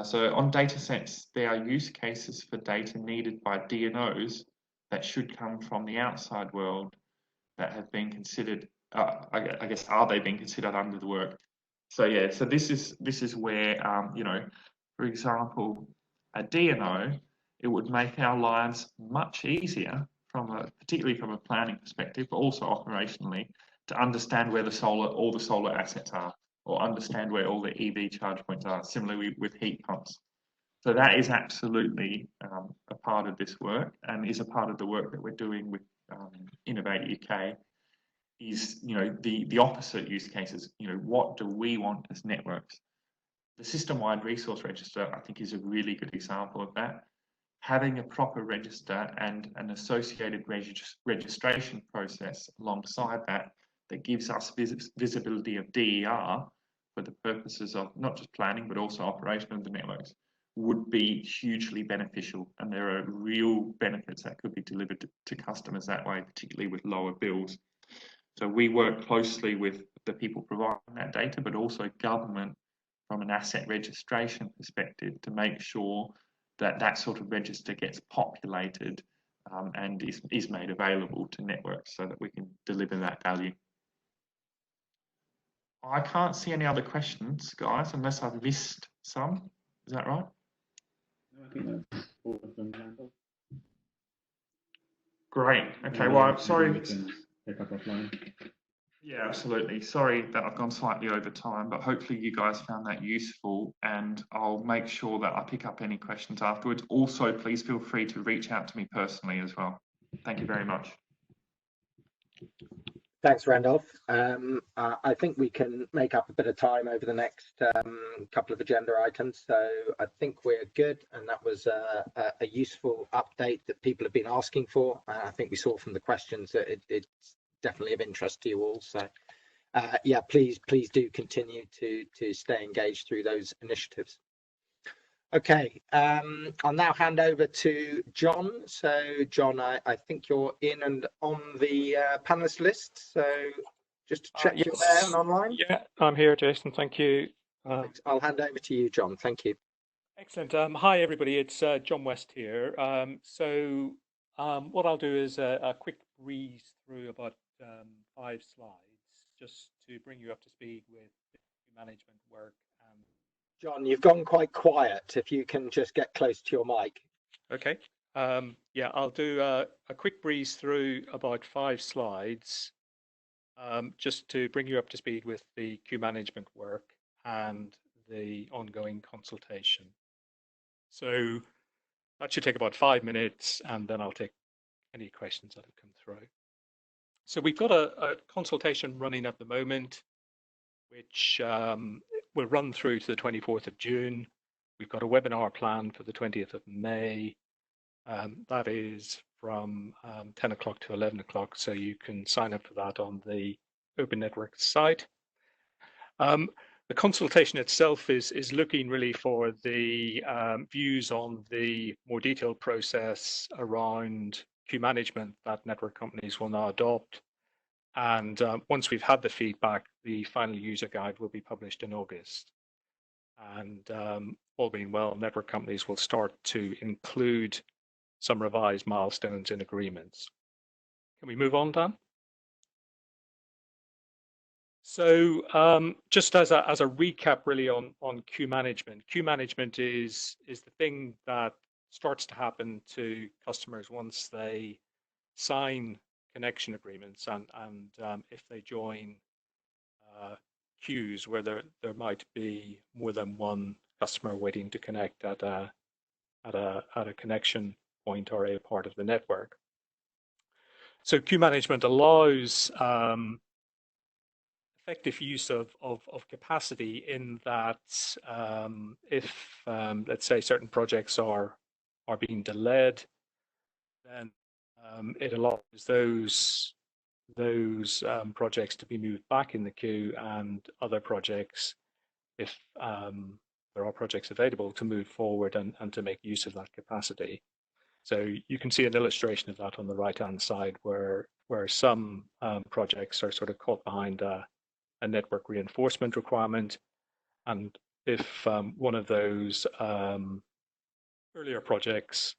So on data sets, there are use cases for data needed by DNOs that should come from the outside world that have been considered, I guess, are they being considered under the work? So yeah, so this is where, for example, a DNO, it would make our lives much easier particularly from a planning perspective, but also operationally, to understand where all the solar assets are, or understand where all the EV charge points are, similarly with heat pumps. So that is absolutely a part of this work, and is a part of the work that we're doing with Innovate UK. Is the opposite use cases. What do we want as networks? The system-wide resource register, I think, is a really good example of that. Having a proper register and an associated registration process alongside that gives us visibility of DER for the purposes of not just planning but also operation of the networks would be hugely beneficial, and there are real benefits that could be delivered to customers that way, particularly with lower bills. So we work closely with the people providing that data, but also government from an asset registration perspective to make sure that that sort of register gets populated and is made available to networks so that we can deliver that value. I can't see any other questions, guys, unless I've missed some. Is that right? No, I think that's all of them, Randall. Great. Okay, well, I'm sorry. We can pick up offline. Yeah, absolutely. Sorry that I've gone slightly over time, but hopefully you guys found that useful, and I'll make sure that I pick up any questions afterwards. Also, please feel free to reach out to me personally as well. Thank you very much. Thanks, Randolph. I think we can make up a bit of time over the next couple of agenda items. So I think we're good. And that was a useful update that people have been asking for. I think we saw from the questions that it's definitely of interest to you all. So yeah, please do continue to stay engaged through those initiatives. Okay, I'll now hand over to John. So John, I think you're in and on the panelist list. So just to check yes. you're there and online. Yeah, I'm here, Jason. Thank you. I'll hand over to you, John. Thank you. Excellent. Hi, everybody. It's John West here. What I'll do is a quick breeze through about 5 slides just to bring you up to speed with the management work. John, you've gone quite quiet. If you can just get close to your mic. Okay. Yeah, I'll do a quick breeze through about 5 slides just to bring you up to speed with the queue management work and the ongoing consultation. So that should take about 5 minutes, and then I'll take any questions that have come through. So we've got a consultation running at the moment, which will run through to the 24th of June. We've got a webinar planned for the 20th of May. That is from 10 o'clock to 11 o'clock, so you can sign up for that on the Open Network site. The consultation itself is looking really for the views on the more detailed process around queue management that network companies will now adopt. And once we've had the feedback, the final user guide will be published in August. And all being well, network companies will start to include some revised milestones in agreements. Can we move on, Dan? So just as a recap really on queue management is the thing that starts to happen to customers once they sign connection agreements and if they join queues where there might be more than one customer waiting to connect at a connection point or a part of the network. So queue management allows effective use of capacity in that if let's say certain projects are being delayed, then it allows those projects to be moved back in the queue, and other projects, if there are projects available, to move forward and to make use of that capacity. So you can see an illustration of that on the right-hand side, where some projects are sort of caught behind a network reinforcement requirement, and if one of those earlier projects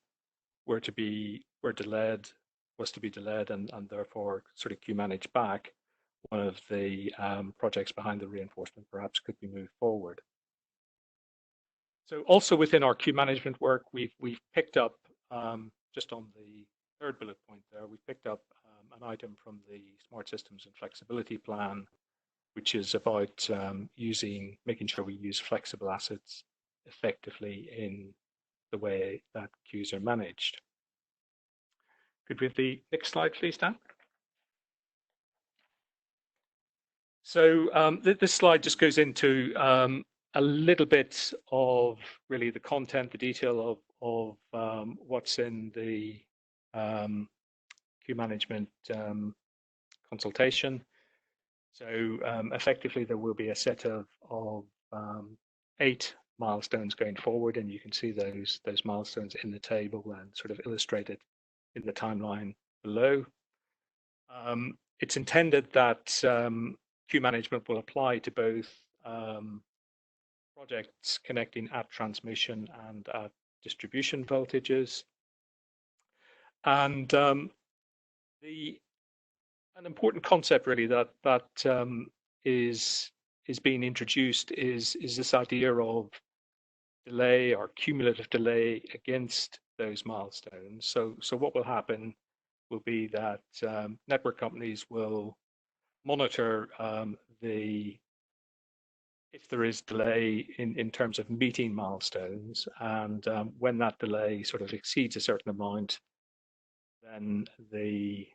was to be delayed and therefore sort of queue managed back, one of the projects behind the reinforcement perhaps could be moved forward. So also within our queue management work, we've picked up just on the 3rd bullet point there, we picked up an item from the Smart Systems and Flexibility Plan, which is about making sure we use flexible assets effectively in the way that queues are managed. Could we have the next slide, please, Dan? So this slide just goes into a little bit of really the content, the detail of what's in the queue management consultation. So effectively, there will be a set of 8 milestones going forward, and you can see those milestones in the table and sort of illustrated in the timeline below. It's intended that queue management will apply to both projects connecting at transmission and at distribution voltages. And an important concept really that is being introduced is this idea of delay or cumulative delay against those milestones. So what will happen will be that network companies will monitor if there is delay in terms of meeting milestones, and when that delay sort of exceeds a certain amount, then the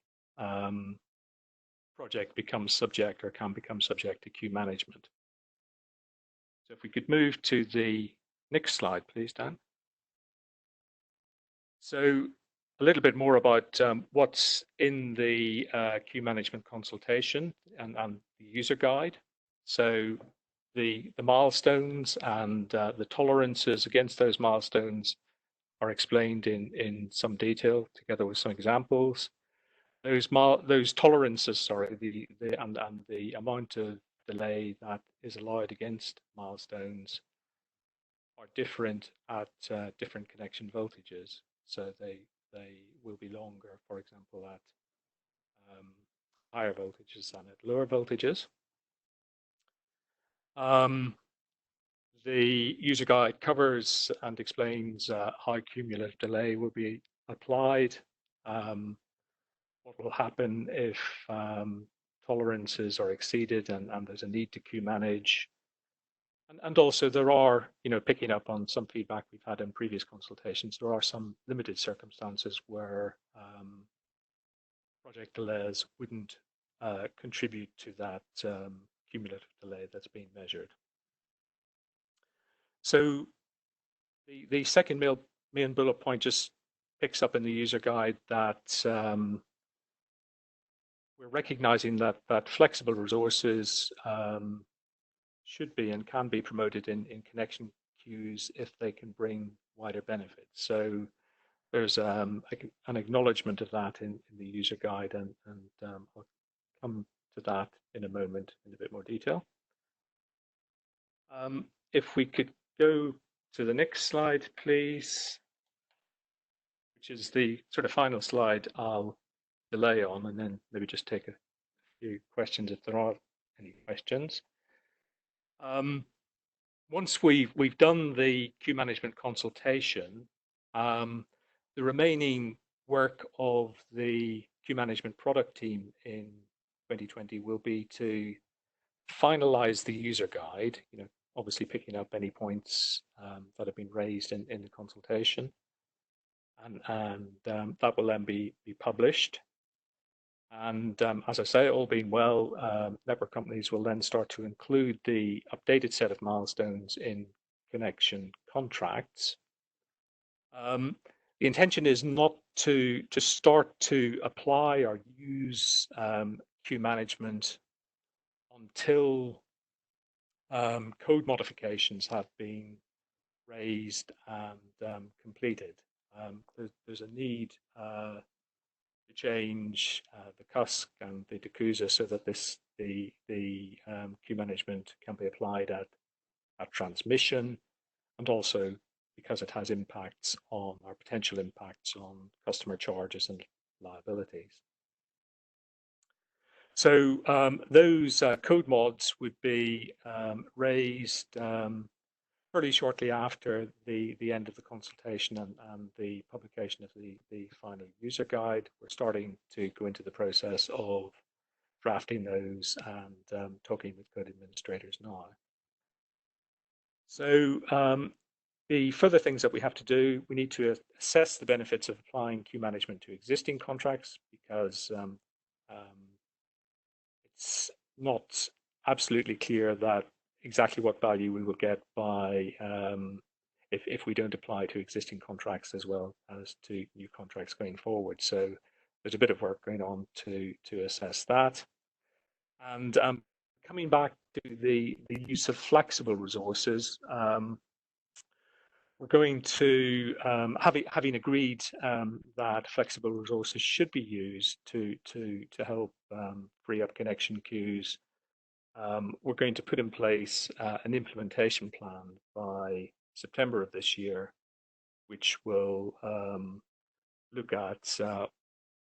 project becomes subject or can become subject to queue management. So if we could move to the next slide, please, Dan. So a little bit more about what's in the queue management consultation and the user guide. So the milestones and the tolerances against those milestones are explained in some detail, together with some examples. Those tolerances, sorry, and the amount of delay that is allowed against milestones are different at different connection voltages. So they will be longer, for example, at higher voltages than at lower voltages. The user guide covers and explains how cumulative delay will be applied, what will happen if tolerances are exceeded and there's a need to queue manage. And also there are, picking up on some feedback we've had in previous consultations, there are some limited circumstances where project delays wouldn't contribute to that cumulative delay that's being measured. So the second main bullet point just picks up in the user guide that we're recognizing that flexible resources should be and can be promoted in connection queues if they can bring wider benefits. So there's an acknowledgement of that in the user guide, and I'll come to that in a moment in a bit more detail. If we could go to the next slide, please, which is the sort of final slide I'll delay on, and then maybe just take a few questions if there are any questions. Once we've done the queue management consultation, the remaining work of the queue management product team in 2020 will be to finalize the user guide, obviously picking up any points that have been raised in the consultation, and that will then be published. And as I say, all being well, network companies will then start to include the updated set of milestones in connection contracts. The intention is not to start to apply or use queue management until code modifications have been raised and completed. There's a need to change the CUSC and the DECUSA so that the queue management can be applied at transmission, and also because it has impacts on, or potential impacts on, customer charges and liabilities. So those code mods would be raised fairly shortly after the end of the consultation and the publication of the final user guide. We're starting to go into the process of drafting those and talking with code administrators now. So the further things that we have to do, we need to assess the benefits of applying queue management to existing contracts, because it's not absolutely clear that exactly what value we will get by if we don't apply to existing contracts as well as to new contracts going forward. So there's a bit of work going on to assess that. And coming back to the use of flexible resources, we're going to, having agreed that flexible resources should be used to help free up connection queues, we're going to put in place an implementation plan by September of this year, which will look at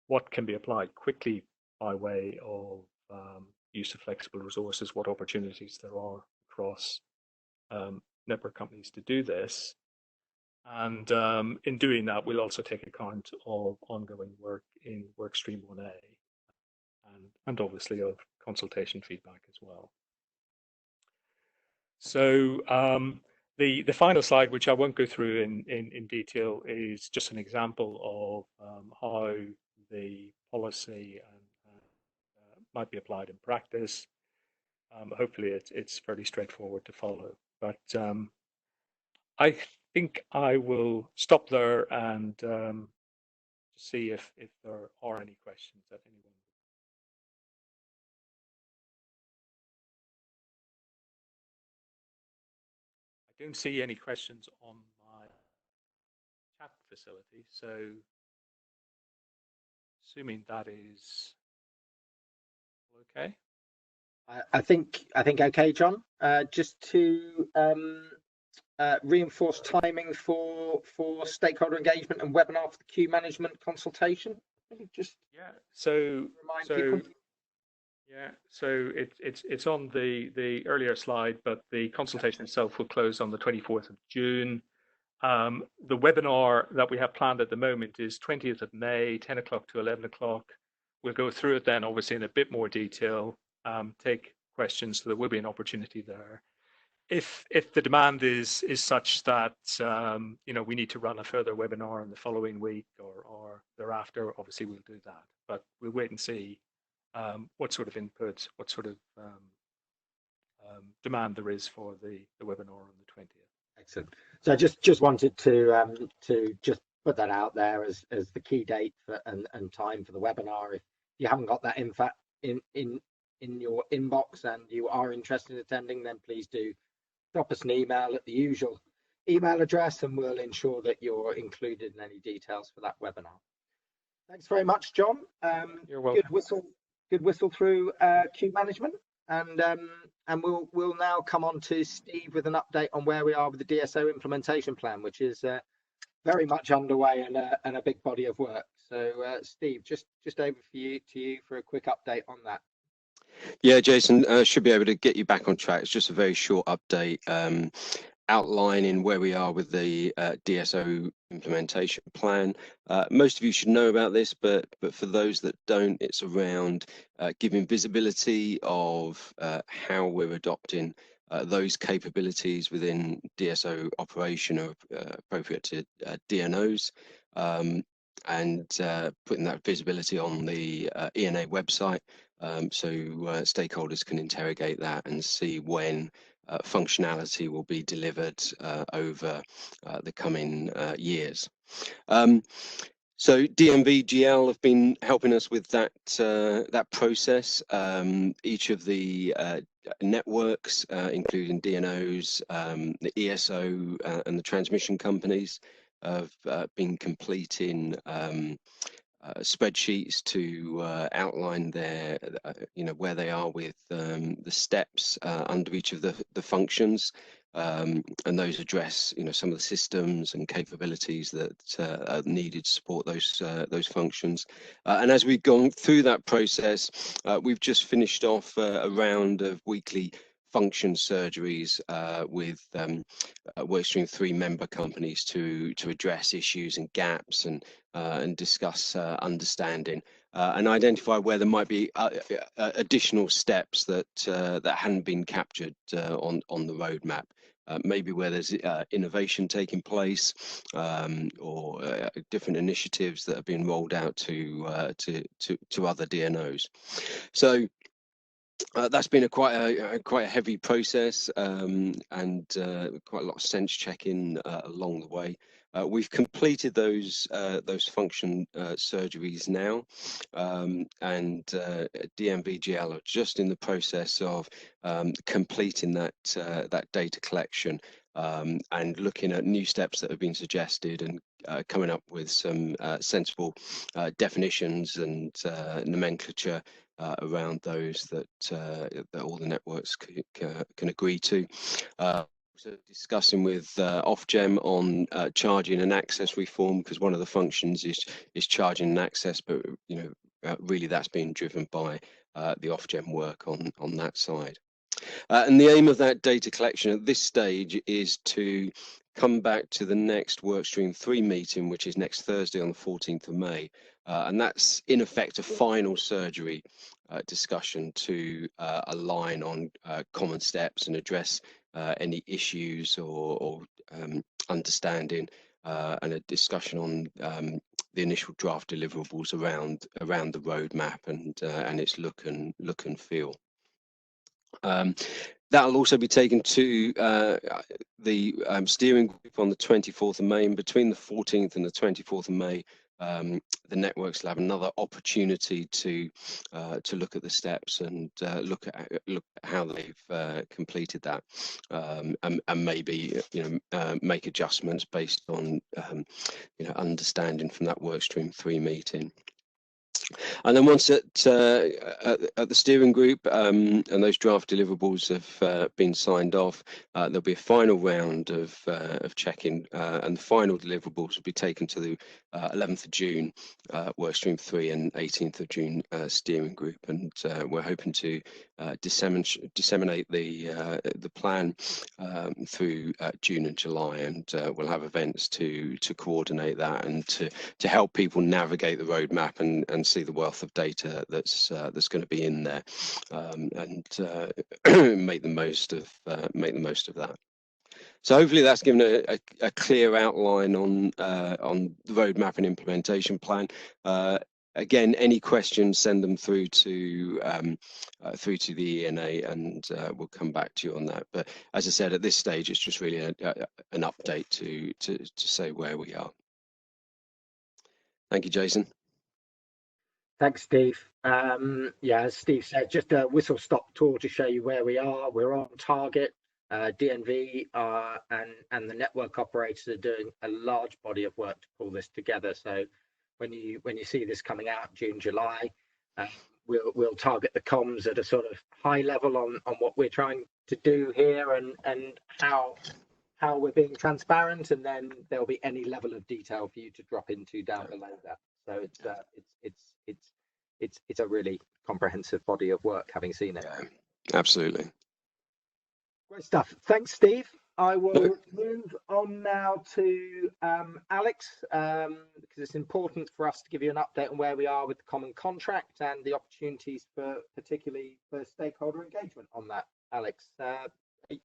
what can be applied quickly by way of use of flexible resources, what opportunities there are across network companies to do this. And in doing that, we'll also take account of ongoing work in Workstream 1A and obviously of consultation feedback as well. So the final slide, which I won't go through in detail, is just an example of how the policy might be applied in practice. Hopefully it's fairly straightforward to follow. But I think I will stop there and see if there are any questions that anyone. I don't see any questions on my chat facility, so assuming that is okay. I think okay, John. Just to reinforce timing for stakeholder engagement and webinar for the queue management consultation. Just So remind people. Yeah, so it's on the earlier slide, but the consultation itself will close on the 24th of June. The webinar that we have planned at the moment is 20th of May, 10 o'clock to 11 o'clock. We'll go through it then, obviously, in a bit more detail, take questions, so there will be an opportunity there. If the demand is such that we need to run a further webinar in the following week or thereafter, obviously we'll do that. But we'll wait and see what sort of input, what sort of demand there is for the webinar on the 20th. Excellent. So I just wanted to just put that out there as the key date and time for the webinar. If you haven't got that in your inbox and you are interested in attending, then please do drop us an email at the usual email address, and we'll ensure that you're included in any details for that webinar. Thanks very much, John. You're welcome. Good whistle through queue management, and we'll now come on to Steve with an update on where we are with the DSO implementation plan, which is very much underway and a big body of work. So Steve, just over to you for a quick update on that. Yeah, Jason, should be able to get you back on track. It's just a very short update outlining where we are with the DSO implementation plan. Most of you should know about this, but for those that don't, it's around giving visibility of how we're adopting those capabilities within DSO operation appropriate to DNOs, and putting that visibility on the ENA website, so stakeholders can interrogate that and see when functionality will be delivered over the coming years. So DMV-GL have been helping us with that process. Each of the networks, including DNOs, the ESO, and the transmission companies, have been completing spreadsheets to outline their, where they are with the steps under each of the functions, and those address, some of the systems and capabilities that are needed to support those functions. And as we've gone through that process, we've just finished off a round of weekly function surgeries with Workstream 3 member companies to address issues and gaps and discuss understanding and identify where there might be additional steps that hadn't been captured on the roadmap. Maybe where there's innovation taking place, or different initiatives that have been rolled out to other DNOs. So that's been quite a heavy process, and quite a lot of sense checking along the way. We've completed those function surgeries now, and DMV-GL are just in the process of completing that data collection, and looking at new steps that have been suggested and coming up with some sensible definitions and nomenclature around those that all the networks can agree to. So discussing with Ofgem on charging and access reform, because one of the functions is charging and access, but really that's being driven by the Ofgem work on that side. And the aim of that data collection at this stage is to come back to the next Workstream 3 meeting, which is next Thursday on the 14th of May. And that's in effect a final surgery discussion to align on common steps and address any issues or understanding, and a discussion on the initial draft deliverables around the roadmap and its look and feel. That'll also be taken to the steering group on the 24th of May, and between the 14th and the 24th of May, the networks will have another opportunity to look at the steps and look at how they've completed that, and maybe make adjustments based on understanding from that Workstream 3 meeting. And then once at the steering group and those draft deliverables have been signed off, there'll be a final round of checking, and the final deliverables will be taken to the 11th of June Workstream 3 and 18th of June steering group, and we're hoping to disseminate the plan through June and July, and we'll have events to coordinate that and to help people navigate the roadmap and see the wealth of data that's going to be in there, and make the most of that. So hopefully that's given a clear outline on the roadmap and implementation plan. Again, any questions, send them through to the ENA, and we'll come back to you on that. But as I said, at this stage, it's just really an update to say where we are. Thank you, Jason. Thanks, Steve. Yeah, as Steve said, just a whistle-stop tour to show you where we are. We're on target. DNV and the network operators are doing a large body of work to pull this together. So when you see this coming out June, July, we'll target the comms at a sort of high level on what we're trying to do here and how we're being transparent, and then there'll be any level of detail for you to drop into down below that. So it's a really comprehensive body of work, having seen it. Yeah, absolutely. Great stuff. Thanks, Steve. I will move on now to Alex, because it's important for us to give you an update on where we are with the common contract and the opportunities particularly for stakeholder engagement on that. Alex, are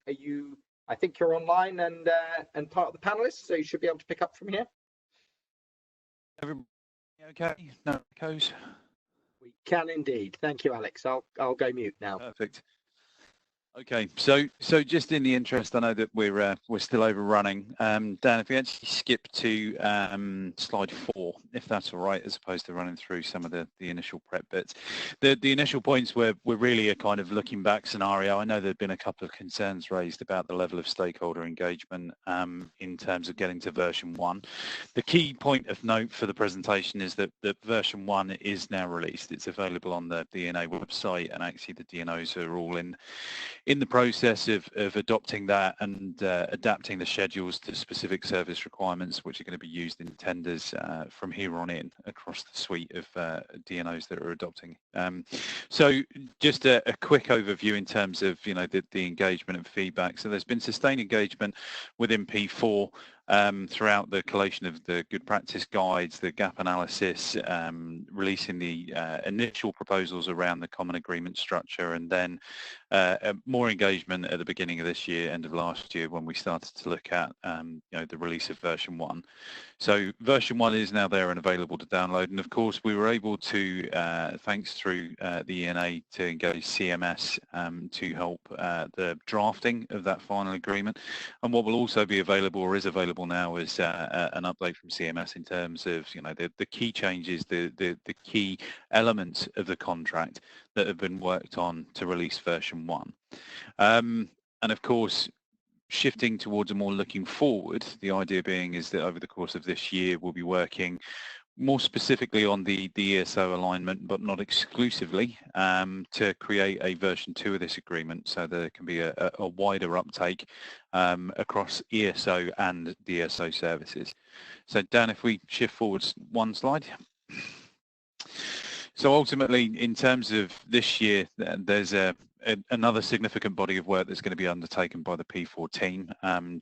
you? I think you're online and part of the panelists, so you should be able to pick up from here. Everybody okay? No echoes? We can indeed. Thank you, Alex. I'll go mute now. Perfect. Okay, so just in the interest, I know that we're still overrunning. Dan, if we actually skip to slide 4, if that's all right, as opposed to running through some of the initial prep bits. The initial points were really a kind of looking back scenario. I know there've been a couple of concerns raised about the level of stakeholder engagement in terms of getting to version 1. The key point of note for the presentation is that version 1 is now released. It's available on the DNA website, and actually the DNOs are all in the process of adopting that and adapting the schedules to specific service requirements, which are going to be used in tenders from here on in across the suite of DNOs that are adopting. So just a quick overview in terms of the engagement and feedback. So there's been sustained engagement within P4 throughout the collation of the good practice guides, the gap analysis, releasing the initial proposals around the common agreement structure, and then more engagement at the beginning of this year, end of last year, when we started to look at the release of version 1. So version 1 is now there and available to download, and of course we were able to, thanks through the ENA, to engage CMS to help the drafting of that final agreement. And what will also be available, or is available now, is an update from CMS in terms of the key changes, the key elements of the contract that have been worked on to release version 1. And of course, shifting towards a more looking forward, the idea being is that over the course of this year we'll be working more specifically on the ESO alignment, but not exclusively, to create a version 2 of this agreement so there can be a wider uptake across ESO and DSO services. So Dan, if we shift forwards one slide. So ultimately, in terms of this year, there's another significant body of work that's going to be undertaken by the P4 team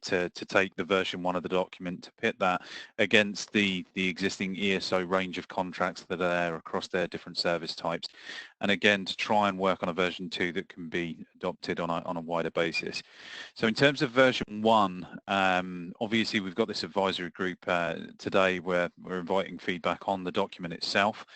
to take the version 1 of the document, to pit that against the existing ESO range of contracts that are there across their different service types, and again to try and work on a version 2 that can be adopted on a wider basis. So in terms of version 1, obviously we've got this advisory group today where we're inviting feedback on the document itself.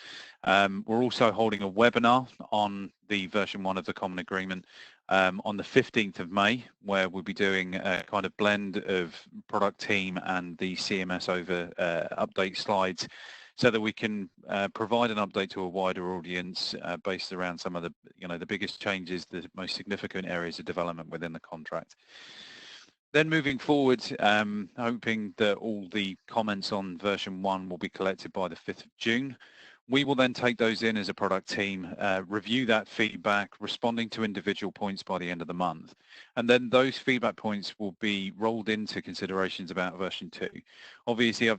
We're also holding a webinar on the version 1 of the Common Agreement on the 15th of May, where we'll be doing a kind of blend of product team and the CMS over update slides, so that we can provide an update to a wider audience based around some of the, the biggest changes, the most significant areas of development within the contract. Then moving forward, hoping that all the comments on version 1 will be collected by the 5th of June. We will then take those in as a product team, review that feedback, responding to individual points by the end of the month. And then those feedback points will be rolled into considerations about version 2. Obviously,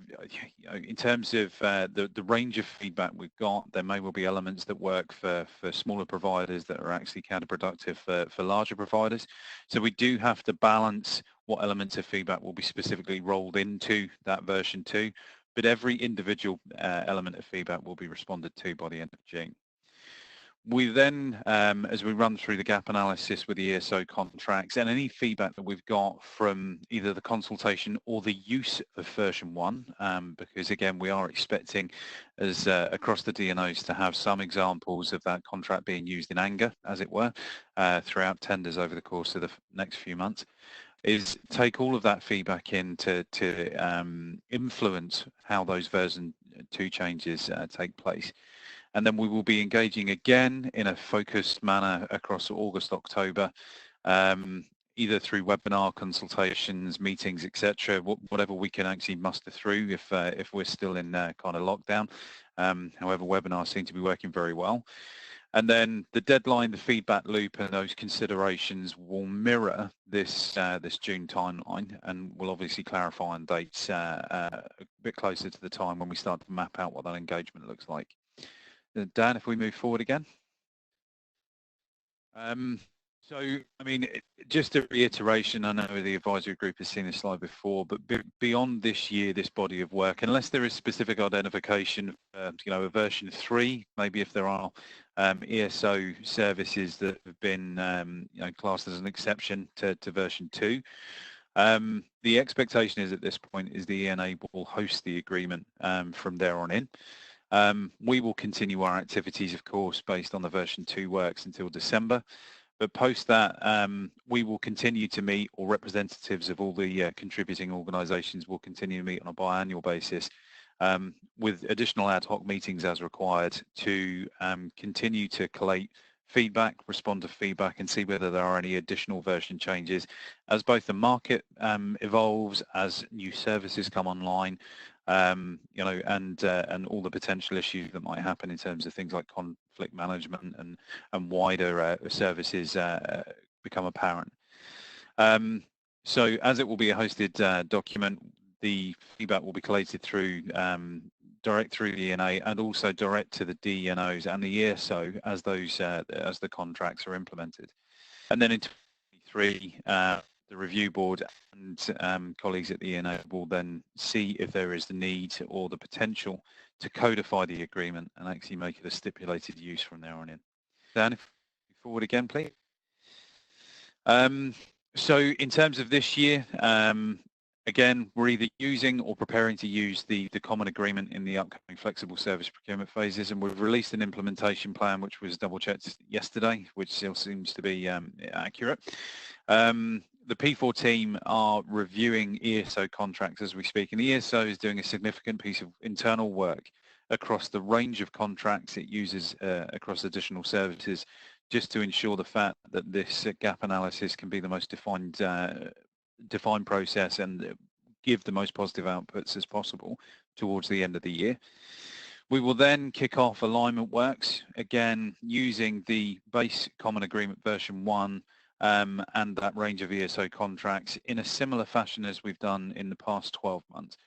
in terms of the range of feedback we've got, there may well be elements that work for smaller providers that are actually counterproductive for larger providers. So we do have to balance what elements of feedback will be specifically rolled into that version 2. But every individual element of feedback will be responded to by the end of June. We then, as we run through the gap analysis with the ESO contracts and any feedback that we've got from either the consultation or the use of version 1, because again, we are expecting as across the DNOs to have some examples of that contract being used in anger, as it were, throughout tenders over the course of the next few months, is take all of that feedback in to influence how those version 2 changes take place. And then we will be engaging again in a focused manner across August, October, either through webinar consultations, meetings, etc., whatever we can actually muster through if we're still in kind of lockdown. However, webinars seem to be working very well. And then the deadline, the feedback loop, and those considerations will mirror this this June timeline, and we'll obviously clarify on dates a bit closer to the time when we start to map out what that engagement looks like. Dan, if we move forward again. So, I mean, just a reiteration, I know the advisory group has seen this slide before, but beyond this year, this body of work, unless there is specific identification, a version 3, maybe if there are ESO services that have been classed as an exception to version 2, the expectation is at this point is the ENA will host the agreement from there on in. We will continue our activities, of course, based on the version 2 works until December. But post that, we will continue to meet, or representatives of all the contributing organisations will continue to meet on a biannual basis with additional ad hoc meetings as required to continue to collate feedback, respond to feedback, and see whether there are any additional version changes as both the market evolves, as new services come online, and all the potential issues that might happen in terms of things like conflict management and wider services become apparent. So as it will be a hosted document, the feedback will be collated through direct through the ENA and also direct to the DNOs and the ESO as those as the contracts are implemented. And then in 2023, the review board and colleagues at the ENA will then see if there is the need or the potential to codify the agreement and actually make it a stipulated use from there on in. Dan, if you forward again, please. So in terms of this year, again, we're either using or preparing to use the common agreement in the upcoming flexible service procurement phases, and we've released an implementation plan which was double-checked yesterday, which still seems to be accurate. The P4 team are reviewing ESO contracts as we speak, and the ESO is doing a significant piece of internal work across the range of contracts it uses across additional services, just to ensure the fact that this gap analysis can be the most defined process and give the most positive outputs as possible towards the end of the year. We will then kick off alignment works, again, using the base common agreement version 1 and that range of ESO contracts in a similar fashion as we've done in the past 12 months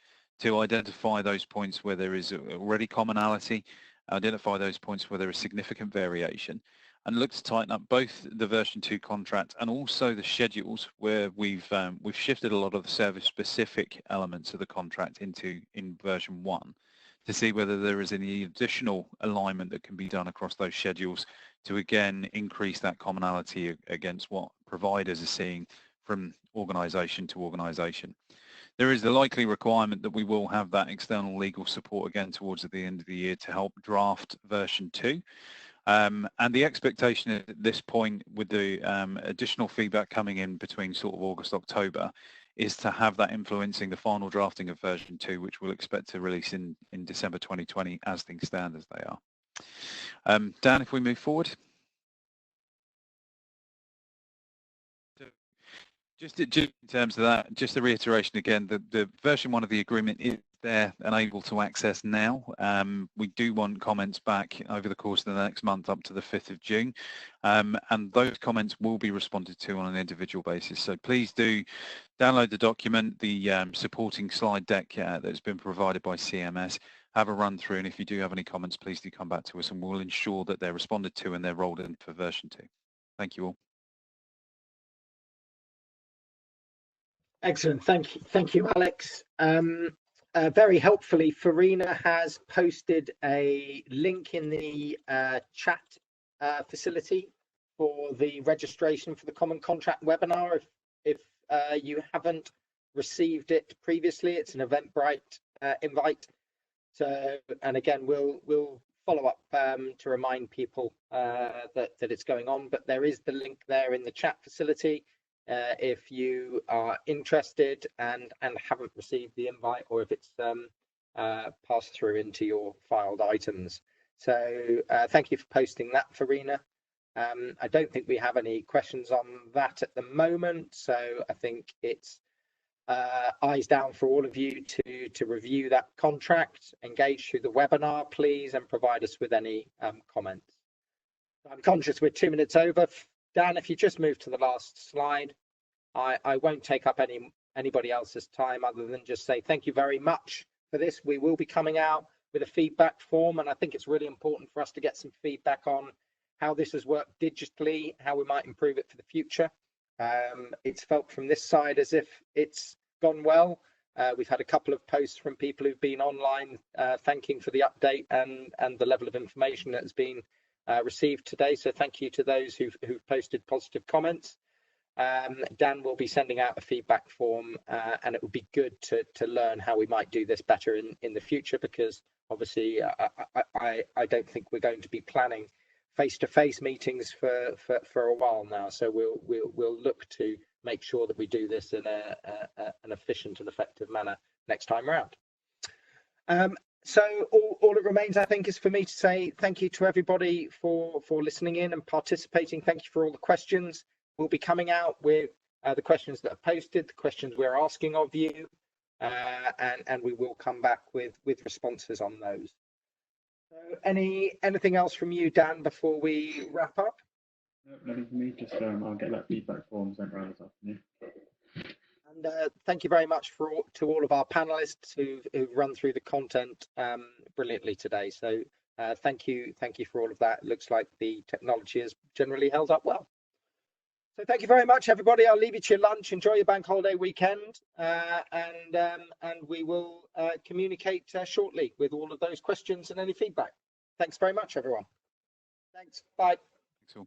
to identify those points where there is already commonality, identify those points where there is significant variation, and look to tighten up both the version 2 contract and also the schedules where we've shifted a lot of the service-specific elements of the contract in version 1 to see whether there is any additional alignment that can be done across those schedules to again increase that commonality against what providers are seeing from organisation to organisation. There is the likely requirement that we will have that external legal support again towards the end of the year to help draft version 2. And the expectation at this point, with the additional feedback coming in between sort of August, October, is to have that influencing the final drafting of version 2, which we'll expect to release in December 2020 as things stand as they are. Dan, if we move forward. Just in terms of that, just a reiteration again, the version 1 of the agreement is there and able to access now. We do want comments back over the course of the next month up to the 5th of June. And those comments will be responded to on an individual basis. So please do download the document, the supporting slide deck that's been provided by CMS, have a run through, and if you do have any comments, please do come back to us and we'll ensure that they're responded to and they're rolled in for version 2. Thank you all. Excellent. Thank you, Alex. Very helpfully, Farina has posted a link in the chat facility for the registration for the Common Contract webinar. If you haven't received it previously, it's an Eventbrite invite. So, and again, we'll follow up to remind people that it's going on. But there is the link there in the chat facility. If you are interested and haven't received the invite, or if it's passed through into your filed items. So thank you for posting that, Farina. I don't think we have any questions on that at the moment, so I think it's eyes down for all of you to review that contract, engage through the webinar, please, and provide us with any comments. I'm conscious we're 2 minutes over. Dan, if you just move to the last slide, I won't take up anybody else's time other than just say thank you very much for this. We will be coming out with a feedback form, and I think it's really important for us to get some feedback on how this has worked digitally, how we might improve it for the future. It's felt from this side as if it's gone well. We've had a couple of posts from people who've been online thanking for the update and the level of information that has been received today. So thank you to those who've posted positive comments. Dan will be sending out a feedback form, and it would be good to learn how we might do this better in the future, because obviously I don't think we're going to be planning face-to-face meetings for a while now. So we'll look to make sure that we do this in an efficient and effective manner next time around. So all it remains, I think, is for me to say thank you to everybody for listening in and participating. Thank you for all the questions. We'll be coming out with the questions that are posted, the questions we're asking of you, and we will come back with responses on those. So anything else from you, Dan, before we wrap up? No, nothing from me. Just I'll get that feedback form sent around this afternoon. And thank you very much to all of our panelists who've run through the content brilliantly today. So thank you for all of that. It looks like the technology has generally held up well. So thank you very much, everybody. I'll leave you to your lunch. Enjoy your bank holiday weekend, and we will communicate shortly with all of those questions and any feedback. Thanks very much, everyone. Thanks. Bye. Thanks all.